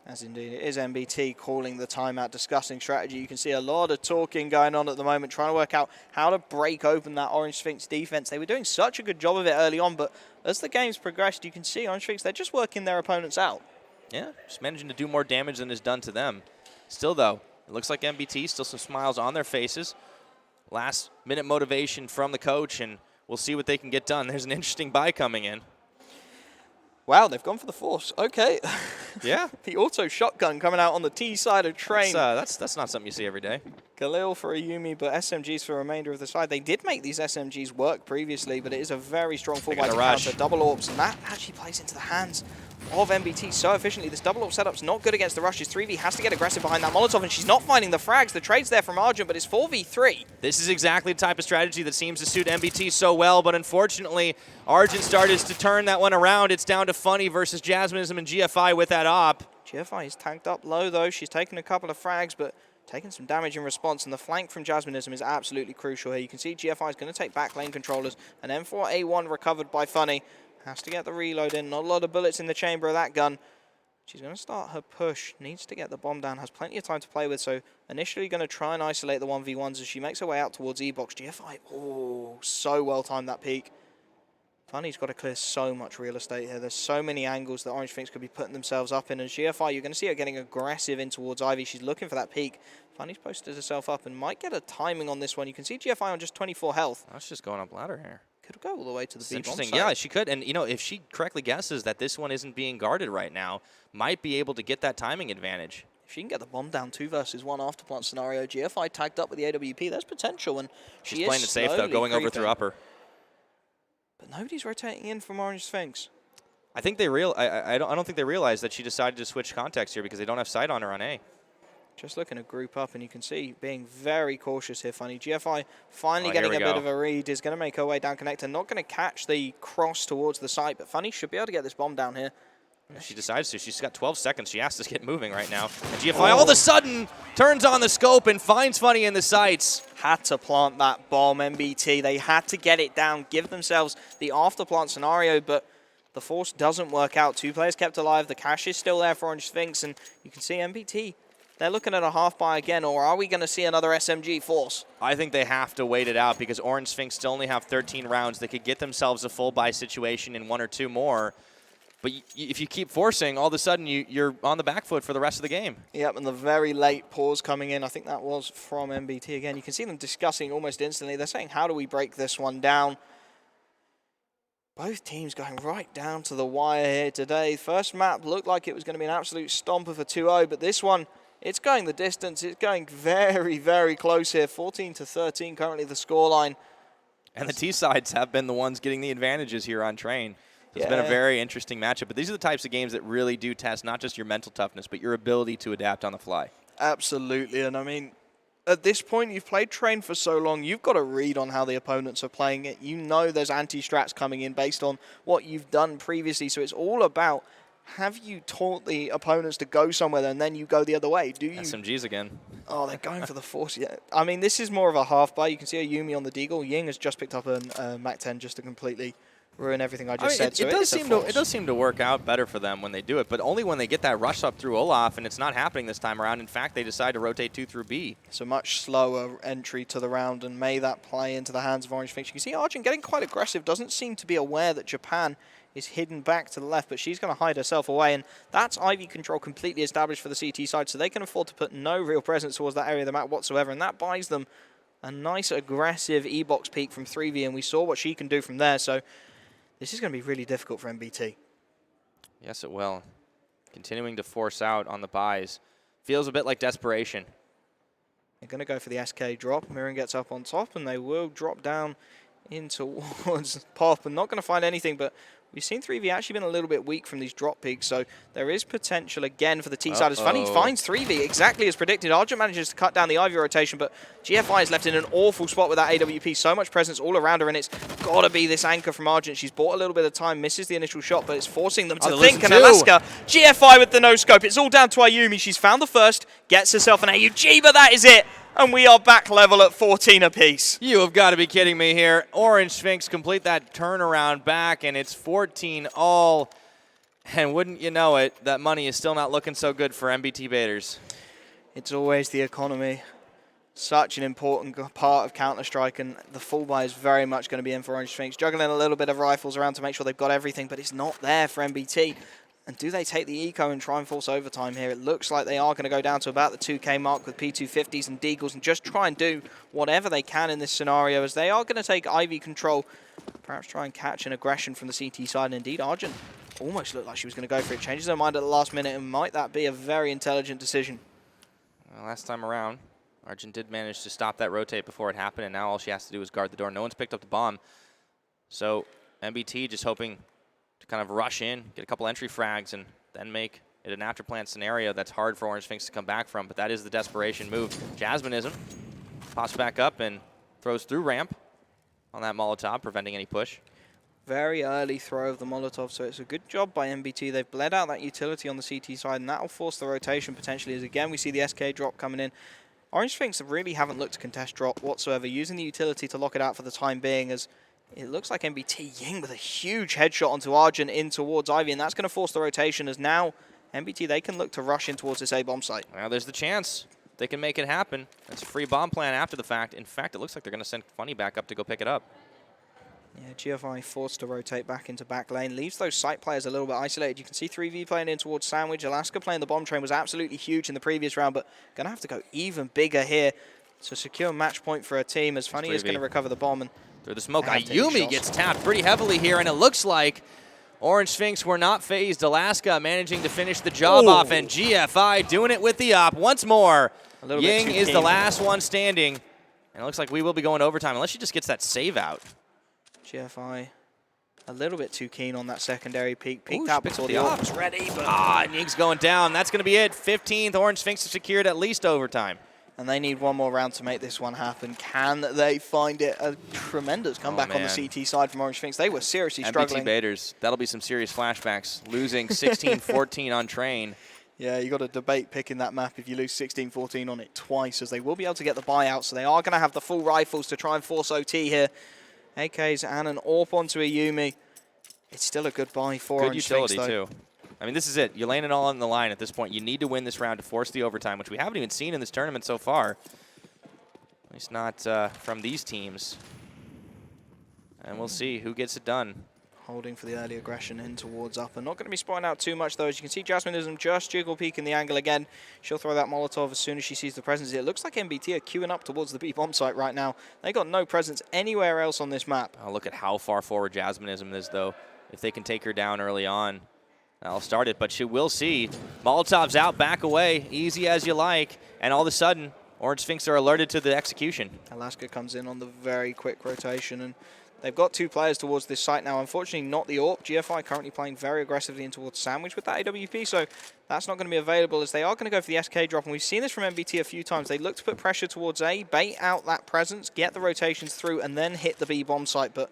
As indeed, it is MBT calling the timeout, discussing strategy. You can see a lot of talking going on at the moment, trying to work out how to break open that Orange.Sphynx defense. They were doing such a good job of it early on, but as the game's progressed, you can see Orange.Sphynx, they're just working their opponents out. Yeah, just managing to do more damage than is done to them. Still, though, it looks like MBT, still some smiles on their faces. Last minute motivation from the coach, and we'll see what they can get done. There's an interesting buy coming in. Wow, they've gone for the force. Okay. Yeah. The auto shotgun coming out on the T side of train. That's not something you see every day. Khalil for Ayumi, but SMGs for the remainder of the side. They did make these SMGs work previously, but it is a very strong full body counter. Double AWPs, and that actually plays into the hands of MBT so efficiently. This double AWP setup's not good against the rushes. 3v has to get aggressive behind that Molotov, and she's not finding the frags. The trade's there from Argent, but it's 4v3. This is exactly the type of strategy that seems to suit MBT so well, but unfortunately, Argent started to turn that one around. It's down to Funny versus Jasminism and GFI with that op. GFI is tanked up low, though. She's taken a couple of frags, but taking some damage in response, and the flank from Jasminism is absolutely crucial here. You can see GFI is going to take back lane controllers, and M4A1 recovered by Funny. Has to get the reload in. Not a lot of bullets in the chamber of that gun. She's going to start her push. Needs to get the bomb down. Has plenty of time to play with, so initially going to try and isolate the 1v1s as she makes her way out towards E-Box. GFI, oh, so well timed that peek. Funny's got to clear so much real estate here. There's so many angles that Orange.Sphynx could be putting themselves up in. And GFI, you're going to see her getting aggressive in towards Ivy. She's looking for that peek. Funny's posted herself up and might get a timing on this one. You can see GFI on just 24 health. That's just going up ladder here. Could go all the way to the B bomb interesting. site. Yeah, she could. And, you know, if she correctly guesses that this one isn't being guarded right now, might be able to get that timing advantage. If she can get the bomb down 2 versus 1 after plant scenario, GFI tagged up with the AWP, there's potential. And she's playing it safe, though, going over through upper. But nobody's rotating in from Orange.Sphynx. I think they I don't think they realize that she decided to switch context here because they don't have sight on her on A. Just looking to group up, and you can see being very cautious here, Funny. GFI finally getting a bit of a read, is going to make her way down connector. Not going to catch the cross towards the site, but Funny should be able to get this bomb down here. If she decides to. She's got 12 seconds. She has to get moving right now. And GFI all of a sudden turns on the scope and finds Funny in the sights. Had to plant that bomb, MBT. They had to get it down, give themselves the after plant scenario, but the force doesn't work out. 2 players kept alive. The cash is still there for Orange.Sphynx, and you can see MBT. They're looking at a half buy again, or are we going to see another SMG force? I think they have to wait it out because Orange.Sphynx still only have 13 rounds. They could get themselves a full buy situation in 1 or 2 more. But if you keep forcing, all of a sudden you're on the back foot for the rest of the game. Yep, and the very late pause coming in, I think that was from MBT again. You can see them discussing almost instantly. They're saying, how do we break this one down? Both teams going right down to the wire here today. First map looked like it was going to be an absolute stomper for 2-0, but this one it's going the distance. It's going very, very close here. 14-13 currently the scoreline. And the T-sides have been the ones getting the advantages here on Train. It's been a very interesting matchup. But these are the types of games that really do test not just your mental toughness, but your ability to adapt on the fly. Absolutely. And I mean, at this point, you've played Train for so long, you've got to read on how the opponents are playing it. You know there's anti-strats coming in based on what you've done previously. So it's all about, have you taught the opponents to go somewhere and then you go the other way? Do you? SMGs again. Oh, they're going for the force. Yeah. I mean, this is more of a half buy. You can see a Yumi on the Deagle. Ying has just picked up a Mac 10 just to completely ruin everything I just said. It does seem to work out better for them when they do it, but only when they get that rush up through Olaf, and it's not happening this time around. In fact, they decide to rotate 2 through B. So much slower entry to the round, and may that play into the hands of Orange.Sphynx. You can see Argent getting quite aggressive, doesn't seem to be aware that Japan is hidden back to the left, but she's going to hide herself away, and that's Ivy control completely established for the CT side, so they can afford to put no real presence towards that area of the map whatsoever, and that buys them a nice aggressive E-box peek from 3V, and we saw what she can do from there, so this is going to be really difficult for MBT. Yes, it will. Continuing to force out on the buys. Feels a bit like desperation. They're going to go for the SK drop. Mirren gets up on top, and they will drop down in towards Pop, and not going to find anything, but we've seen 3V actually been a little bit weak from these drop peaks, so there is potential again for the T-side. As Funny finds 3V exactly as predicted. Argent manages to cut down the Ivy rotation, but GFI is left in an awful spot with that AWP. So much presence all around her, and it's got to be this anchor from Argent. She's bought a little bit of time, misses the initial shot, but it's forcing them to think. And Alaska, GFI with the no-scope. It's all down to Ayumi. She's found the first, gets herself an AUG, but that is it. And we are back level at 14 apiece. You have got to be kidding me here. Orange.Sphynx complete that turnaround back, and it's 14 all. And wouldn't you know it, that money is still not looking so good for MBT.Baeters. It's always the economy. Such an important part of Counter-Strike, and the full buy is very much going to be in for Orange.Sphynx. Juggling a little bit of rifles around to make sure they've got everything, but it's not there for MBT. And do they take the eco and try and force overtime here? It looks like they are going to go down to about the 2K mark with P250s and Deagles and just try and do whatever they can in this scenario, as they are going to take Ivy control, perhaps try and catch an aggression from the CT side. And indeed, Argent almost looked like she was going to go for it. Changes her mind at the last minute, and might that be a very intelligent decision? Well, last time around, Argent did manage to stop that rotate before it happened, and now all she has to do is guard the door. No one's picked up the bomb. So MBT just hoping to kind of rush in, get a couple entry frags, and then make it an after-plant scenario that's hard for Orange.Sphynx to come back from, but that is the desperation move. Jasmineism pops back up and throws through ramp on that Molotov, preventing any push. Very early throw of the Molotov, so it's a good job by MBT. They've bled out that utility on the CT side, and that will force the rotation potentially, as again we see the SK drop coming in. Orange.Sphynx really haven't looked to contest drop whatsoever, using the utility to lock it out for the time being, as it looks like MBT Ying with a huge headshot onto Argent in towards Ivy, and that's going to force the rotation, as now MBT, they can look to rush in towards this A-bomb site. Well, there's the chance they can make it happen. That's a free bomb plan after the fact. In fact, it looks like they're going to send Funny back up to go pick it up. Yeah, GFI forced to rotate back into back lane. Leaves those site players a little bit isolated. You can see 3V playing in towards Sandwich. Alaska playing the bomb train was absolutely huge in the previous round, but going to have to go even bigger here to secure match point for a team, as Funny is going to recover the bomb. And through the smoke, Ayumi gets tapped pretty heavily here, and it looks like Orange.Sphynx were not phased. Alaska managing to finish the job off, and GFI doing it with the op once more. Ying is the last one standing, and it looks like we will be going overtime, unless she just gets that save out. GFI a little bit too keen on that secondary peek. Peeked out before the op was ready, but Ying's going down. That's going to be it. 15th, Orange.Sphynx has secured at least overtime. And they need one more round to make this one happen. Can they find it? A tremendous comeback on the CT side from Orange.Sphynx. They were seriously struggling. MBT.Baeters, that'll be some serious flashbacks. Losing 16-14 on Train. Yeah, you got to debate picking that map if you lose 16-14 on it twice, as they will be able to get the buyout, so they are going to have the full rifles to try and force OT here. AKs and an AWP onto a Yumi. It's still a good buy for Orange.Sphynx, utility, too. I mean, this is it. You're laying it all on the line at this point. You need to win this round to force the overtime, which we haven't even seen in this tournament so far. At least not from these teams. And we'll see who gets it done. Holding for the early aggression in towards upper. Not going to be spotting out too much, though. As you can see, Jasmineism just jiggle peeking the angle again. She'll throw that Molotov as soon as she sees the presence. It looks like MBT are queuing up towards the B-bomb site right now. They got no presence anywhere else on this map. Oh, look at how far forward Jasmineism is, though. If they can take her down early on, That'll start it, but you will see Molotov's out, back away, easy as you like, and all of a sudden, Orange.Sphynx are alerted to the execution. Alaska comes in on the very quick rotation, and they've got 2 players towards this site now. Unfortunately, not the AWP. GFI currently playing very aggressively in towards Sandwich with that AWP, so that's not going to be available as they are going to go for the SK drop. And we've seen this from MBT a few times. They look to put pressure towards A, bait out that presence, get the rotations through, and then hit the B bomb site. But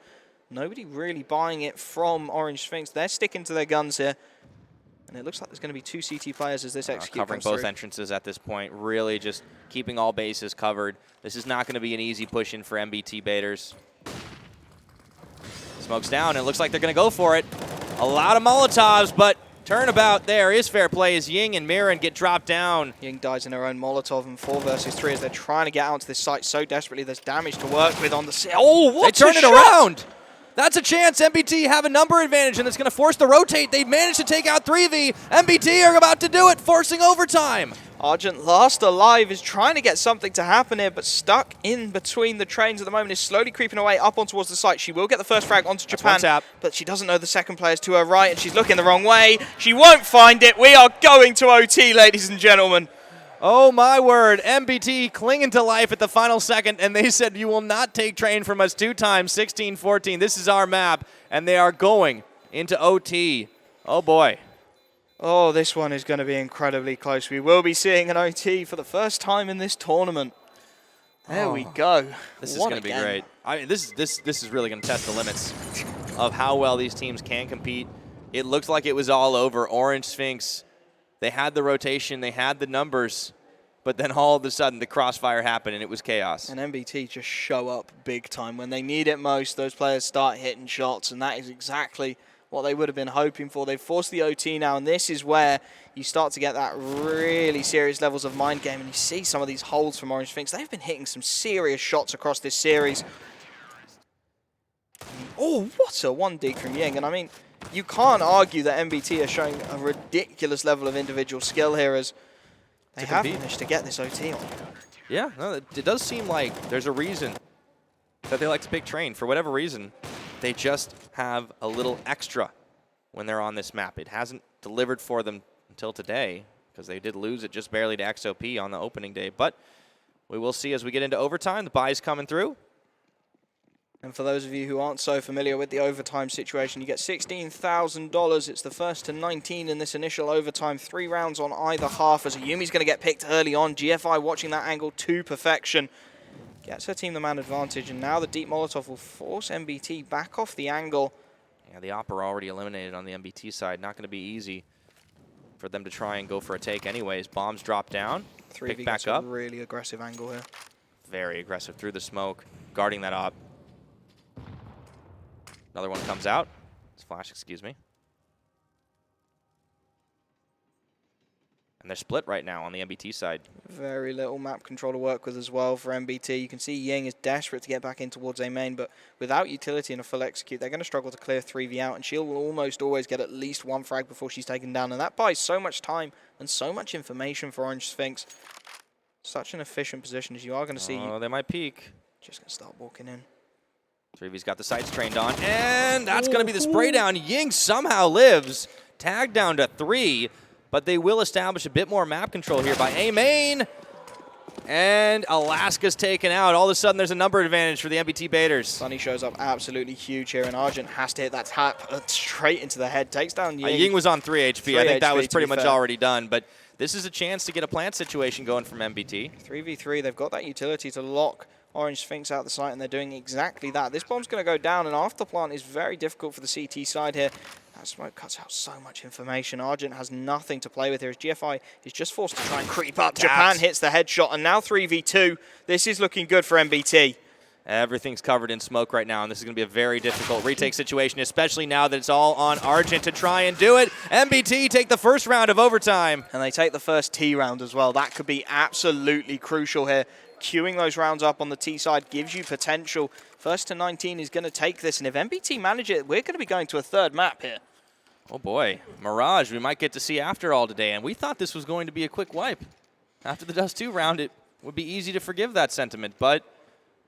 nobody really buying it from Orange.Sphynx. They're sticking to their guns here. And it looks like there's going to be 2 CT players as this execute covering both entrances at this point, really just keeping all bases covered. This is not going to be an easy push in for MBT.Baeters. Smoke's down, and it looks like they're going to go for it. A lot of Molotovs, but turnabout there is fair play as Ying and Mirren get dropped down. Ying dies in her own Molotov and 4 versus 3 as they're trying to get out to this site so desperately. There's damage to work with on the... Oh, what They turn it around! That's a chance. MBT have a number advantage, and it's going to force the rotate. They've managed to take out 3v. MBT are about to do it, forcing overtime. Argent, last alive, is trying to get something to happen here, but stuck in between the trains at the moment, is slowly creeping away up on towards the site. She will get the first frag onto Japan, but she doesn't know the second player's to her right, and she's looking the wrong way. She won't find it. We are going to OT, ladies and gentlemen. Oh my word, MBT clinging to life at the final second, and they said, you will not take train from us 2 times, 16-14. This is our map, and they are going into OT. Oh boy. Oh, this one is going to be incredibly close. We will be seeing an OT for the first time in this tournament. There we go. This is going to be great. This is really going to test the limits of how well these teams can compete. It looks like it was all over. Orange.Sphynx, they had the rotation, they had the numbers, but then all of a sudden the crossfire happened and it was chaos. And MBT just show up big time. When they need it most, those players start hitting shots, and that is exactly what they would have been hoping for. They've forced the OT now, and this is where you start to get that really serious levels of mind game, and you see some of these holds from Orange.Sphynx. They've been hitting some serious shots across this series. Oh, what a 1 dig from Ying. And I mean, you can't argue that MBT are showing a ridiculous level of individual skill here as they have managed to get this OT on. Yeah, no, it does seem like there's a reason that they like to pick train. For whatever reason, they just have a little extra when they're on this map. It hasn't delivered for them until today because they did lose it just barely to XOP on the opening day. But we will see as we get into overtime. The buys coming through. And for those of you who aren't so familiar with the overtime situation, you get $16,000. It's the first to 19 in this initial overtime. 3 rounds on either half as Ayumi's going to get picked early on. GFI watching that angle to perfection. Gets her team the man advantage, and now the deep Molotov will force MBT back off the angle. Yeah, the Op are already eliminated on the MBT side. Not going to be easy for them to try and go for a take anyways. Bombs drop down, pick back up. A really aggressive angle here. Very aggressive through the smoke, guarding that Op. Another one comes out. It's flash, excuse me. And they're split right now on the MBT side. Very little map control to work with as well for MBT. You can see Ying is desperate to get back in towards A main, but without utility and a full execute, they're going to struggle to clear 3v out, and she will almost always get at least 1 frag before she's taken down, and that buys so much time and so much information for Orange.Sphynx. Such an efficient position as you are going to see. Oh, they might peek. Just going to start walking in. 3V's got the sights trained on, and that's going to be the spray down. Ying somehow lives. Tag down to 3, but they will establish a bit more map control here by A main. And Alaska's taken out. All of a sudden, there's a number advantage for the MBT.Baeters. Sunny shows up absolutely huge here, and Argent has to hit that tap straight into the head. Takes down Ying. Ying was on 3 HP. I think that was pretty much already done, but this is a chance to get a plant situation going from MBT. 3v3, they've got that utility to lock Orange.Sphynx out the site, and they're doing exactly that. This bomb's going to go down, and after plant is very difficult for the CT side here. That smoke cuts out so much information. Argent has nothing to play with here as GFI is just forced to try and creep up. Japan hits the headshot, and now 3v2. This is looking good for MBT. Everything's covered in smoke right now, and this is going to be a very difficult retake situation, especially now that it's all on Argent to try and do it. MBT take the first round of overtime. And they take the first T round as well. That could be absolutely crucial here. Queuing those rounds up on the T side gives you potential. First to 19 is going to take this, and if MBT manage it, we're going to be going to a 3rd map here. Oh boy, Mirage we might get to see after all today, and we thought this was going to be a quick wipe. After the Dust 2 round, it would be easy to forgive that sentiment, but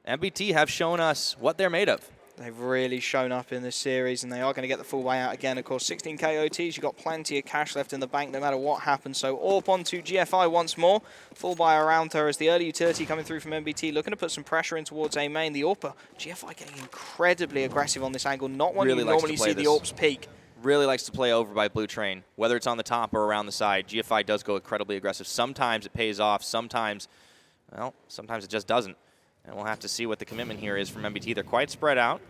MBT have shown us what they're made of. They've really shown up in this series, and they are going to get the full way out again. Of course, 16 KOTs, you've got plenty of cash left in the bank no matter what happens. So AWP onto GFI once more. Full buy around her as the early utility coming through from MBT, looking to put some pressure in towards A main. The AWP, GFI getting incredibly aggressive on this angle. Not one Really you likes to normally play see the this. AWPs peak. Really likes to play over by Blue Train, whether it's on the top or around the side. GFI does go incredibly aggressive. Sometimes it pays off. Sometimes, well, sometimes it just doesn't. And we'll have to see what the commitment here is from MBT. They're quite spread out.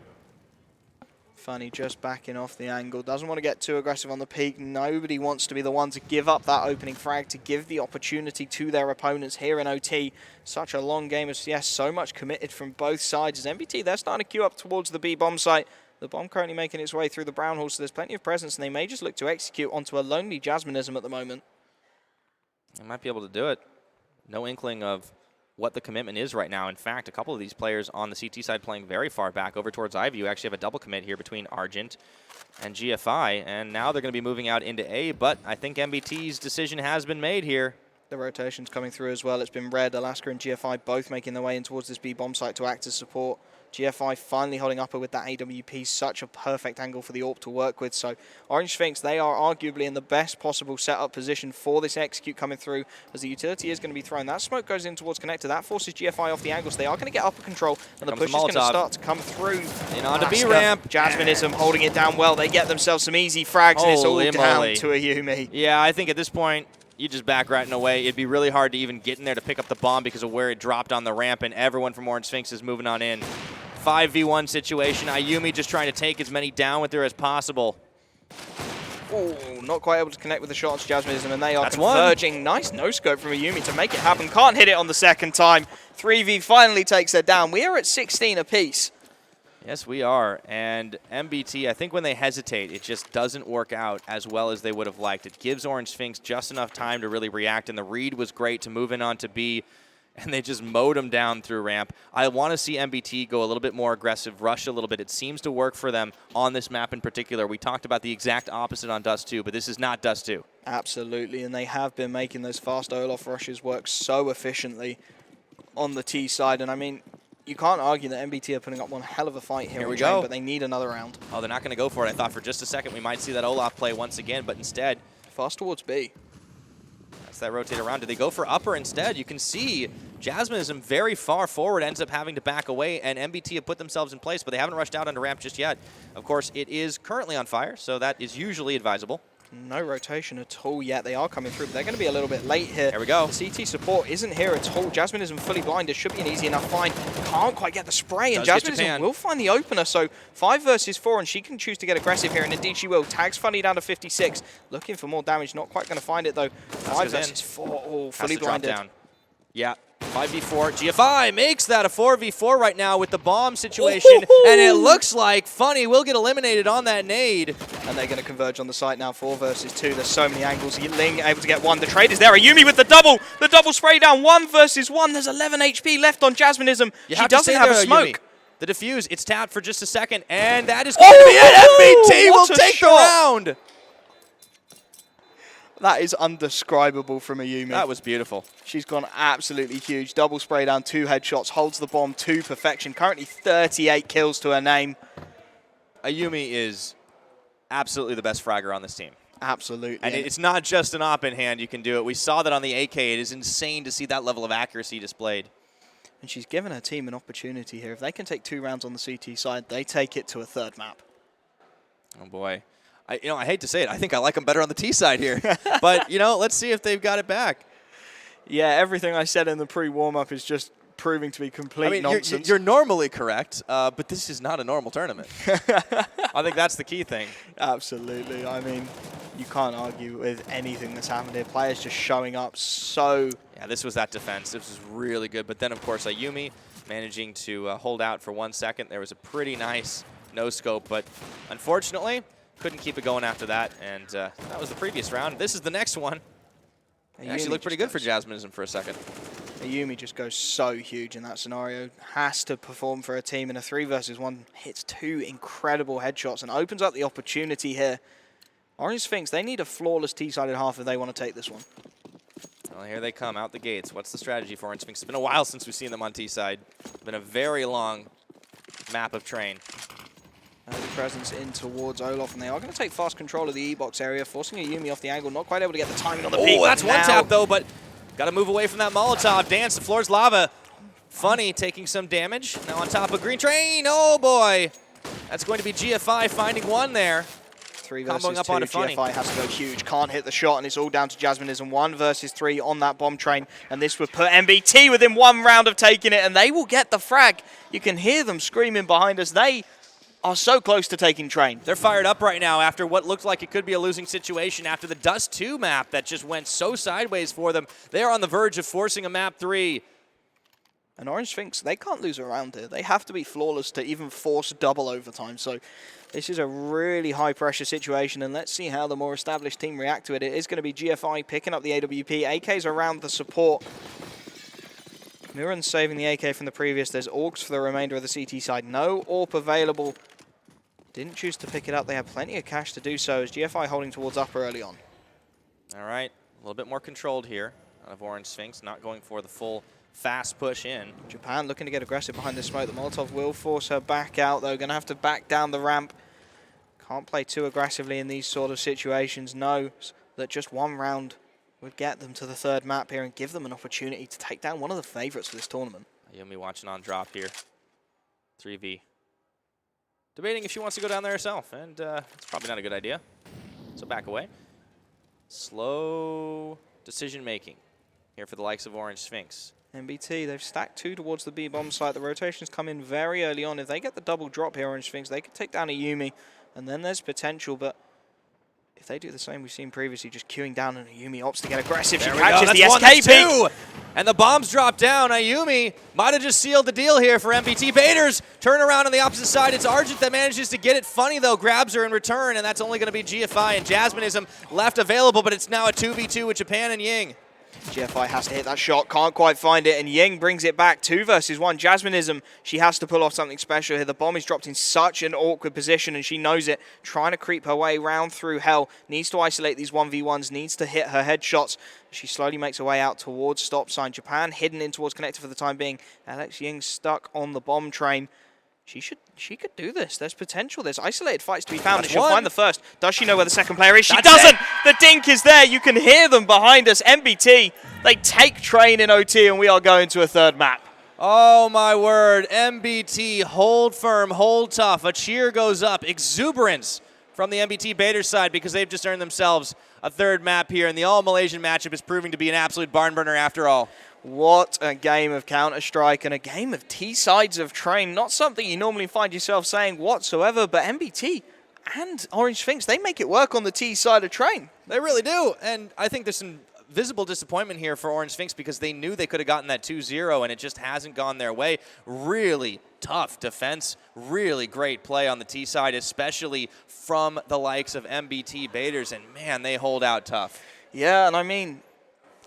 Funny, just backing off the angle. Doesn't want to get too aggressive on the peak. Nobody wants to be the one to give up that opening frag, to give the opportunity to their opponents here in OT. Such a long game as, yes, so much committed from both sides. As MBT, they're starting to queue up towards the B bomb site. The bomb currently making its way through the brown hole, so there's plenty of presence, and they may just look to execute onto a lonely Jasminism at the moment. They might be able to do it. No inkling of what the commitment is right now. In fact, a couple of these players on the CT side playing very far back over towards Ivy. You actually have a double commit here between Argent and GFI, and now they're going to be moving out into A, but I think MBT's decision has been made here. The rotation's coming through as well. It's been Red, Alaska, and GFI both making their way in towards this B bomb site to act as support. GFI finally holding upper with that AWP, such a perfect angle for the AWP to work with. So Orange.Sphynx, they are arguably in the best possible setup position for this execute coming through, as the utility is going to be thrown. That smoke goes in towards connector. That forces GFI off the angle, so they are going to get upper control, and the push is going to start to come through. In onto B ramp. Jasminism holding it down well. They get themselves some easy frags, and it's all down to a Yumi. Yeah, I think at this point, you just back right in a way. It'd be really hard to even get in there to pick up the bomb because of where it dropped on the ramp, and everyone from Orange.Sphynx is moving on in. 5v1 situation. Ayumi just trying to take as many down with her as possible. Oh, not quite able to connect with the shots, Jasminism, and they are converging. One. Nice no-scope from Ayumi to make it happen. Can't hit it on the second time. 3v finally takes her down. We are at 16 apiece. Yes, we are. And MBT, I think when they hesitate, it just doesn't work out as well as they would have liked. It gives Orange.Sphynx just enough time to really react, and the read was great to move in on to B, and they just mowed them down through ramp. I want to see MBT go a little bit more aggressive, rush a little bit. It seems to work for them on this map in particular. We talked about the exact opposite on Dust 2, but this is not Dust 2. Absolutely, and they have been making those fast Olaf rushes work so efficiently on the T side. And I mean, you can't argue that MBT are putting up one hell of a fight here, but they need another round. Oh, they're not going to go for it. I thought for just a second we might see that Olaf play once again, but instead, fast towards B. That's that rotate around. Do they go for upper instead? You can see Jasminism very far forward, ends up having to back away, and MBT have put themselves in place, but they haven't rushed out onto ramp just yet. Of course, it is currently on fire, so that is usually advisable. No rotation at all yet. They are coming through, but they're going to be a little bit late here. There we go. The CT support isn't here at all. Jasminism fully blinded. Should be an easy enough find. Can't quite get the spray, and Jasminism will find the opener. So 5 versus 4, and she can choose to get aggressive here, and indeed she will. Tags Funny down to 56. Looking for more damage. Not quite going to find it, though. 5 versus 4. Oh, fully blinded. Down. Yeah. 5v4. GFI makes that a 4v4 right now with the bomb situation, and it looks like Funny will get eliminated on that nade. And they're going to converge on the site now, 4 versus 2. There's so many angles. Ling able to get one. The trade is there. Ayumi with the double spray down, 1 versus 1. There's 11 HP left on Jasminism. She doesn't have a smoke. Ayumi. The defuse, it's tapped for just a second, and that is going to be it. MBT will take the round. That is undescribable from Ayumi. That was beautiful. She's gone absolutely huge. Double spray down, 2 headshots, holds the bomb to perfection. Currently 38 kills to her name. Ayumi is absolutely the best fragger on this team. Absolutely. And it's not just an op in hand you can do it. We saw that on the AK. It is insane to see that level of accuracy displayed. And she's given her team an opportunity here. If they can take 2 rounds on the CT side, they take it to a 3rd map. Oh, boy. I hate to say it. I think I like them better on the T side here. But, let's see if they've got it back. Yeah, everything I said in the pre-warm-up is just proving to be complete nonsense. You're normally correct, but this is not a normal tournament. I think that's the key thing. Absolutely. I mean, you can't argue with anything that's happened here. Players just showing up so... Yeah, this was that defense. This was really good. But then, of course, Ayumi managing to hold out for 1 second. There was a pretty nice no-scope, but unfortunately... couldn't keep it going after that, and that was the previous round. This is the next one. It actually looked pretty good for Jasminism for a second. Ayumi just goes so huge in that scenario. Has to perform for a team in a 3 versus 1. Hits 2 incredible headshots and opens up the opportunity here. Orange.Sphynx, they need a flawless T-sided half if they want to take this one. Well, here they come out the gates. What's the strategy for Orange.Sphynx? It's been a while since we've seen them on T-side. It's been a very long map of train. Early presence in towards Olaf, and they are going to take fast control of the E-box area, forcing a Yumi off the angle. Not quite able to get the timing on the peak. Oh, that's one tap, though, but got to move away from that Molotov. Dance, the floor's lava. Funny taking some damage. Now on top of Green Train. Oh, boy. That's going to be GFI finding one there. 3 versus Comboing up 2, onto Funny. GFI has to go huge, can't hit the shot, and it's all down to Jasminism. 1 versus 3 on that bomb train, and this would put MBT within 1 round of taking it, and they will get the frag. You can hear them screaming behind us. They are so close to taking train. They're fired up right now after what looked like it could be a losing situation after the Dust 2 map that just went so sideways for them. They are on the verge of forcing a map 3. And Orange.Sphynx, they can't lose around here. They have to be flawless to even force double overtime. So this is a really high-pressure situation, and let's see how the more established team react to it. It is going to be GFI picking up the AWP. AK's around the support. Mirren saving the AK from the previous. There's AUGs for the remainder of the CT side. No AWP available. Didn't choose to pick it up. They have plenty of cash to do so as GFI holding towards upper early on. All right, a little bit more controlled here out of Orange.Sphynx, not going for the full fast push in. Japan looking to get aggressive behind this smoke. The Molotov will force her back out, though. Going to have to back down the ramp. Can't play too aggressively in these sort of situations. Knows that just 1 round would get them to the 3rd map here and give them an opportunity to take down one of the favorites for this tournament. Ayumi watching on drop here. 3v. Debating if she wants to go down there herself, and it's probably not a good idea. So back away. Slow decision making here for the likes of Orange.Sphynx. MBT, they've stacked 2 towards the B-bomb site. The rotations come in very early on. If they get the double drop here, Orange.Sphynx, they could take down a Yumi, and then there's potential, but if they do the same we've seen previously, just queuing down on a Yumi opts to get aggressive, she catches the escape peak. And the bombs drop down. Ayumi might have just sealed the deal here for MBT.Baeters. Turn around on the opposite side. It's Argent that manages to get it. Funny, though, grabs her in return, and that's only going to be GFI and Jasminism left available, but it's now a 2v2 with Japan and Ying. GFI has to hit that shot, can't quite find it, and Ying brings it back. 2 versus 1. Jasminism, she has to pull off something special here. The bomb is dropped in such an awkward position, and she knows it. Trying to creep her way round through hell. Needs to isolate these 1v1s, needs to hit her headshots. She slowly makes her way out towards stop sign. Japan hidden in towards connector for the time being. Alex Ying stuck on the bomb train. She could do this. There's potential. There's isolated fights to be found, and she'll find the first. Does she know where the second player is? She doesn't! The dink is there. You can hear them behind us. MBT, they take train in OT, and we are going to a 3rd map. Oh, my word. MBT, hold firm, hold tough. A cheer goes up. Exuberance from the MBT.Baeters side because they've just earned themselves a 3rd map here, and the all-Malaysian matchup is proving to be an absolute barn burner after all. What a game of Counter-Strike and a game of T-sides of train. Not something you normally find yourself saying whatsoever, but MBT and Orange.Sphynx, they make it work on the T-side of train. They really do, and I think there's some visible disappointment here for Orange.Sphynx because they knew they could have gotten that 2-0, and it just hasn't gone their way. Really tough defense, really great play on the T side, especially from the likes of MBT.Baeters, and man, they hold out tough. Yeah, and I mean,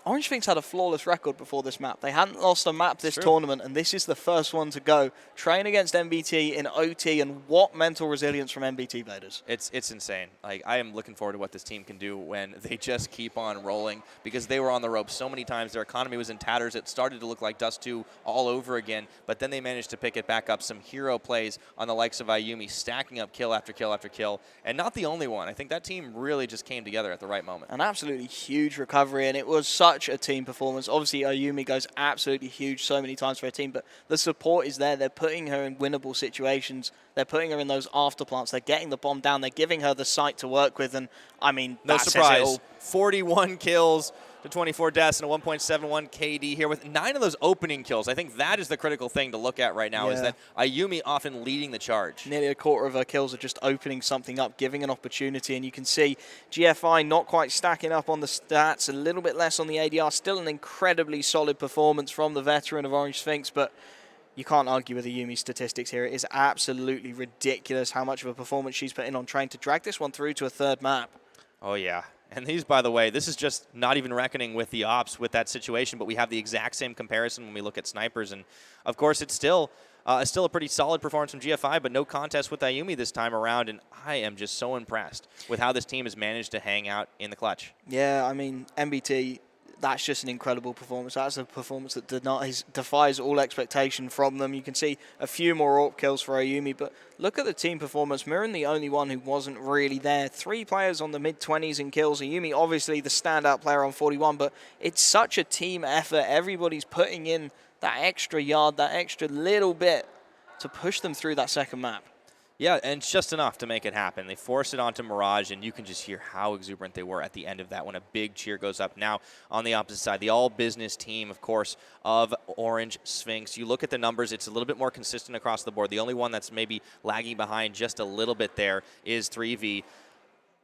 Orange.Sphynx had a flawless record before this map. They hadn't lost a map this tournament, and this is the first one to go. Train against MBT in OT, and what mental resilience from MBT.Baeters. It's insane. Like, I am looking forward to what this team can do when they just keep on rolling because they were on the ropes so many times. Their economy was in tatters. It started to look like Dust 2 all over again, but then they managed to pick it back up. Some hero plays on the likes of Ayumi, stacking up kill after kill after kill, and not the only one. I think that team really just came together at the right moment. An absolutely huge recovery, and it was such a team performance. Obviously, Ayumi goes absolutely huge so many times for her team, but the support is there. They're putting her in winnable situations. They're putting her in those after plants. They're getting the bomb down. They're giving her the site to work with, and I mean, no that surprise. Says it all. 41 kills to 24 deaths and a 1.71 KD here with 9 of those opening kills. I think that is the critical thing to look at right now is that Ayumi often leading the charge. Nearly a quarter of her kills are just opening something up, giving an opportunity, and you can see GFI not quite stacking up on the stats, a little bit less on the ADR. Still an incredibly solid performance from the veteran of Orange.Sphynx, but you can't argue with Ayumi's statistics here. It is absolutely ridiculous how much of a performance she's put in on trying to drag this one through to a 3rd map. Oh, yeah. And these, by the way, this is just not even reckoning with the ops with that situation, but we have the exact same comparison when we look at snipers. And, of course, it's still a pretty solid performance from GFI, but no contest with Ayumi this time around. And I am just so impressed with how this team has managed to hang out in the clutch. Yeah, I mean, MBT, that's just an incredible performance. That's a performance that defies all expectation from them. You can see a few more AWP kills for Ayumi, but look at the team performance. Mirren, the only one who wasn't really there. 3 players on the mid-20s in kills. Ayumi, obviously the standout player on 41, but it's such a team effort. Everybody's putting in that extra yard, that extra little bit to push them through that second map. Yeah, and it's just enough to make it happen. They force it onto Mirage, and you can just hear how exuberant they were at the end of that when a big cheer goes up. Now, on the opposite side, the all-business team, of course, of Orange.Sphynx. You look at the numbers, it's a little bit more consistent across the board. The only one that's maybe lagging behind just a little bit there is 3V.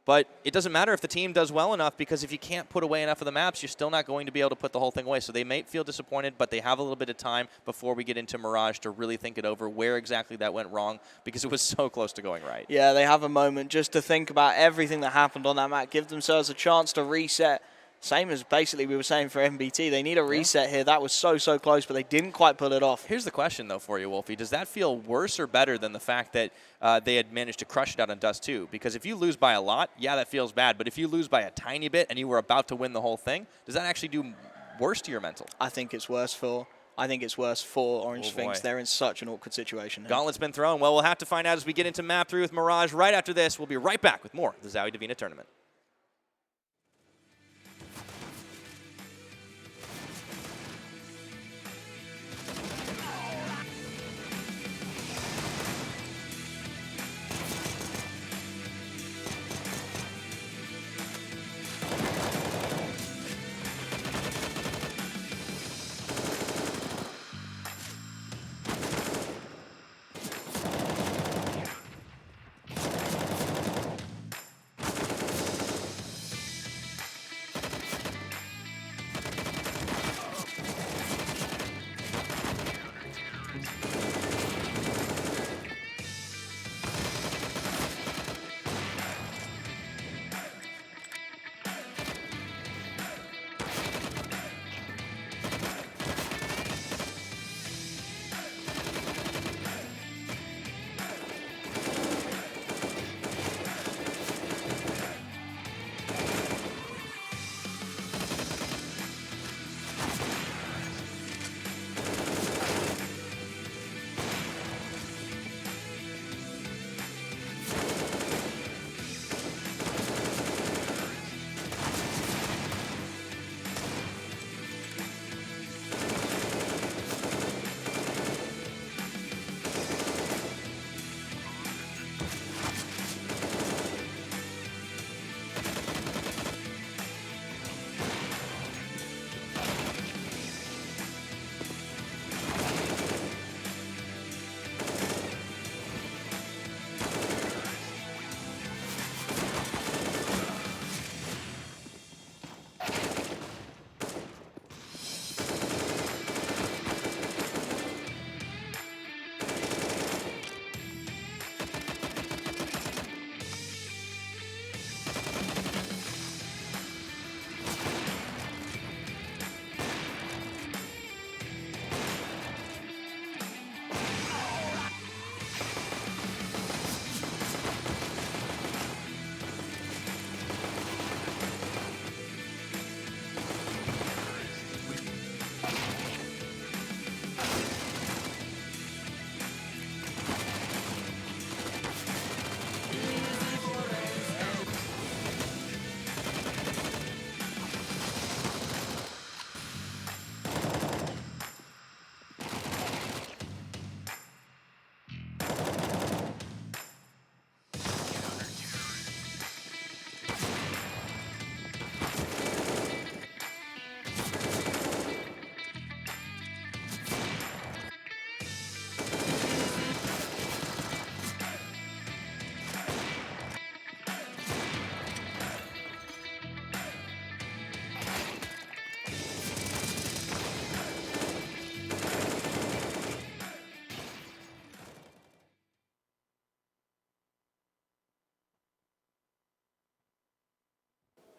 But it doesn't matter if the team does well enough, because if you can't put away enough of the maps, you're still not going to be able to put the whole thing away. So they may feel disappointed, but they have a little bit of time before we get into Mirage to really think it over where exactly that went wrong, because it was so close to going right. Yeah, they have a moment just to think about everything that happened on that map, give themselves a chance to reset. Same as basically we were saying for MBT. They need a reset here. That was so close, but they didn't quite pull it off. Here's the question, though, for you, Wolfie. Does that feel worse or better than the fact that they had managed to crush it out on Dust 2? Because if you lose by a lot, yeah, that feels bad. But if you lose by a tiny bit and you were about to win the whole thing, does that actually do worse to your mental? I think it's worse for Orange.Sphynx. They're in such an awkward situation. Gauntlet's been thrown. Well, we'll have to find out as we get into map 3 with Mirage. Right after this, we'll be right back with more of the ZOWIE DIVINA tournament.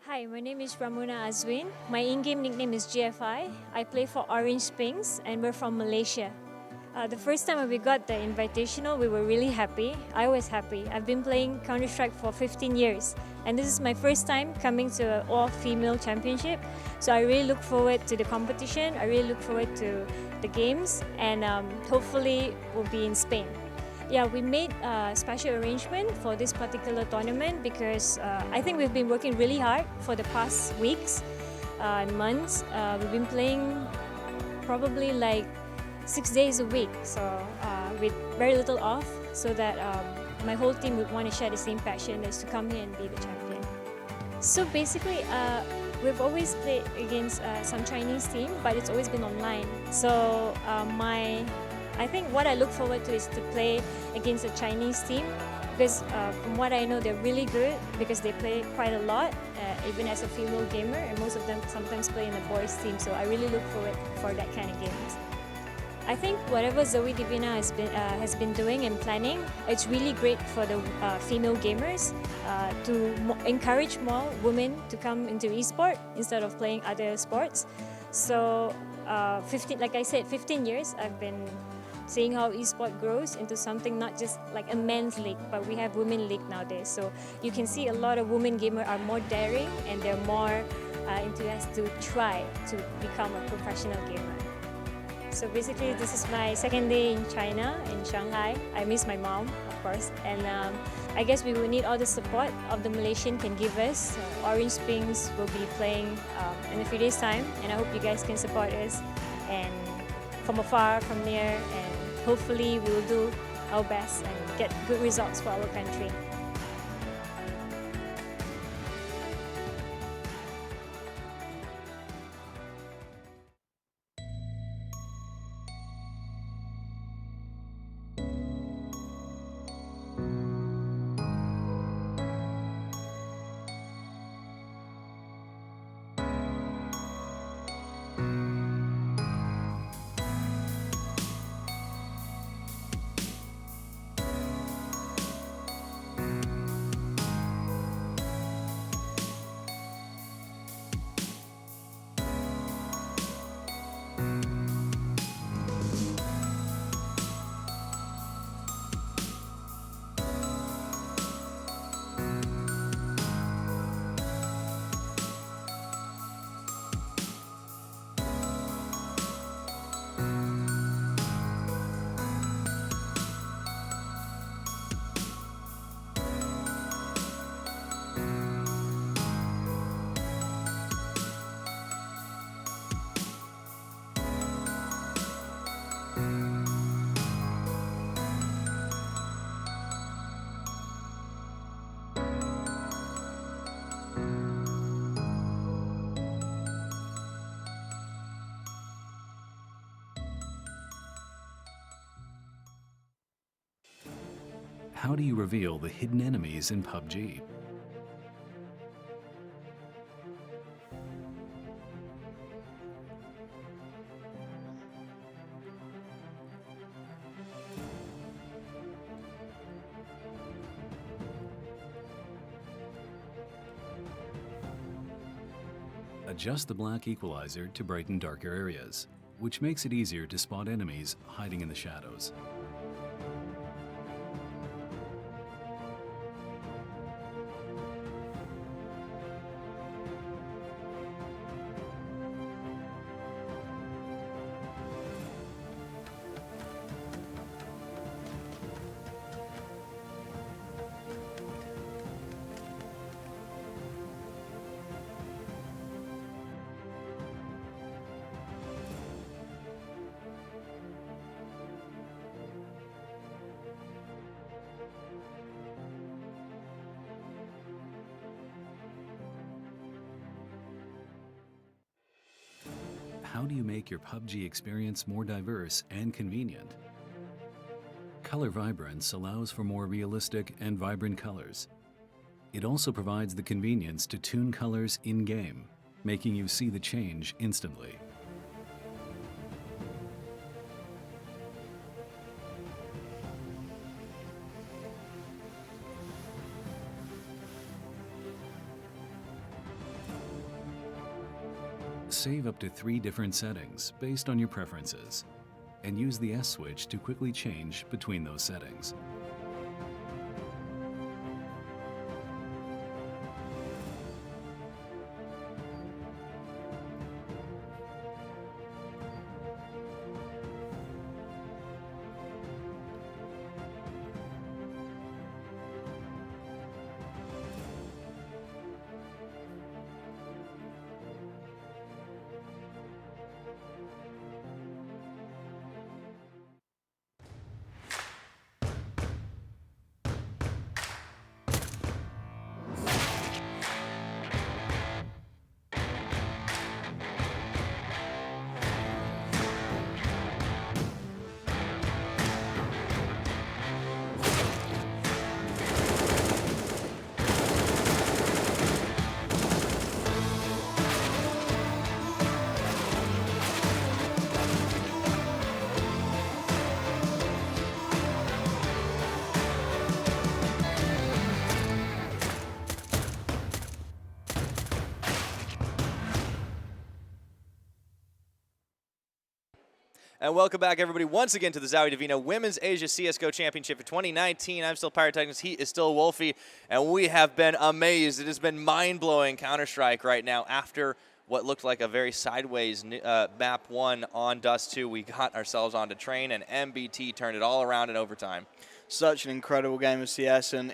Hi, my name is Ramona Azwin. My in-game nickname is GFI. I play for Orange.Sphynx and we're from Malaysia. The first time we got the invitational, we were really happy. I was happy. I've been playing Counter-Strike for 15 years And this is my first time coming to an all-female championship. So I really look forward to the competition. I really look forward to the games, and hopefully we'll be in Spain. Yeah, we made a special arrangement for this particular tournament because I think we've been working really hard for the past weeks and months. We've been playing probably like 6 days a week, so with very little off, so that my whole team would want to share the same passion as to come here and be the champion. So basically, we've always played against some Chinese team, but it's always been online. So I think what I look forward to is to play against a Chinese team because from what I know, they're really good because they play quite a lot, even as a female gamer, and most of them sometimes play in the boys team. So I really look forward for that kind of games. I think whatever ZOWIE DIVINA has been doing and planning, it's really great for the female gamers to encourage more women to come into esport instead of playing other sports. So 15, like I said, 15 years I've been seeing how esport grows into something not just like a men's league, but we have women league nowadays. So you can see a lot of women gamers are more daring and they're more enthusiastic to try to become a professional gamer. So basically, this is my second day in China, in Shanghai. I miss my mom, of course, and I guess we will need all the support of the Malaysian can give us. Orange.Sphynx will be playing in a few days' time, and I hope you guys can support us, and from afar, from near, and hopefully we will do our best and get good results for our country. How do you reveal the hidden enemies in PUBG? Adjust the black equalizer to brighten darker areas, which makes it easier to spot enemies hiding in the shadows. How do you make your PUBG experience more diverse and convenient? Color Vibrance allows for more realistic and vibrant colors. It also provides the convenience to tune colors in-game, making you see the change instantly. Save up to 3 different settings based on your preferences, and use the S switch to quickly change between those settings. And welcome back, everybody, once again to the ZOWIE DIVINA Women's Asia CSGO Championship for 2019. I'm still Pyrotechnics. He is still Wolfie, and we have been amazed. It has been mind-blowing Counter-Strike right now. After what looked like a very sideways map 1 on Dust 2, we got ourselves onto Train, and MBT turned it all around in overtime. Such an incredible game of CS, and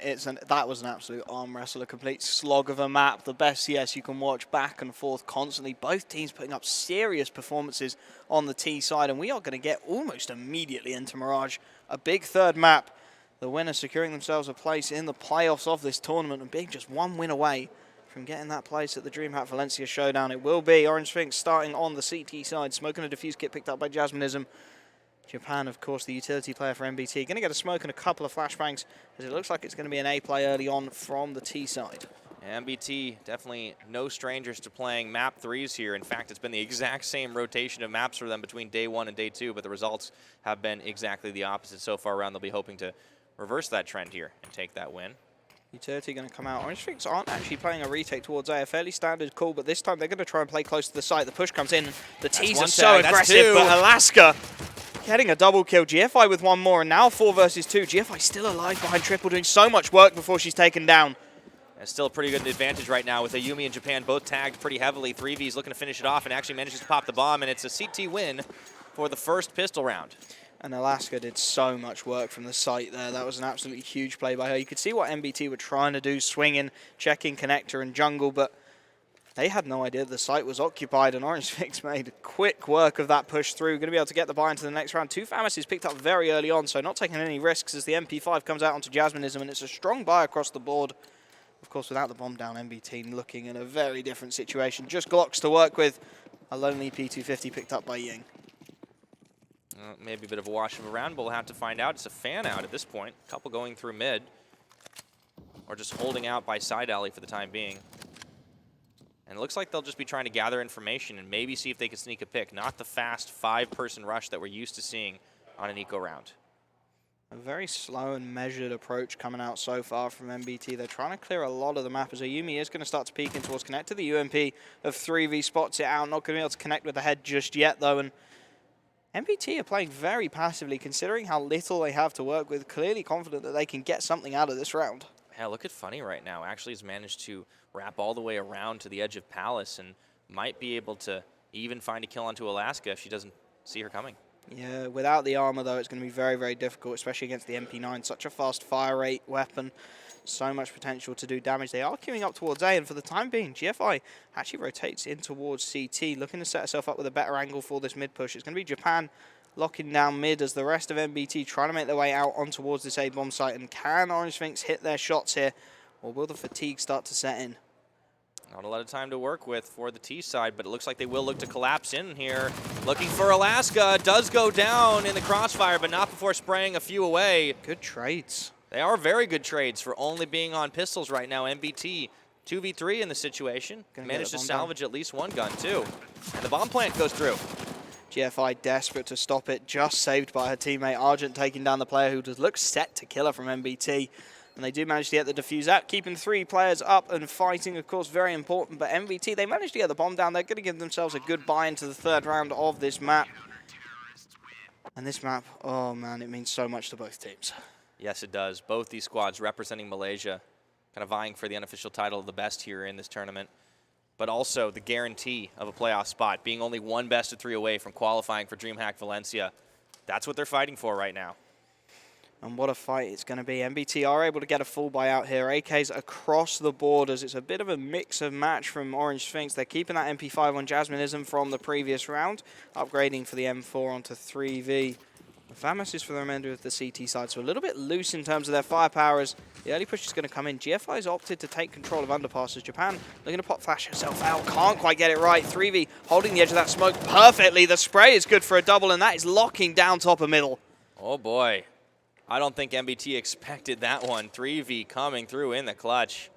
that was an absolute arm wrestle, a complete slog of a map. The best CS you can watch back and forth constantly. Both teams putting up serious performances on the T side, and we are going to get almost immediately into Mirage. A big third map. The winner securing themselves a place in the playoffs of this tournament and being just one win away from getting that place at the DreamHack Valencia Showdown. It will be Orange.Sphynx starting on the CT side. Smoke and a defuse kit picked up by Jasminism. Japan, of course, the utility player for MBT. Going to get a smoke and a couple of flashbangs, as it looks like it's going to be an A play early on from the T side. MBT definitely no strangers to playing map 3s here. In fact, it's been the exact same rotation of maps for them between day 1 and day 2, but the results have been exactly the opposite so far around. They'll be hoping to reverse that trend here and take that win. Utility going to come out. Orange.Sphynx aren't actually playing a retake towards A. A fairly standard call, but this time they're going to try and play close to the site. The push comes in. The T's are so aggressive, but Alaska getting a double kill. GFI with one more, and now 4 versus 2. GFI still alive behind Triple, doing so much work before she's taken down. And still a pretty good advantage right now with Ayumi and Japan both tagged pretty heavily. 3V's looking to finish it off and actually manages to pop the bomb, and it's a CT win for the first pistol round. And Alaska did so much work from the site there. That was an absolutely huge play by her. You could see what MBT were trying to do, swinging, checking connector and jungle, but they had no idea the site was occupied, and Orange.Sphynx made quick work of that push through. Going to be able to get the buy into the next round. 2 Famises picked up very early on, so not taking any risks as the MP5 comes out onto Jasminism, and it's a strong buy across the board. Of course, without the bomb down, MBT looking in a very different situation. Just Glocks to work with. A lonely P250 picked up by Ying. Maybe a bit of a wash of a round, but we'll have to find out. It's a fan out at this point. A couple going through mid, or just holding out by side alley for the time being. And it looks like they'll just be trying to gather information and maybe see if they can sneak a pick. Not the fast 5-person rush that we're used to seeing on an eco round. A very slow and measured approach coming out so far from MBT. They're trying to clear a lot of the map as Ayumi is going to start to peek in towards connect to the UMP of 3V, spots it out. Not going to be able to connect with the head just yet, though. And MBT are playing very passively, considering how little they have to work with. Clearly confident that they can get something out of this round. Yeah, look at Funny right now. Actually has managed to wrap all the way around to the edge of Palace and might be able to even find a kill onto Alaska if she doesn't see her coming. Yeah, without the armor, though, it's going to be very, very difficult, especially against the MP9. Such a fast fire rate weapon. So much potential to do damage. They are queuing up towards A, and for the time being, GFI actually rotates in towards CT, looking to set herself up with a better angle for this mid push. It's going to be Japan locking down mid as the rest of MBT trying to make their way out on towards this A bomb site. And can Orange.Sphynx hit their shots here, or will the fatigue start to set in? Not a lot of time to work with for the T side, but it looks like they will look to collapse in here. Looking for Alaska. Does go down in the crossfire, but not before spraying a few away. Good trades. They are very good trades for only being on pistols right now. MBT 2v3 in the situation. Managed to salvage at least one gun, too. And the bomb plant goes through. GFI desperate to stop it, just saved by her teammate Argent, taking down the player who does look set to kill her from MBT. And they do manage to get the defuse out, keeping 3 players up and fighting, of course, very important. But MBT, they managed to get the bomb down. They're going to give themselves a good buy into the 3rd round of this map. And this map, oh man, it means so much to both teams. Yes, it does. Both these squads representing Malaysia, kind of vying for the unofficial title of the best here in this tournament. But also the guarantee of a playoff spot, being only 1 best-of-3 away from qualifying for DreamHack Valencia. That's what they're fighting for right now. And what a fight it's going to be. MBT are able to get a full buy out here. AKs across the borders. It's a bit of a mix of match from Orange.Sphynx. They're keeping that MP5 on Jasminism from the previous round, upgrading for the M4 onto 3V. Famas is for the remainder of the CT side, so a little bit loose in terms of their firepower as the early push is going to come in. GFI's opted to take control of underpasses. Japan looking to pop flash herself out. Can't quite get it right. 3V holding the edge of that smoke perfectly. The spray is good for a double, and that is locking down top of middle. Oh boy. I don't think MBT expected that one. 3V coming through in the clutch.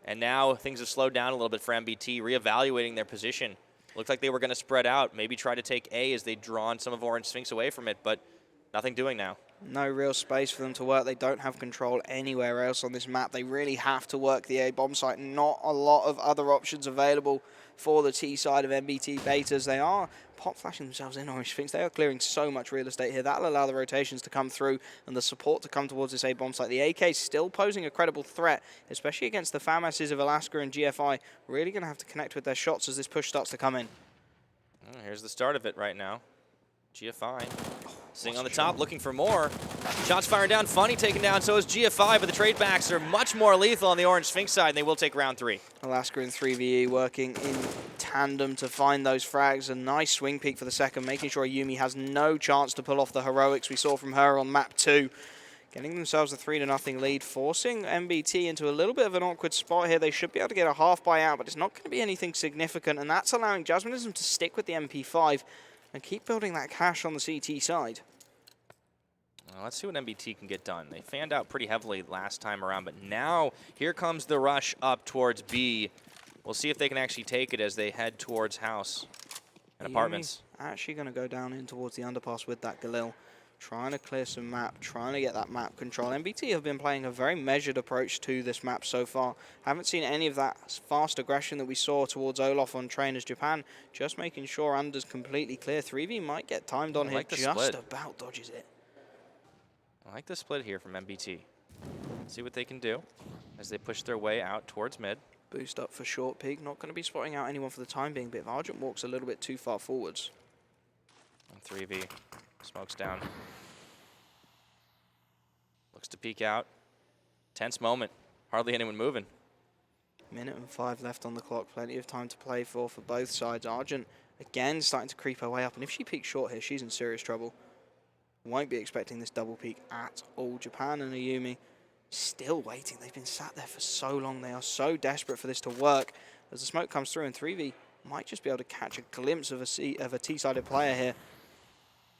And now things have slowed down a little bit for MBT, reevaluating their position. Looked like they were going to spread out, maybe try to take A as they drawn some of Orange.Sphynx away from it, but nothing doing now. No real space for them to work. They don't have control anywhere else on this map. They really have to work the A bomb site. Not a lot of other options available for the T side of MBT.Baeters. They are pop flashing themselves in Orange.Sphynx. They are clearing so much real estate here. That'll allow the rotations to come through and the support to come towards this A bomb site. The AK still posing a credible threat, especially against the FAMASs of Alaska and GFI. Really going to have to connect with their shots as this push starts to come in. Here's the start of it right now. GFI sitting on the top, looking for more. Shots firing down, Funny taken down, so is GFI, but the trade backs are much more lethal on the Orange.Sphynx side, and they will take round 3. Alaska in 3v working in tandem to find those frags. A nice swing peek for the second, making sure Yumi has no chance to pull off the heroics we saw from her on map 2. Getting themselves a 3-0 lead, forcing MBT into a little bit of an awkward spot here. They should be able to get a half buy out, but it's not going to be anything significant, and that's allowing Jasminism to stick with the MP5 and keep building that cash on the CT side. Well, let's see what MBT can get done. They fanned out pretty heavily last time around, but now here comes the rush up towards B. We'll see if they can actually take it as they head towards house and apartments. Actually going to go down in towards the underpass with that Galil. Trying to clear some map, trying to get that map control. MBT have been playing a very measured approach to this map so far. Haven't seen any of that fast aggression that we saw towards Olaf on Trainers Japan. Just making sure under's completely clear. 3v might get timed on here, just about dodges it. I like the split here from MBT. Let's see what they can do as they push their way out towards mid. Boost up for short peak. Not going to be spotting out anyone for the time being, but if Argent walks a little bit too far forwards. And 3v. Smokes down. Looks to peek out. Tense moment. Hardly anyone moving. Minute and 5 left on the clock. Plenty of time to play for both sides. Argent, again, starting to creep her way up. And if she peeks short here, she's in serious trouble. Won't be expecting this double peek at all. Japan and Ayumi still waiting. They've been sat there for so long. They are so desperate for this to work. As the smoke comes through, and 3v might just be able to catch a glimpse of a T-sided player here.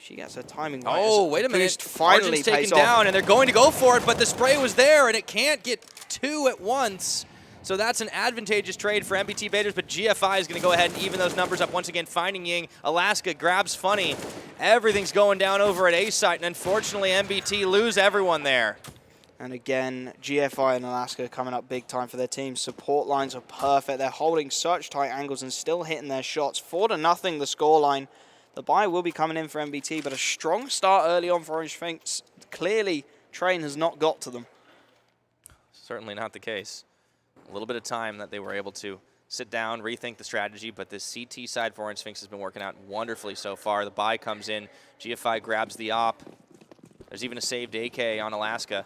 She gets her timing right. Oh, wait a minute. Finally Argent's taken down, and they're going to go for it, but the spray was there, and it can't get 2 at once. So that's an advantageous trade for MBT.Baeters, but GFI is going to go ahead and even those numbers up once again, finding Ying. Alaska grabs Funny. Everything's going down over at A site, and unfortunately MBT lose everyone there. And again, GFI and Alaska coming up big time for their team. Support lines are perfect. They're holding such tight angles and still hitting their shots. 4-0 the scoreline. The buy will be coming in for MBT, but a strong start early on for Orange.Sphynx. Clearly, Train has not got to them. Certainly not the case. A little bit of time that they were able to sit down, rethink the strategy, but this CT side for Orange.Sphynx has been working out wonderfully so far. The buy comes in. GFI grabs the op. There's even a saved AK on Alaska.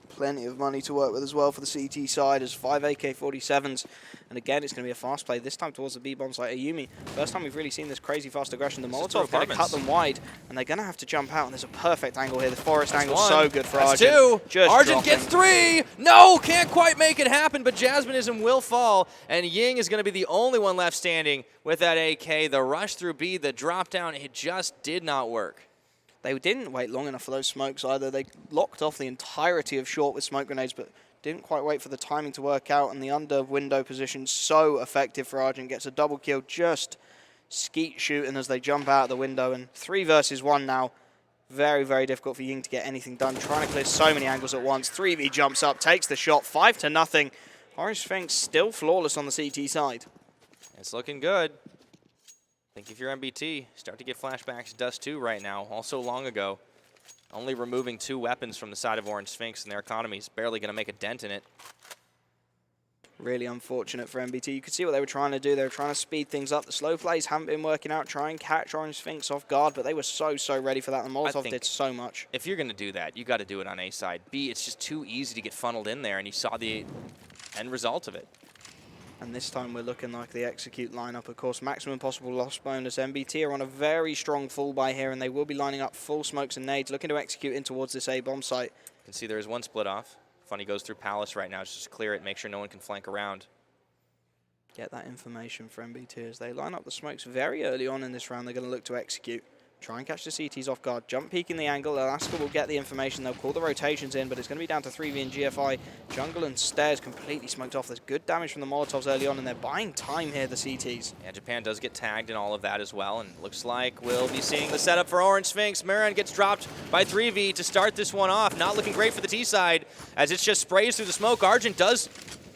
Plenty of money to work with as well for the CT side as 5 AK-47s. And again, it's going to be a fast play, this time towards the B-bombs like Ayumi. First time we've really seen this crazy fast aggression. The Molotov going to cut them wide, and they're going to have to jump out. And there's a perfect angle here. The forest angle so good for Argent. 2. Just Argent gets 3. No, can't quite make it happen, but Jasminism will fall. And Ying is going to be the only one left standing with that AK. The rush through B, the drop down, it just did not work. They didn't wait long enough for those smokes either. They locked off the entirety of short with smoke grenades, but didn't quite wait for the timing to work out. And the under window position so effective for Argent. Gets a double kill, just skeet shooting as they jump out of the window. And 3 versus 1 now. Very, very difficult for Ying to get anything done. Trying to clear so many angles at once. 3v jumps up, takes the shot, 5-0. Orange.Sphynx still flawless on the CT side. It's looking good. I think if you're MBT, start to get flashbacks Dust 2 right now, also long ago. Only removing 2 weapons from the side of Orange.Sphynx, and their economy is barely going to make a dent in it. Really unfortunate for MBT. You could see what they were trying to do. They were trying to speed things up. The slow plays haven't been working out. Try and catch Orange.Sphynx off guard, but they were so ready for that. The Molotov did so much. If you're going to do that, you got to do it on A side. B, it's just too easy to get funneled in there, and you saw the end result of it. And this time we're looking like the execute lineup. Of course, maximum possible loss bonus. MBT are on a very strong full buy here, and they will be lining up full smokes and nades, looking to execute in towards this A-bomb site. You can see there is one split off. Funny goes through Palace right now, just to clear it, make sure no one can flank around. Get that information for MBT as they line up the smokes very early on in this round. They're going to look to execute. Try and catch the CTs off guard. Jump peek in the angle. Alaska will get the information. They'll call the rotations in, but it's going to be down to 3v and GFI. Jungle and Stairs completely smoked off. There's good damage from the Molotovs early on, and they're buying time here, the CTs. Yeah, Japan does get tagged in all of that as well, and looks like we'll be seeing the setup for Orange.Sphynx. Mirage gets dropped by 3v to start this one off. Not looking great for the T side, as it just sprays through the smoke. Argent does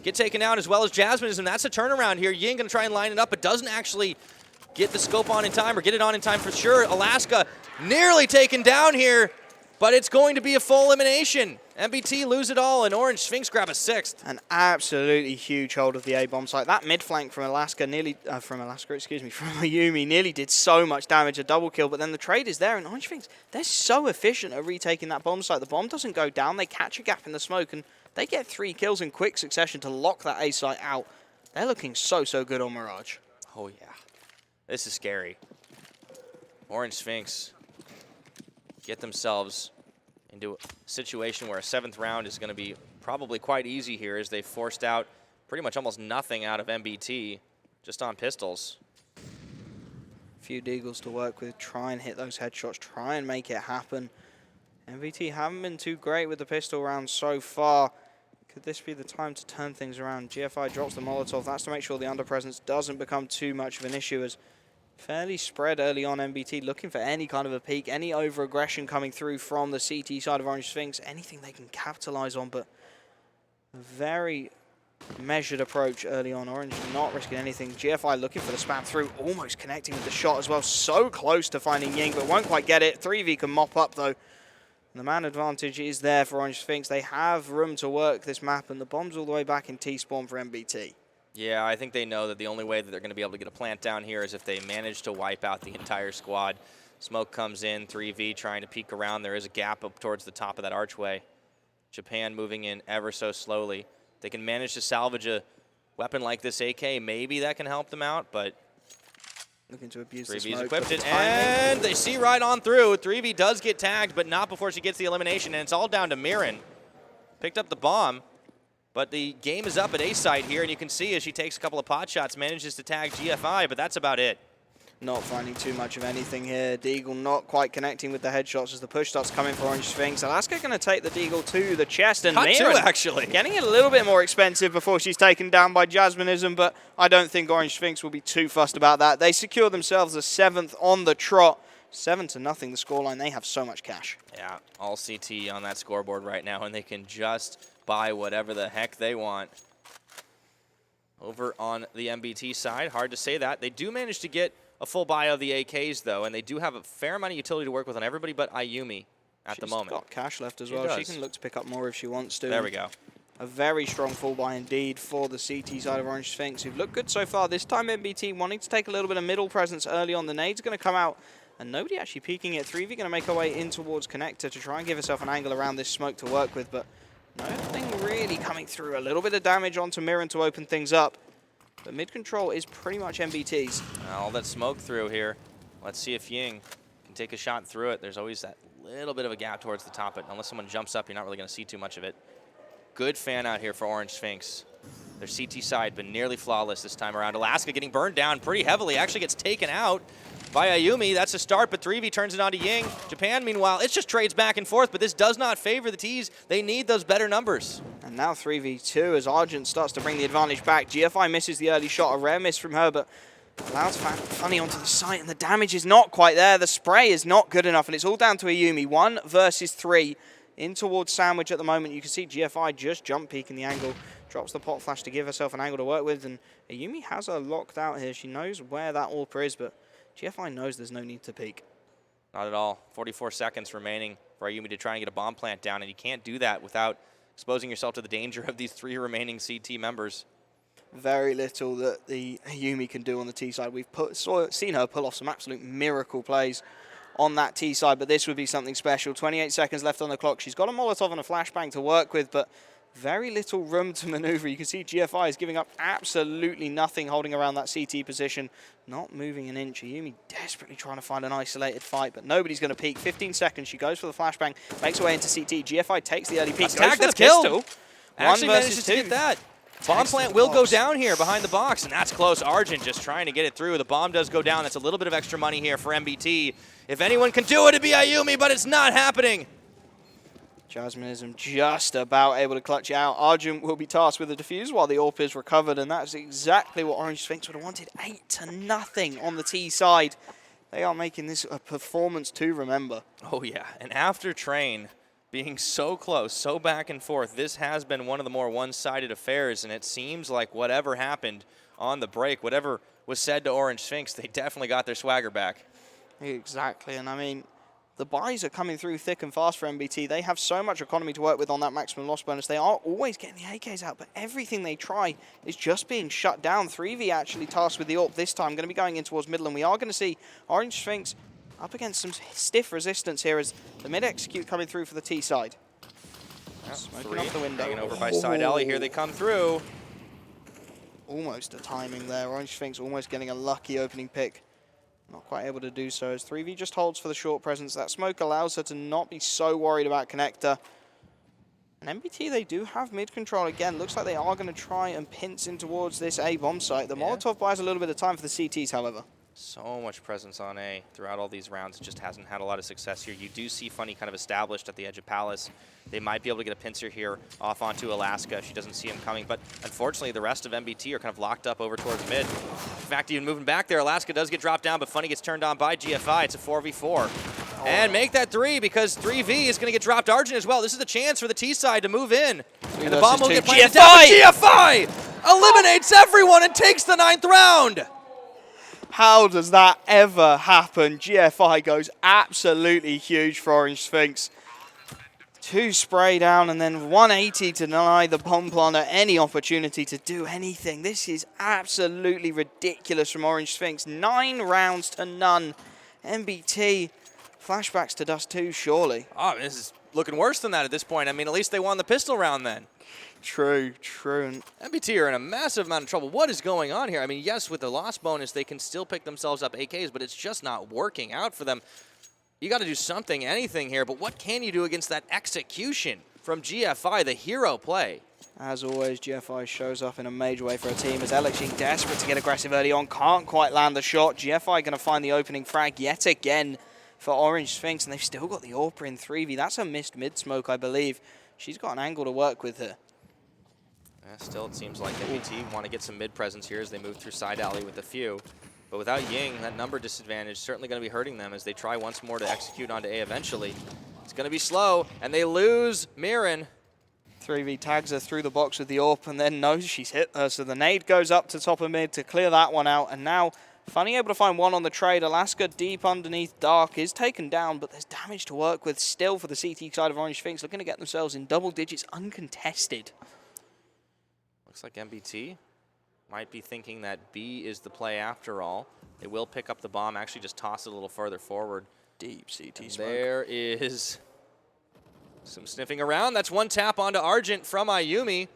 get taken out, as well as Jasmine, and that's a turnaround here. Ying going to try and line it up, but doesn't actually get the scope on in time, or get it on in time for sure. Alaska nearly taken down here, but it's going to be a full elimination. MBT lose it all, and Orange.Sphynx grab a 6th. An absolutely huge hold of the A-bomb site. That mid flank from Alaska nearly, from Ayumi nearly did so much damage, a double kill, but then the trade is there, and Orange.Sphynx, they're so efficient at retaking that bomb site. The bomb doesn't go down, they catch a gap in the smoke, and they get 3 kills in quick succession to lock that A site out. They're looking so good on Mirage. Oh yeah, this is scary. Orange.Sphynx get themselves into a situation where a 7th round is going to be probably quite easy here, as they forced out pretty much almost nothing out of MBT just on pistols. A few deagles to work with, try and hit those headshots, try and make it happen. MBT haven't been too great with the pistol rounds so far. Could this be the time to turn things around? GFI drops the Molotov. That's to make sure the underpresence doesn't become too much of an issue, as fairly spread early on. MBT looking for any kind of a peak, any over-aggression coming through from the CT side of Orange.Sphynx, anything they can capitalize on, but a very measured approach early on. Orange not risking anything. GFI looking for the spam through, almost connecting with the shot as well. So close to finding Ying, but won't quite get it. 3v can mop up though. And the man advantage is there for Orange.Sphynx. They have room to work this map, and the bomb's all the way back in T-spawn for MBT. Yeah, I think they know that the only way that they're going to be able to get a plant down here is if they manage to wipe out the entire squad. Smoke comes in, 3v trying to peek around. There is a gap up towards the top of that archway. Japan moving in ever so slowly. They can manage to salvage a weapon like this AK. Maybe that can help them out, but looking to abuse the 3v's smoke. equipped it, and they see right on through. 3v does get tagged, but not before she gets the elimination, and it's all down to Mirage. Picked up the bomb. But the game is up at A site here, and you can see as she takes a couple of pot shots, manages to tag GFI, but that's about it. Not finding too much of anything here. Deagle not quite connecting with the headshots as the push starts coming for Orange.Sphynx. Alaska going to take the Deagle to the chest, and Mirage actually getting it a little bit more expensive before she's taken down by Jasminism, but I don't think Orange.Sphynx will be too fussed about that. They secure themselves a 7th on the trot. 7-0 the scoreline. They have so much cash. Yeah, all CT on that scoreboard right now, and they can just buy whatever the heck they want. Over on the MBT side, hard to say that. They do manage to get a full buy of the AKs, though, and they do have a fair amount of utility to work with on everybody but Ayumi at the moment. She's got cash left as well. She can look to pick up more if she wants to. There we go. A very strong full buy indeed for the CT side of Orange.Sphynx, who've looked good so far. This time MBT wanting to take a little bit of middle presence early on. The nade's going to come out, and nobody actually peeking it. 3v going to make her way in towards Connector to try and give herself an angle around this smoke to work with, but nothing really coming through. A little bit of damage onto Mirage to open things up. But mid-control is pretty much MBT's. All that smoke through here. Let's see if Ying can take a shot through it. There's always that little bit of a gap towards the top, but unless someone jumps up, you're not really going to see too much of it. Good fan out here for Orange.Sphynx. Their CT side been nearly flawless this time around. Alaska getting burned down pretty heavily. Actually gets taken out by Ayumi. That's a start, but 3v turns it on to Ying. Japan, meanwhile, it just trades back and forth, but this does not favor the Ts. They need those better numbers. And now 3v2 as Argent starts to bring the advantage back. GFI misses the early shot, a rare miss from her, but allows Funny onto the site, and the damage is not quite there. The spray is not good enough, and it's all down to Ayumi. 1 versus 3 in towards Sandwich at the moment. You can see GFI just jump peeking the angle, drops the pot flash to give herself an angle to work with, and Ayumi has her locked out here. She knows where that AWP is, but GFI knows there's no need to peek. Not at all. 44 seconds remaining for Ayumi to try and get a bomb plant down, and you can't do that without exposing yourself to the danger of these 3 remaining CT members. Very little that the Ayumi can do on the T side. We've seen her pull off some absolute miracle plays on that T side, but this would be something special. 28 seconds left on the clock. She's got a Molotov and a flashbang to work with, but very little room to maneuver. You can see GFI is giving up absolutely nothing, holding around that CT position, not moving an inch. Ayumi desperately trying to find an isolated fight, but nobody's going to peek. 15 seconds. She goes for the flashbang, makes her way into CT. GFI takes the early peek. That's killed. Actually manages to get that. Bomb plant will go down here behind the box, and that's close. Argent just trying to get it through. The bomb does go down. That's a little bit of extra money here for MBT. If anyone can do it, it'd be Ayumi, but it's not happening. Jasminism just about able to clutch it out. Argent will be tasked with the defuse while the AWP is recovered, and that's exactly what Orange.Sphynx would have wanted. 8-0 on the T side. They are making this a performance to remember. Oh, yeah. And after Train being so close, so back and forth, this has been one of the more one-sided affairs, and it seems like whatever happened on the break, whatever was said to Orange.Sphynx, they definitely got their swagger back. Exactly, and I mean, the buys are coming through thick and fast for MBT. They have so much economy to work with on that maximum loss bonus. They are always getting the AKs out, but everything they try is just being shut down. 3v actually tasked with the AWP this time, going to be going in towards middle, and we are going to see Orange.Sphynx up against some stiff resistance here as the mid-execute coming through for the T side. Smoking off the window. Taken over by Side Alley. Here they come through. Almost a timing there. Orange.Sphynx almost getting a lucky opening pick. Not quite able to do so as 3v just holds for the short presence. That smoke allows her to not be so worried about connector. And MBT, they do have mid control again. Looks like they are going to try and pinch in towards this A bomb site. The Molotov buys a little bit of time for the CTs, however. So much presence on A throughout all these rounds. It just hasn't had a lot of success here. You do see Funny kind of established at the edge of Palace. They might be able to get a pincer here off onto Alaska. She doesn't see him coming, but unfortunately the rest of MBT are kind of locked up over towards mid. In fact, even moving back there, Alaska does get dropped down, but Funny gets turned on by GFI. It's a 4v4. And make that 3 because 3v is going to get dropped Argent as well. This is a chance for the T side to move in. And the bomb will get planted down, but GFI eliminates everyone and takes the 9th round. How does that ever happen? GFI goes absolutely huge for Orange.Sphynx. 2 spray down and then 180 to deny the bomb planter any opportunity to do anything. This is absolutely ridiculous from Orange.Sphynx. 9 rounds to none. MBT, flashbacks to Dust 2, surely. Oh, this is looking worse than that at this point. I mean, at least they won the pistol round then. True, true. MBT are in a massive amount of trouble. What is going on here? I mean, yes, with the loss bonus, they can still pick themselves up AKs, but it's just not working out for them. You got to do something, anything here, but what can you do against that execution from GFI, the hero play? As always, GFI shows up in a major way for a team as LXG desperate to get aggressive early on, can't quite land the shot. GFI going to find the opening frag yet again for Orange.Sphynx, and they've still got the AWP in 3v. That's a missed mid-smoke, I believe. She's got an angle to work with here. Still, it seems like MBT want to get some mid-presence here as they move through Side Alley with a few. But without Ying, that number disadvantage is certainly going to be hurting them as they try once more to execute onto A eventually. It's going to be slow, and they lose Mirren. 3v tags her through the box with the AWP and then knows she's hit her. So the nade goes up to top of mid to clear that one out. And now Funny able to find one on the trade. Alaska deep underneath Dark is taken down, but there's damage to work with still for the CT side of Orange.Sphynx, looking to get themselves in double digits uncontested. Looks like MBT might be thinking that B is the play after all. They will pick up the bomb, actually just toss it a little further forward. Deep CT smoke. There is some sniffing around. That's one tap onto Argent from Ayumi.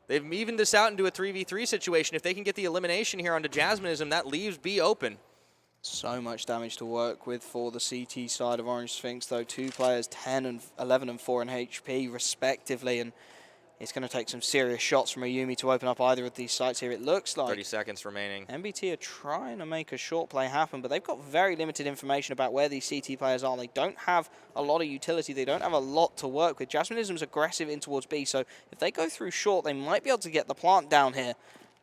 They've evened this out into a 3v3 situation. If they can get the elimination here onto Jasminism, that leaves B open. So much damage to work with for the CT side of Orange.Sphynx, though. 2 players, 10 and 11 and 4 in HP, respectively, and it's going to take some serious shots from Ayumi to open up either of these sites here. It looks like 30 seconds remaining. MBT are trying to make a short play happen, but they've got very limited information about where these CT players are. They don't have a lot of utility. They don't have a lot to work with. Jasminism's aggressive in towards B, so if they go through short, they might be able to get the plant down here,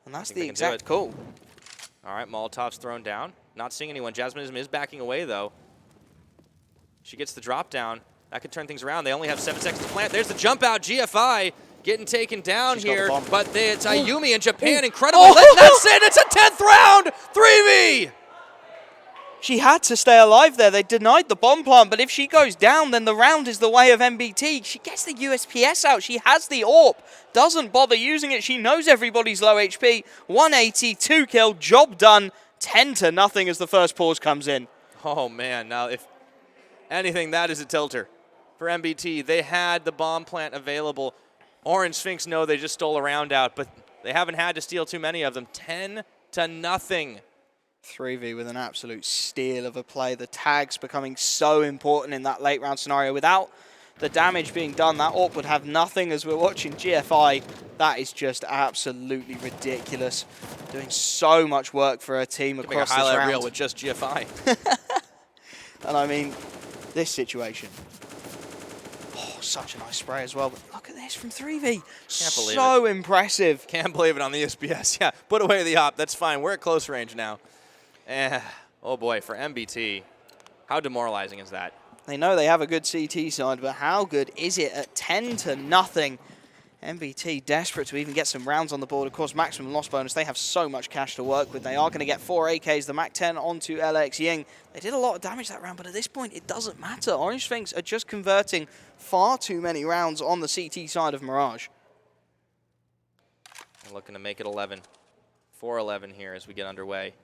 and that's the exact call. All right, Molotov's thrown down. Not seeing anyone. Jasminism is backing away, though. She gets the drop down. That could turn things around. They only have 7 seconds to plant. There's the jump out. GFI getting taken down here, but it's Ayumi in Japan. Incredible. That's it. It's a 10th round. 3v. She had to stay alive there. They denied the bomb plant, but if she goes down, then the round is the way of MBT. She gets the USPS out. She has the AWP. Doesn't bother using it. She knows everybody's low HP. 180, 2 kill, job done. 10-0 as the first pause comes in. Oh, man. Now, if anything, that is a tilter for MBT. They had the bomb plant available. Orange.Sphynx know they just stole a round out, but they haven't had to steal too many of them. 10-0. 3v with an absolute steal of a play. The tags becoming so important in that late round scenario. Without the damage being done. That AWP would have nothing as we're watching GFI. That is just absolutely ridiculous. Doing so much work for her team across this round. Highlight reel with just GFI. And I mean, this situation. Oh, such a nice spray as well. But look at this from 3v. Can't believe so impressive. Can't believe it on the SBS. Yeah, put away the op. That's fine. We're at close range now. Oh boy, for MBT, how demoralizing is that? They know they have a good CT side, but how good is it at 10-0? MBT desperate to even get some rounds on the board. Of course, maximum loss bonus. They have so much cash to work with. They are going to get 4 AKs, the MAC-10 onto LX Ying. They did a lot of damage that round, but at this point, it doesn't matter. Orange.Sphynx are just converting far too many rounds on the CT side of Mirage. And looking to make it 11. 4-11 here as we get underway.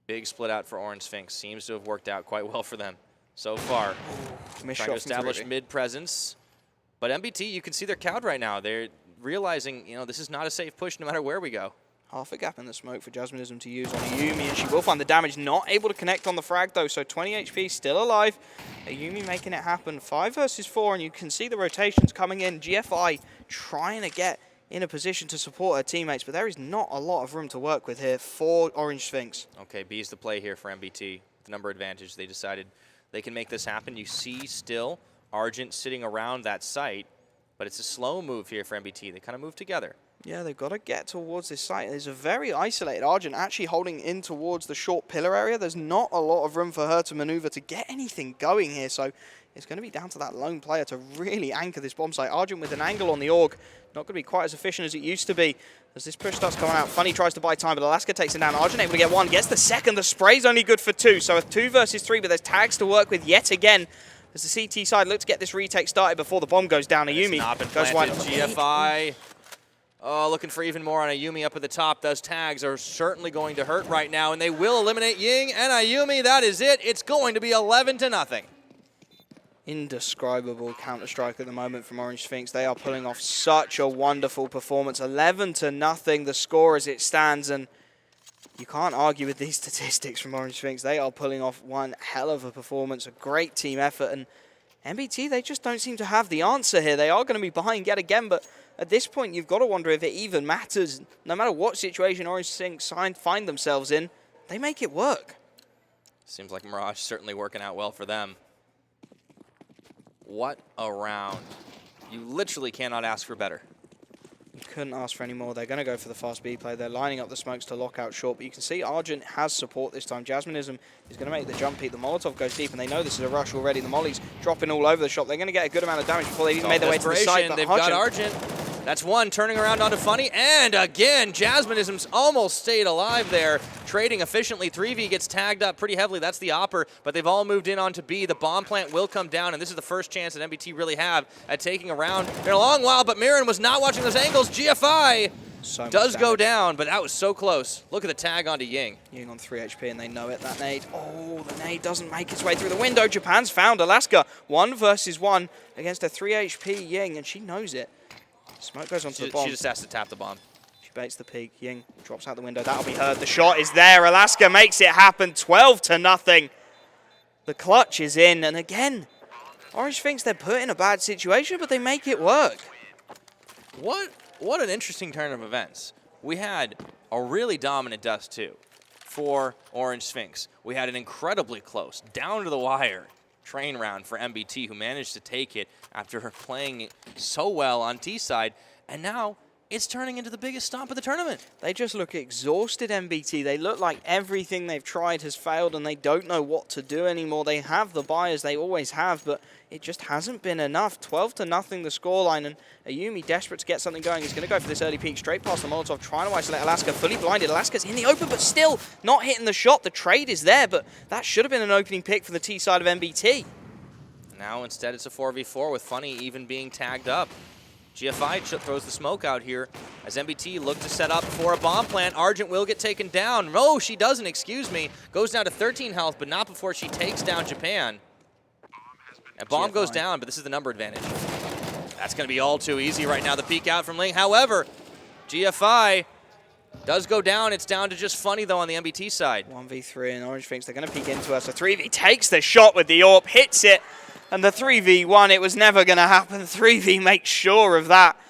Big split out for Orange.Sphynx. Seems to have worked out quite well for them so far. Trying to establish mid presence. But MBT, you can see they're cowed right now. They're realizing, you know, this is not a safe push no matter where we go. Half a gap in the smoke for Jasminism to use on Ayumi, and she will find the damage. Not able to connect on the frag, though, so 20 HP, still alive. Ayumi making it happen. 5 versus 4, and you can see the rotations coming in. GFI trying to get in a position to support her teammates, but there is not a lot of room to work with here for Orange.Sphynx. Okay, B's the play here for MBT. The number advantage, they decided they can make this happen. You see still Argent sitting around that site, but it's a slow move here for MBT. They kind of move together. Yeah, they've got to get towards this site. There's a very isolated Argent actually holding in towards the short pillar area. There's not a lot of room for her to maneuver to get anything going here, so it's going to be down to that lone player to really anchor this bomb site. Argent with an angle on the AUG, not going to be quite as efficient as it used to be. As this push starts coming out, Funny tries to buy time, but Alaska takes him down. Argent able to get 1, gets the second. The spray's only good for 2, so a 2 versus 3, but there's tags to work with yet again. As the CT side looks to get this retake started before the bomb goes down. Ayumi goes wide. GFI. Oh, looking for even more on Ayumi up at the top. Those tags are certainly going to hurt right now, and they will eliminate Ying and Ayumi. That is it. It's going to be 11-0. Indescribable Counter-Strike at the moment from Orange.Sphynx. They are pulling off such a wonderful performance. 11-0, the score as it stands, and you can't argue with these statistics from Orange.Sphynx. They are pulling off one hell of a performance, a great team effort, and MBT, they just don't seem to have the answer here. They are going to be behind yet again, but at this point, you've got to wonder if it even matters. No matter what situation Orange.Sphynx find themselves in, they make it work. Seems like Mirage certainly working out well for them. What a round. You literally cannot ask for better. You couldn't ask for any more. They're going to go for the fast B play. They're lining up the smokes to lock out short, but you can see Argent has support this time. Jasminism is going to make the jump peak. The Molotov goes deep, and they know this is a rush already. The Molly's dropping all over the shop. They're going to get a good amount of damage before they even made their way to the side. They've got Argent. That's 1 turning around onto Funny, and again, Jasminism's almost stayed alive there, trading efficiently. 3v gets tagged up pretty heavily. That's the Opper, but they've all moved in onto B. The bomb plant will come down, and this is the first chance that MBT really have at taking a round in a long while, but Mirren was not watching those angles. GFI does go down, but that was so close. Look at the tag onto Ying. Ying on 3 HP, and they know it. That nade, oh, the nade doesn't make its way through the window. Japan's found Alaska. 1 versus 1 against a 3 HP Ying, and she knows it. Smoke goes onto the bomb. She just has to tap the bomb. She baits the peak. Ying drops out the window. That'll be heard. The shot is there. Alaska makes it happen. 12-0. The clutch is in. And again, Orange.Sphynx, they're put in a bad situation, but they make it work. What an interesting turn of events. We had a really dominant Dust 2 for Orange.Sphynx. We had an incredibly close, down to the wire train round for MBT, who managed to take it after her playing so well on T side, and now it's turning into the biggest stomp of the tournament. They just look exhausted, MBT. They look like everything they've tried has failed and they don't know what to do anymore. They have the buyers, they always have, but it just hasn't been enough. 12-0 the scoreline, and Ayumi, desperate to get something going, is going to go for this early peek straight past the Molotov, trying to isolate Alaska. Fully blinded. Alaska's in the open, but still not hitting the shot. The trade is there, but that should have been an opening pick for the T side of MBT. Now instead it's a 4v4 with Funny even being tagged up. GFI throws the smoke out here as MBT look to set up for a bomb plant. Argent will get taken down. No, she doesn't, excuse me. Goes down to 13 health, but not before she takes down Japan. And bomb goes down, but this is the number advantage. That's going to be all too easy right now, the peek out from Ling. However, GFI does go down. It's down to just Funny, though, on the MBT side. 1v3, and Orange.Sphynx, they're going to peek into her. So 3v takes the shot with the AWP, hits it. And the 3v1, it was never going to happen. 3v makes sure of that.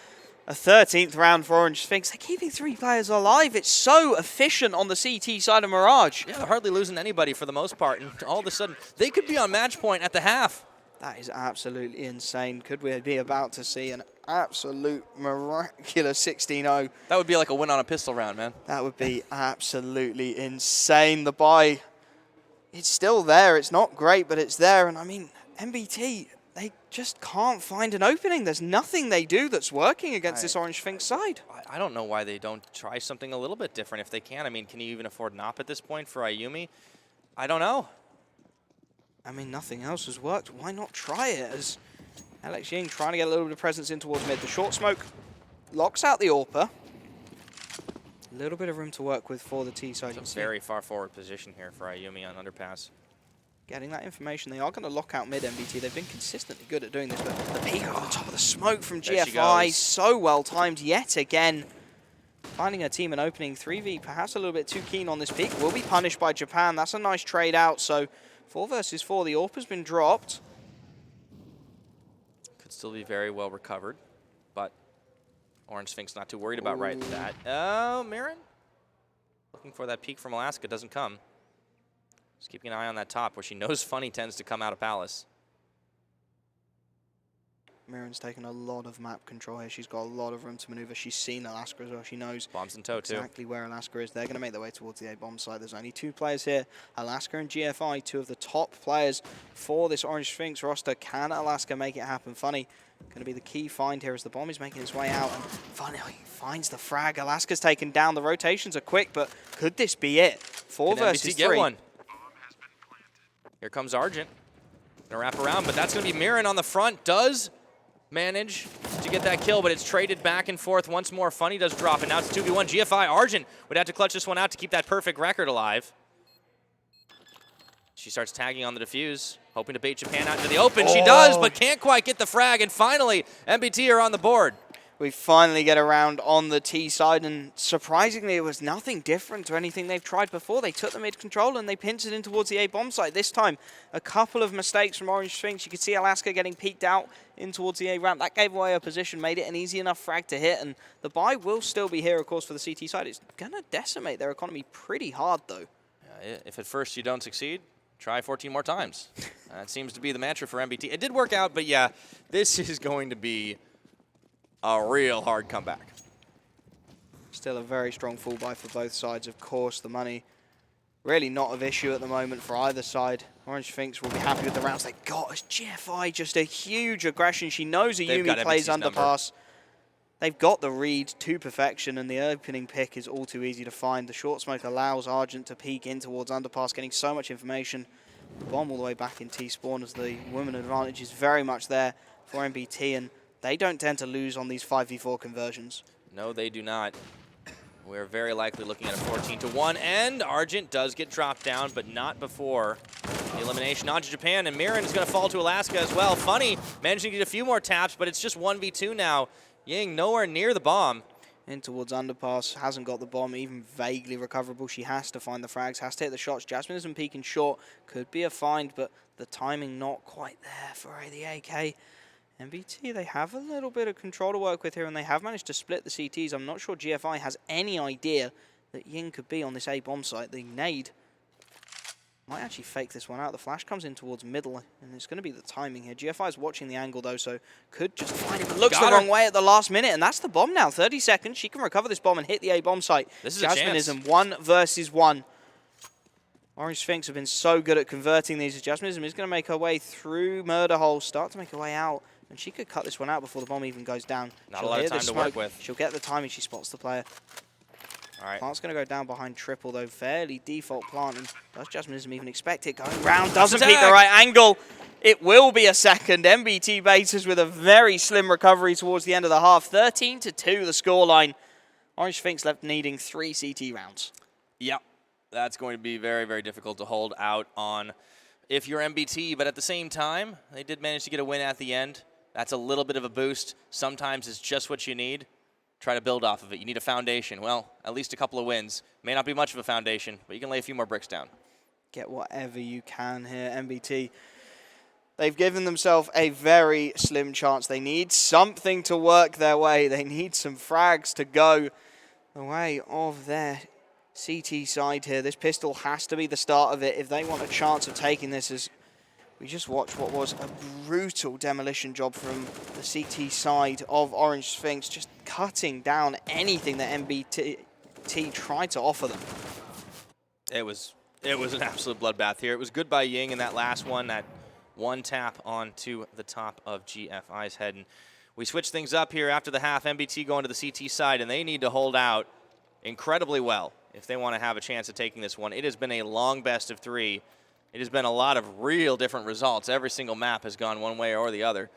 A 13th round for Orange.Sphynx. They're keeping 3 players alive. It's so efficient on the CT side of Mirage. Yeah, they're hardly losing anybody for the most part. And all of a sudden, they could be on match point at the half. That is absolutely insane. Could we be about to see an absolute miraculous 16-0? That would be like a win on a pistol round, man. That would be absolutely insane. The buy, it's still there. It's not great, but it's there. And I mean, MBT, they just can't find an opening. There's nothing they do that's working against this Orange.Sphynx side. I don't know why they don't try something a little bit different if they can. I mean, can you even afford Nop at this point for Ayumi? I don't know. I mean, nothing else has worked. Why not try it? As Alex Ying trying to get a little bit of presence in towards mid. The short smoke locks out the AWPer. A little bit of room to work with for the T side. It's a very far forward position here for Ayumi on underpass. Getting that information. They are going to lock out mid MBT. They've been consistently good at doing this, but the peek over the top of the smoke from GFI, so well timed yet again. Finding a team and opening 3v, perhaps a little bit too keen on this peek. Will be punished by Japan. That's a nice trade out. So 4 versus 4. The AWPer's been dropped. Could still be very well recovered, but Orange.Sphynx not too worried about right that. Oh, Mirren looking for that peek from Alaska. Doesn't come. Just keeping an eye on that top where she knows Funny tends to come out of Palace. Mirren's taken a lot of map control here. She's got a lot of room to maneuver. She's seen Alaska as well. She knows bombs in tow exactly where Alaska is. They're going to make their way towards the A-bomb site. There's only 2 players here. Alaska and GFI, 2 of the top players for this Orange.Sphynx roster. Can Alaska make it happen? Funny going to be the key find here as the bomb is making its way out. And Funny finds the frag. Alaska's taken down. The rotations are quick, but could this be it? 4 versus 3. Get one? Here comes Argent. Gonna wrap around, but that's gonna be Mirren on the front. Does manage to get that kill, but it's traded back and forth once more. Funny does drop, and now it's 2v1. GFI Argent would have to clutch this one out to keep that perfect record alive. She starts tagging on the defuse, hoping to bait Japan out into the open. She does, but can't quite get the frag, and finally, MBT are on the board. We finally get around on the T side, and surprisingly, it was nothing different to anything they've tried before. They took the mid control and they pincered in towards the A-bomb site. This time, a couple of mistakes from Orange.Sphynx. You could see Alaska getting peeked out in towards the A-ramp. That gave away a position, made it an easy enough frag to hit, and the buy will still be here, of course, for the CT side. It's going to decimate their economy pretty hard, though. Yeah, if at first you don't succeed, try 14 more times. That seems to be the mantra for MBT. It did work out, but yeah, this is going to be a real hard comeback. Still a very strong full buy for both sides. Of course, the money really not of issue at the moment for either side. Orange.Sphynx will be happy with the rounds they got. As GFI, just a huge aggression. She knows Ayumi plays underpass. They've got the read to perfection, and the opening pick is all too easy to find. The short smoke allows Argent to peek in towards underpass, getting so much information. The bomb all the way back in T-spawn, as the women advantage is very much there for MBT, and they don't tend to lose on these 5v4 conversions. No, they do not. We're very likely looking at a 14-1, and Argent does get dropped down, but not before the elimination onto Japan, and Mirren is going to fall to Alaska as well. Funny, managing to get a few more taps, but it's just 1v2 now. Ying nowhere near the bomb. In towards underpass, hasn't got the bomb, even vaguely recoverable. She has to find the frags, has to hit the shots. Jasmine isn't peeking short, could be a find, but the timing not quite there for the AK. MBT, they have a little bit of control to work with here, and they have managed to split the CTs. I'm not sure GFI has any idea that Ying could be on this A-bomb site. The nade might actually fake this one out. The flash comes in towards middle, and it's going to be the timing here. GFI is watching the angle, though, so could just find him. Looks the wrong way at the last minute, and that's the bomb now. 30 seconds. She can recover this bomb and hit the A-bomb site. This is a chance. Jasminism, 1 versus 1. Orange.Sphynx have been so good at converting these. Jasminism is going to make her way through murder hole, start to make her way out, and she could cut this one out before the bomb even goes down. Not a lot of time to work with. She'll get the timing. She spots the player. All right. Plant's going to go down behind triple, though. Fairly default plant. And does Jasminism even expect it? Going round. Doesn't peek the right angle. It will be a second. MBT.Baeters with a very slim recovery towards the end of the half. 13-2 the scoreline. Orange.Sphynx left needing 3 CT rounds. Yep. That's going to be very, very difficult to hold out on if you're MBT. But at the same time, they did manage to get a win at the end. That's a little bit of a boost. Sometimes it's just what you need. Try to build off of it. You need a foundation. Well, at least a couple of wins. May not be much of a foundation, but you can lay a few more bricks down. Get whatever you can here. MBT They've given themselves a very slim chance. They need something to work their way. They need some frags to go the way of their CT side here. This pistol has to be the start of it if they want a chance of taking this, as we just watched what was a brutal demolition job from the CT side of Orange.Sphynx, just cutting down anything that MBT tried to offer them. It was an absolute bloodbath here. It was good by Ying in that last one, that one tap onto the top of GFI's head. And we switch things up here after the half. MBT going to the CT side, and they need to hold out incredibly well if they want to have a chance of taking this one. It has been a long best of 3. It has been a lot of real different results. Every single map has gone one way or the other.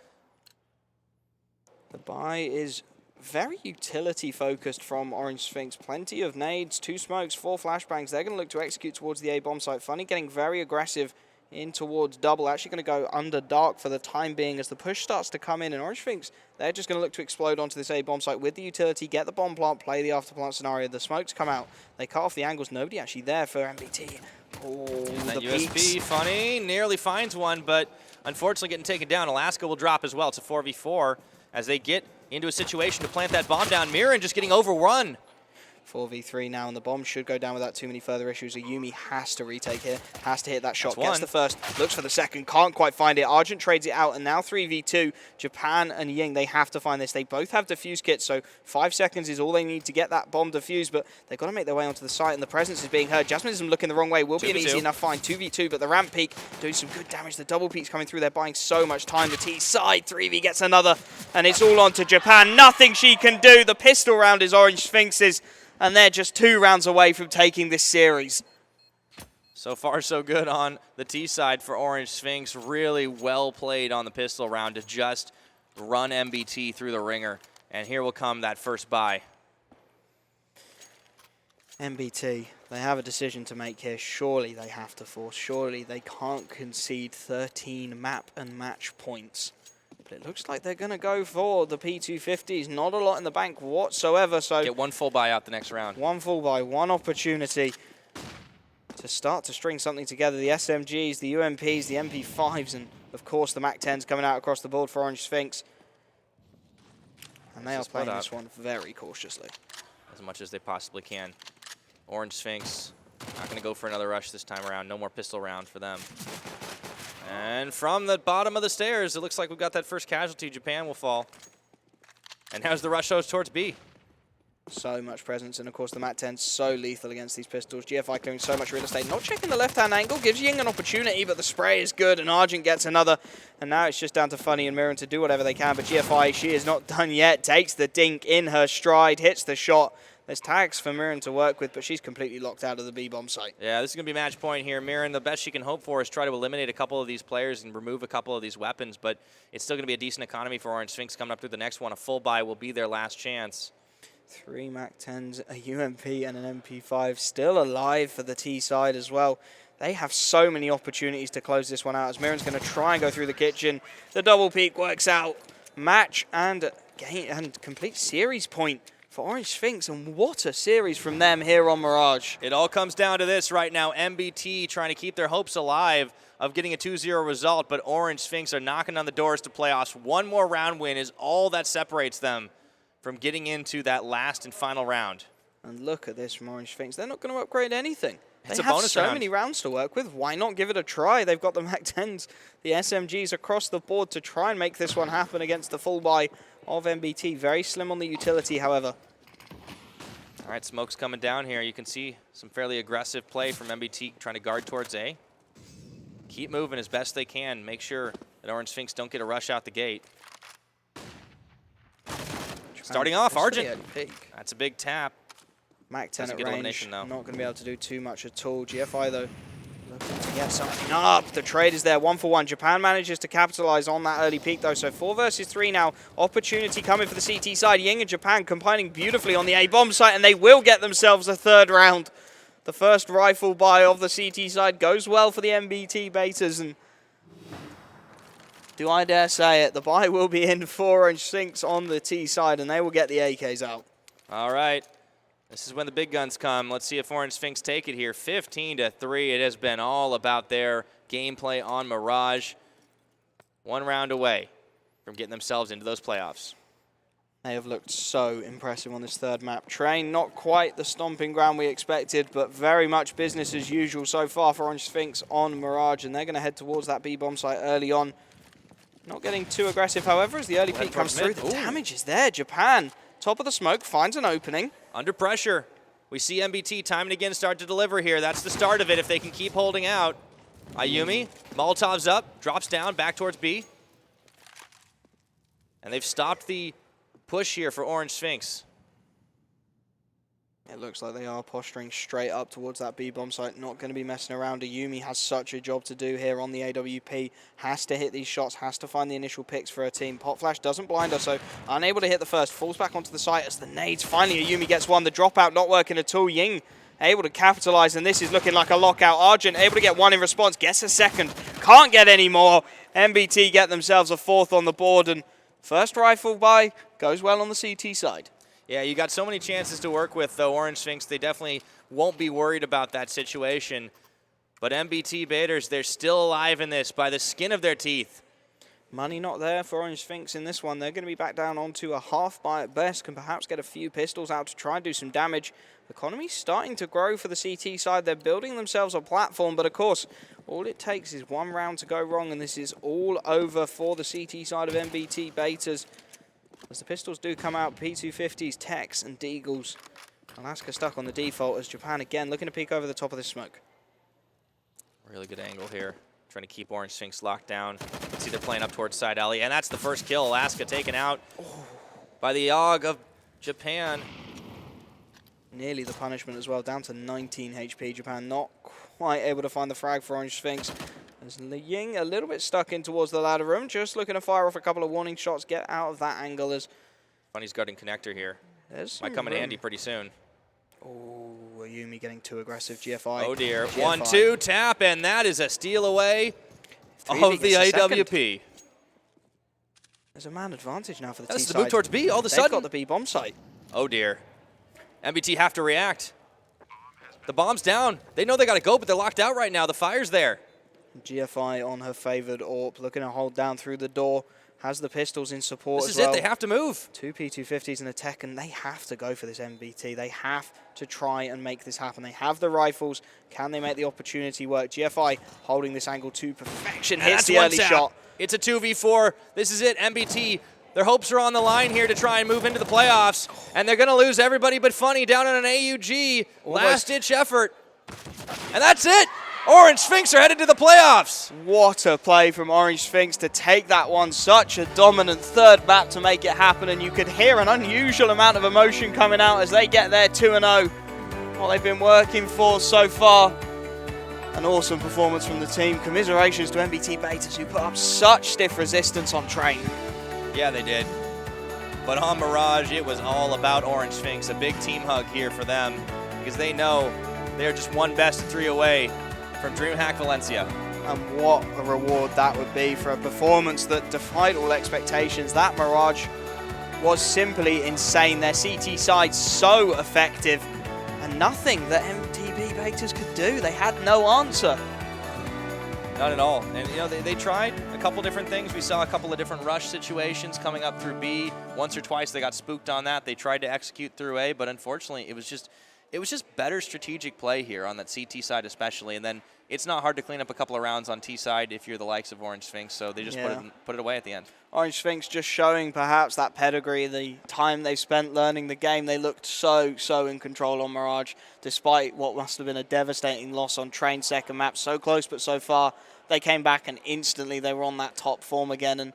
The buy is very utility focused from Orange.Sphynx. Plenty of nades, 2 smokes, 4 flashbangs. They're going to look to execute towards the A bomb site. Funny getting very aggressive in towards double. Actually going to go under dark for the time being as the push starts to come in. And Orange.Sphynx, they're just going to look to explode onto this A bomb site with the utility, get the bomb plant, play the after plant scenario. The smokes come out. They cut off the angles. Nobody actually there for MBT. Oh, the USB, peaks. funny, nearly finds one, but unfortunately getting taken down. Alaska will drop as well. It's a 4v4 as they get into a situation to plant that bomb down. Mirren just getting overrun. 4v3 now, and the bomb should go down without too many further issues. Ayumi has to retake here, has to hit that shot. That's Gets one. the first, looks for the second, can't quite find it. Argent trades it out, and now 3v2. Japan and Ying, they have to find this. They both have defuse kits, so 5 seconds is all they need to get that bomb defused, but they've got to make their way onto the site, and the presence is being heard. Jasminism looking the wrong way. Will be an 2v2. easy enough find. 2v2, but the ramp peak doing some good damage. The double peaks coming through. They're buying so much time. The T side, 3v gets another, and it's all on to Japan. Nothing she can do. The pistol round is Orange.Sphynx's, and they're just 2 rounds away from taking this series. So far, so good on the T side for Orange.Sphynx. Really well played on the pistol round to just run MBT through the ringer. And here will come that first buy. MBT, they have a decision to make here. Surely they have to force. Surely they can't concede 13 map and match points. But it looks like they're going to go for the P250s. Not a lot in the bank whatsoever. So Get 1 full buy out the next round. 1 full buy, 1 opportunity to start to string something together. The SMGs, the UMPs, the MP5s, and of course the MAC-10s coming out across the board for Orange.Sphynx. And they are playing this one very cautiously. As much as they possibly can. Orange.Sphynx not going to go for another rush this time around. No more pistol round for them. And from the bottom of the stairs, it looks like we've got that first casualty. Japan will fall. And how's the rush towards B? So much presence, and of course the MAC-10's so lethal against these pistols. GFI clearing so much real estate. Not checking the left-hand angle, gives Ying an opportunity, but the spray is good, and Argent gets another. And now it's just down to Funny and Mirren to do whatever they can, but GFI, she is not done yet. Takes the dink in her stride, hits the shot. There's tags for Mirren to work with, but she's completely locked out of the B-bomb site. Yeah, this is going to be match point here. Mirren, the best she can hope for is try to eliminate a couple of these players and remove a couple of these weapons, but it's still going to be a decent economy for Orange.Sphynx coming up through the next one. A full buy will be their last chance. 3 MAC-10s, a UMP, and an MP5 still alive for the T side as well. They have so many opportunities to close this one out, as Mirren's going to try and go through the kitchen. The double peak works out. Match and complete series point for Orange.Sphynx, and what a series from them here on Mirage. It all comes down to this right now. MBT trying to keep their hopes alive of getting a 2-0 result, but Orange.Sphynx are knocking on the doors to playoffs. One more round win is all that separates them from getting into that last and final round. And look at this from Orange.Sphynx. They're not going to upgrade anything. It's a They have bonus so round. many rounds to work with. Why not give it a try? They've got the MAC-10s, the SMGs across the board to try and make this one happen against the full buy of MBT. Very slim on the utility, however. All right, smoke's coming down here. You can see some fairly aggressive play from MBT trying to guard towards A. Keep moving as best they can. Make sure that Orange.Sphynx don't get a rush out the gate. Starting off, Argent. That's a big tap. MAC-10 Doesn't at get range, elimination, though. not going to be able to do too much at all. GFI, though, looking to get something up. The trade is there, 1 for 1. Japan manages to capitalize on that early peak, though. So 4 versus 3 now. Opportunity coming for the CT side. Ying and Japan combining beautifully on the A-bomb site, and they will get themselves a 3rd round. The first rifle buy of the CT side goes well for the MBT.Baeters, and do I dare say it, the buy will be in for Orange.Sphynx on the T side, and they will get the AKs out. All right. This is when the big guns come. Let's see if Orange.Sphynx take it here. 15-3. It has been all about their gameplay on Mirage. one round away from getting themselves into those playoffs. They have looked so impressive on this third map. Train, not quite the stomping ground we expected, but very much business as usual so far for Orange.Sphynx on Mirage, and they're going to head towards that B-bomb site early on. Not getting too aggressive, however, as the early peek comes through. The damage is there. Japan, top of the smoke, finds an opening. Under pressure. We see MBT time and again start to deliver here. That's the start of it if they can keep holding out. Ayumi, Molotov's up, drops down, back towards B. And they've stopped the push here for Orange.Sphynx. It looks like they are posturing straight up towards that B-bomb site, not going to be messing around. Ayumi has such a job to do here on the AWP, has to hit these shots, has to find the initial picks for her team. Pot Flash doesn't blind her, so unable to hit the first, falls back onto the site as the nades. Finally, Ayumi gets one, the dropout not working at all. Ying able to capitalize, and this is looking like a lockout. Argent able to get one in response, gets a second, can't get any more. MBT get themselves a fourth on the board, and first rifle by goes well on the CT side. Yeah, you got so many chances to work with, though. Orange.Sphynx, they definitely won't be worried about that situation. But MBT.Baeters, they're still alive in this by the skin of their teeth. Money not there for Orange.Sphynx in this one. They're going to be back down onto a half buy at best, can perhaps get a few pistols out to try and do some damage. The economy's starting to grow for the CT side. They're building themselves a platform, but of course, all it takes is one round to go wrong, and this is all over for the CT side of MBT.Baeters. As the pistols do come out, P250s, Techs, and Deagles. Alaska stuck on the default as Japan again looking to peek over the top of this smoke. Really good angle here. Trying to keep Orange.Sphynx locked down. You can see they're playing up towards side alley, and that's the first kill. Alaska taken out by the AUG of Japan. Nearly the punishment as well, down to 19 HP. Japan not quite able to find the frag for Orange.Sphynx. As Ying a little bit stuck in towards the ladder room, just looking to fire off a couple of warning shots, get out of that angle. As Funny's guarding connector here. Might come in handy pretty soon. Oh, Ayumi getting too aggressive. GFI. Oh dear. GFI. 1-2 tap, and that is a steal away of the AWP. There's a man advantage now for the T That's side. the move towards B all of a They've sudden. got the B bomb site. Oh dear. MBT have to react. The bomb's down. They know they got to go, but they're locked out right now. The fire's there. GFI on her favored AWP, looking to hold down through the door. Has the pistols in support This as is well. it. They have to move. Two P250s and a Tech, and they have to go for this MBT. They have to try and make this happen. They have the rifles. Can they make the opportunity work? GFI holding this angle to perfection. Hits the early shot. It's a 2v4. This is it. MBT, their hopes are on the line here to try and move into the playoffs, and they're going to lose everybody but Funny down on an AUG. Last-ditch effort. And that's it. Orange.Sphynx are headed to the playoffs. What a play from Orange.Sphynx to take that one. Such a dominant third map to make it happen, and you could hear an unusual amount of emotion coming out as they get their 2-0. What they've been working for so far. An awesome performance from the team. Commiserations to MBT.Baeters, who put up such stiff resistance on Train. Yeah, they did. But on Mirage, it was all about Orange.Sphynx. A big team hug here for them because they know they're just one best of 3 away from DreamHack Valencia. And what a reward that would be for a performance that defied all expectations. That Mirage was simply insane. Their CT side so effective, and nothing that MBT.Baeters could do. They had no answer. Not at all. And, you know, they tried a couple different things. We saw a couple of different rush situations coming up through B. Once or twice they got spooked on that. They tried to execute through A, but unfortunately it was just better strategic play here on that CT side especially. And then it's not hard to clean up a couple of rounds on T side if you're the likes of Orange.Sphynx, so they just put it away at the end. Orange.Sphynx just showing perhaps that pedigree, the time they've spent learning the game. They looked so in control on Mirage, despite what must have been a devastating loss on Train second map. So close but so far. They came back and instantly they were on that top form again, and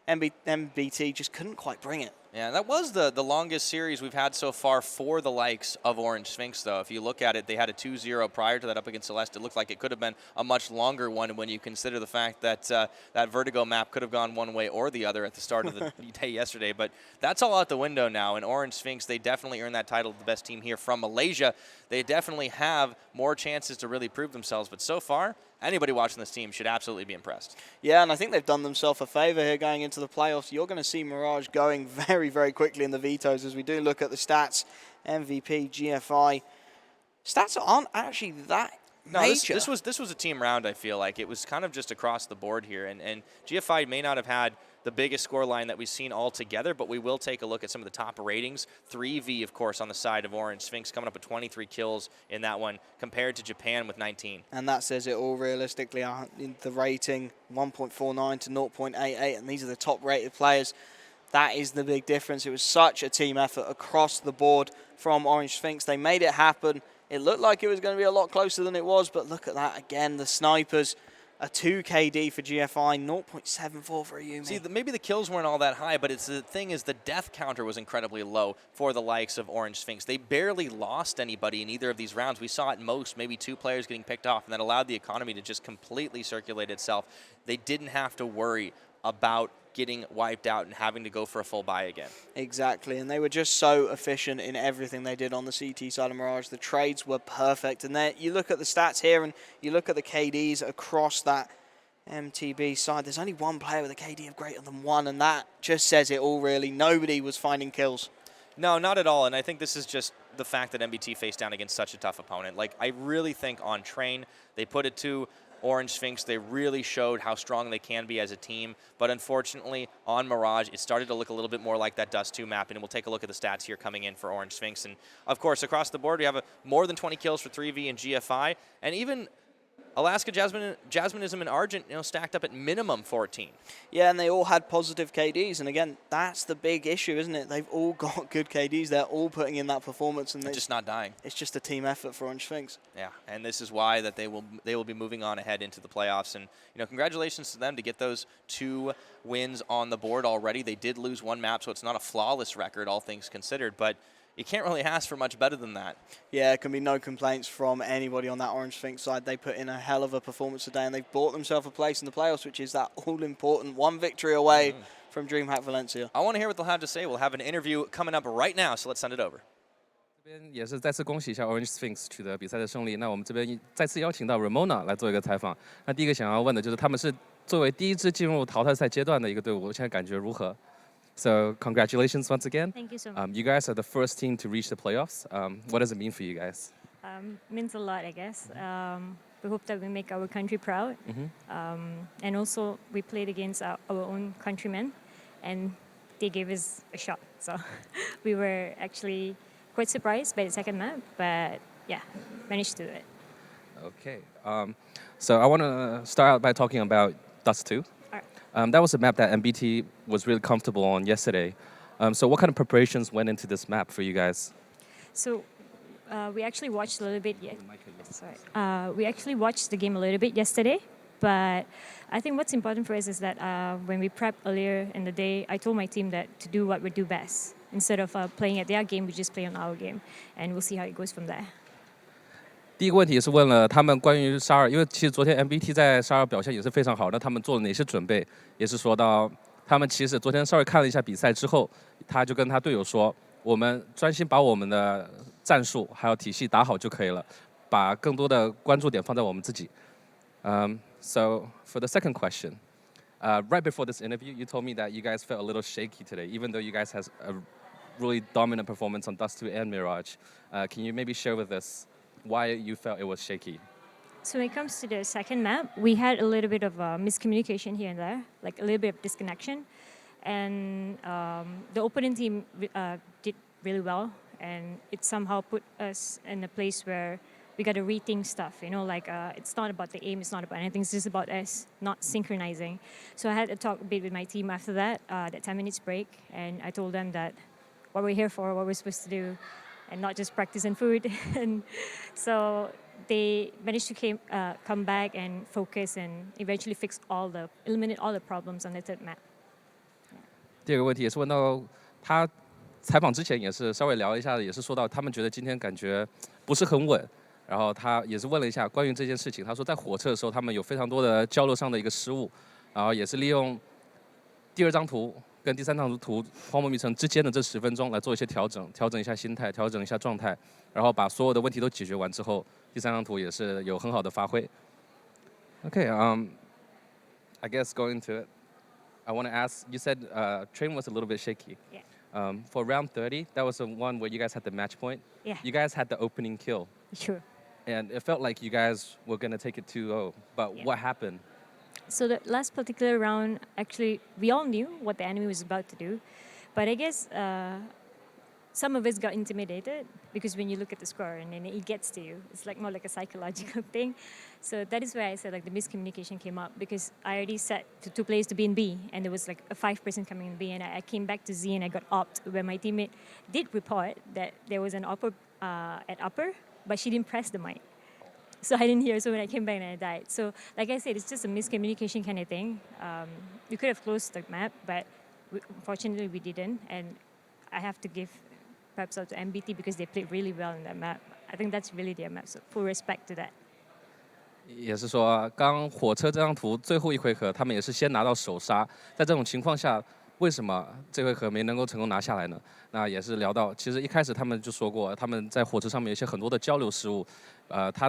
MBT just couldn't quite bring it. Yeah, that was the longest series we've had so far for the likes of Orange.Sphynx, though. If you look at it, they had a 2-0 prior to that up against Celeste. It looked like it could have been a much longer one when you consider the fact that that Vertigo map could have gone one way or the other at the start of the day yesterday. But that's all out the window now, and Orange.Sphynx, they definitely earned that title of the best team here from Malaysia. They definitely have more chances to really prove themselves, but so far, anybody watching this team should absolutely be impressed. Yeah, and I think they've done themselves a favor here going into the playoffs. You're going to see Mirage going very quickly in the vetoes as we do look at the stats. MVP, GFI. Stats aren't actually that No, major. this was a team round, I feel like. It was kind of just across the board here. And GFI may not have had the biggest score line that we've seen all together, but we will take a look at some of the top ratings. 3v, of course, on the side of Orange.Sphynx, coming up with 23 kills in that one, compared to Japan with 19. And that says it all realistically. The rating, 1.49 to 0.88, and these are the top-rated players. That is the big difference. It was such a team effort across the board from Orange.Sphynx. They made it happen. It looked like it was going to be a lot closer than it was, but look at that again. The snipers, a 2 KD for GFI, 0.74 for Ayumi. See, maybe the kills weren't all that high, but the thing is the death counter was incredibly low for the likes of Orange.Sphynx. They barely lost anybody in either of these rounds. We saw at most maybe 2 players getting picked off, and that allowed the economy to just completely circulate itself. They didn't have to worry about getting wiped out and having to go for a full buy again. Exactly, and they were just so efficient in everything they did on the CT side of Mirage. The trades were perfect, and then you look at the stats here and you look at the KDs across that MTB side. There's only one player with a KD of greater than 1, and that just says it all, really. Nobody was finding kills. No, not at all, and I think this is just the fact that MBT faced down against such a tough opponent. Like, I really think on Train, they put it to Orange.Sphynx. They really showed how strong they can be as a team, but unfortunately on Mirage it started to look a little bit more like that Dust 2 map, and we'll take a look at the stats here coming in for Orange.Sphynx. And of course across the board we have more than 20 kills for 3v and GFI, and even Alaska Jasminism and Argent, stacked up at minimum 14. Yeah, and they all had positive KDs, and again, that's the big issue, isn't it? They've all got good KDs. They're all putting in that performance, and they're just not dying. It's just a team effort for Orange.Sphynx. Yeah, and this is why that they will be moving on ahead into the playoffs. And congratulations to them to get those 2 wins on the board already. They did lose 1 map, so it's not a flawless record, all things considered, but you can't really ask for much better than that. Yeah, it can be no complaints from anybody on that Orange.Sphynx side. They put in a hell of a performance today, and they've bought themselves a place in the playoffs, which is that all-important 1 victory away from DreamHack Valencia. I want to hear what they'll have to say. We'll have an interview coming up right now, so let's send it over. 这边也是再次恭喜一下 Orange.Sphynx 取得比赛的胜利。那我们这边再次邀请到 Ramona 来做一个采访。那第一个想要问的就是他们是作为第一支进入淘汰赛阶段的一个队伍，现在感觉如何？ So congratulations once again. Thank you so much. You guys are the first team to reach the playoffs. What does it mean for you guys? Means a lot, I guess. We hope that we make our country proud. And also, we played against our own countrymen, and they gave us a shot. So we were actually quite surprised by the second map, but yeah, managed to do it. Okay. So I want to start out by talking about Dust 2. That was a map that MBT was really comfortable on yesterday. So what kind of preparations went into this map for you guys? So we actually watched a little bit. We actually watched the game a little bit yesterday. But I think what's important for us is that when we prep earlier in the day, I told my team that to do what we do best. Instead of playing at their game, we just play on our game, and we'll see how it goes from there. 第一个问题是问了他们关于沙尔，因为其实昨天 MBT 在沙尔表现也是非常好，那他们做了哪些准备？也是说到他们其实昨天稍微看了一下比赛之后，他就跟他队友说，我们专心把我们的战术还有体系打好就可以了，把更多的关注点放在我们自己。So for the second question, right before this interview, you told me that you guys felt a little shaky today, even though you guys has a really dominant performance on Dust 2 and Mirage. Can you maybe share with us why you felt it was shaky? So when it comes to the second map, we had a little bit of miscommunication here and there, like a little bit of disconnection. And the opponent team did really well, and it somehow put us in a place where we got to rethink stuff, like it's not about the aim, it's not about anything, it's just about us not synchronizing. So I had to talk a bit with my team after that 10 minutes break, and I told them that what we're here for, what we're supposed to do, and not just practice and food. And so they managed to come back and focus and eventually eliminate all the problems on the third map. 第二个问题也是问到他采访之前也是稍微聊一下，也是说到他们觉得今天感觉不是很稳，然后他也是问了一下关于这件事情，他说在火车的时候他们有非常多的交流上的一个失误，然后也是利用第2张图跟第3张图荒漠迷城之间的这10分钟来做一些调整一下心态，调整一下状态，然后把所有的问题都解决完之后，第3张图也是有很好的发挥。Okay, I guess going to it, I want to ask. You said train was a little bit shaky. Yeah. For round 30, that was the one where you guys had the match point. Yeah. You guys had the opening kill. Sure. and it felt like you guys were going to take it 2-0. But Yeah. what happened? So the last particular round, actually, we all knew what the enemy was about to do, but I guess some of us got intimidated because when you look at the score and then it gets to you, it's like more like a psychological thing. So that is why I said like the miscommunication came up because I already set to 2 players to be in B and there was like a 5% coming in B and I came back to Z and I got opt where my teammate did report that there was an upper at upper, but she didn't press the mic. So I didn't hear. So when I came back and I died. So like I said, it's just a miscommunication kind of thing. We could have closed the map, but unfortunately we didn't. And I have to give props out to MBT because they played really well in that map. I think that's really their map. So full respect to that. 也是说，刚火车这张图最后一回合，他们也是先拿到首杀。在这种情况下，为什么这回合没能够成功拿下来呢？那也是聊到，其实一开始他们就说过，他们在火车上面有一些很多的交流失误。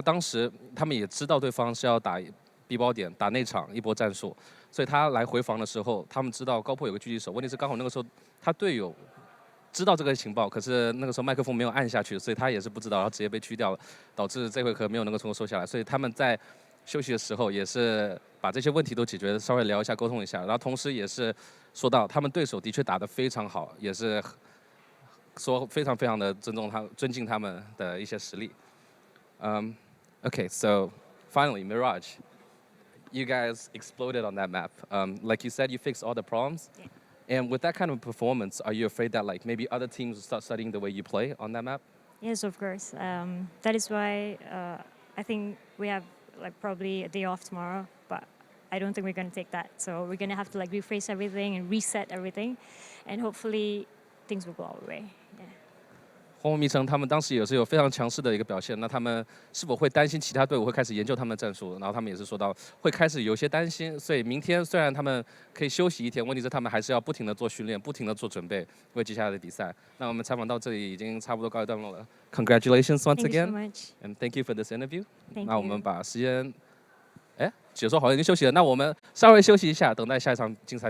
当时他们也知道对方是要打 B 包点，打内场一波战术，所以他来回防的时候，他们知道高坡有个狙击手，问题是刚好那个时候他队友知道这个情报，可是那个时候麦克风没有按下去，所以他也是不知道，然后直接被狙掉了，导致这回合没有能够成功收下来。所以他们在休息的时候也是把这些问题都解决，稍微聊一下，沟通一下，然后同时也是说到他们对手的确打得非常好，也是说非常非常的尊敬他们的一些实力。Okay, so finally, Mirage, you guys exploded on that map. Like you said, you fixed all the problems. Yeah. And with that kind of performance, are you afraid that like maybe other teams will start studying the way you play on that map? Yes, of course. That is why I think we have like probably a day off tomorrow, but I don't think we're going to take that. So we're going to have to like rephrase everything and reset everything, and hopefully things will go our way. Yeah. 红红迷城他们当时也是有非常强势的一个表现，那他们是否会担心其他队伍会开始研究他们的战术？然后他们也是说到会开始有些担心，所以明天虽然他们可以休息一天，问题是他们还是要不停的做训练，不停的做准备，为接下来的比赛。那我们采访到这里已经差不多告一段落了。Congratulations once Thank you so again, much. and thank you for this interview. Thank 那我们 you. 把时间，解说好像已经休息了，那我们稍微休息一下，等待下一场精彩比赛。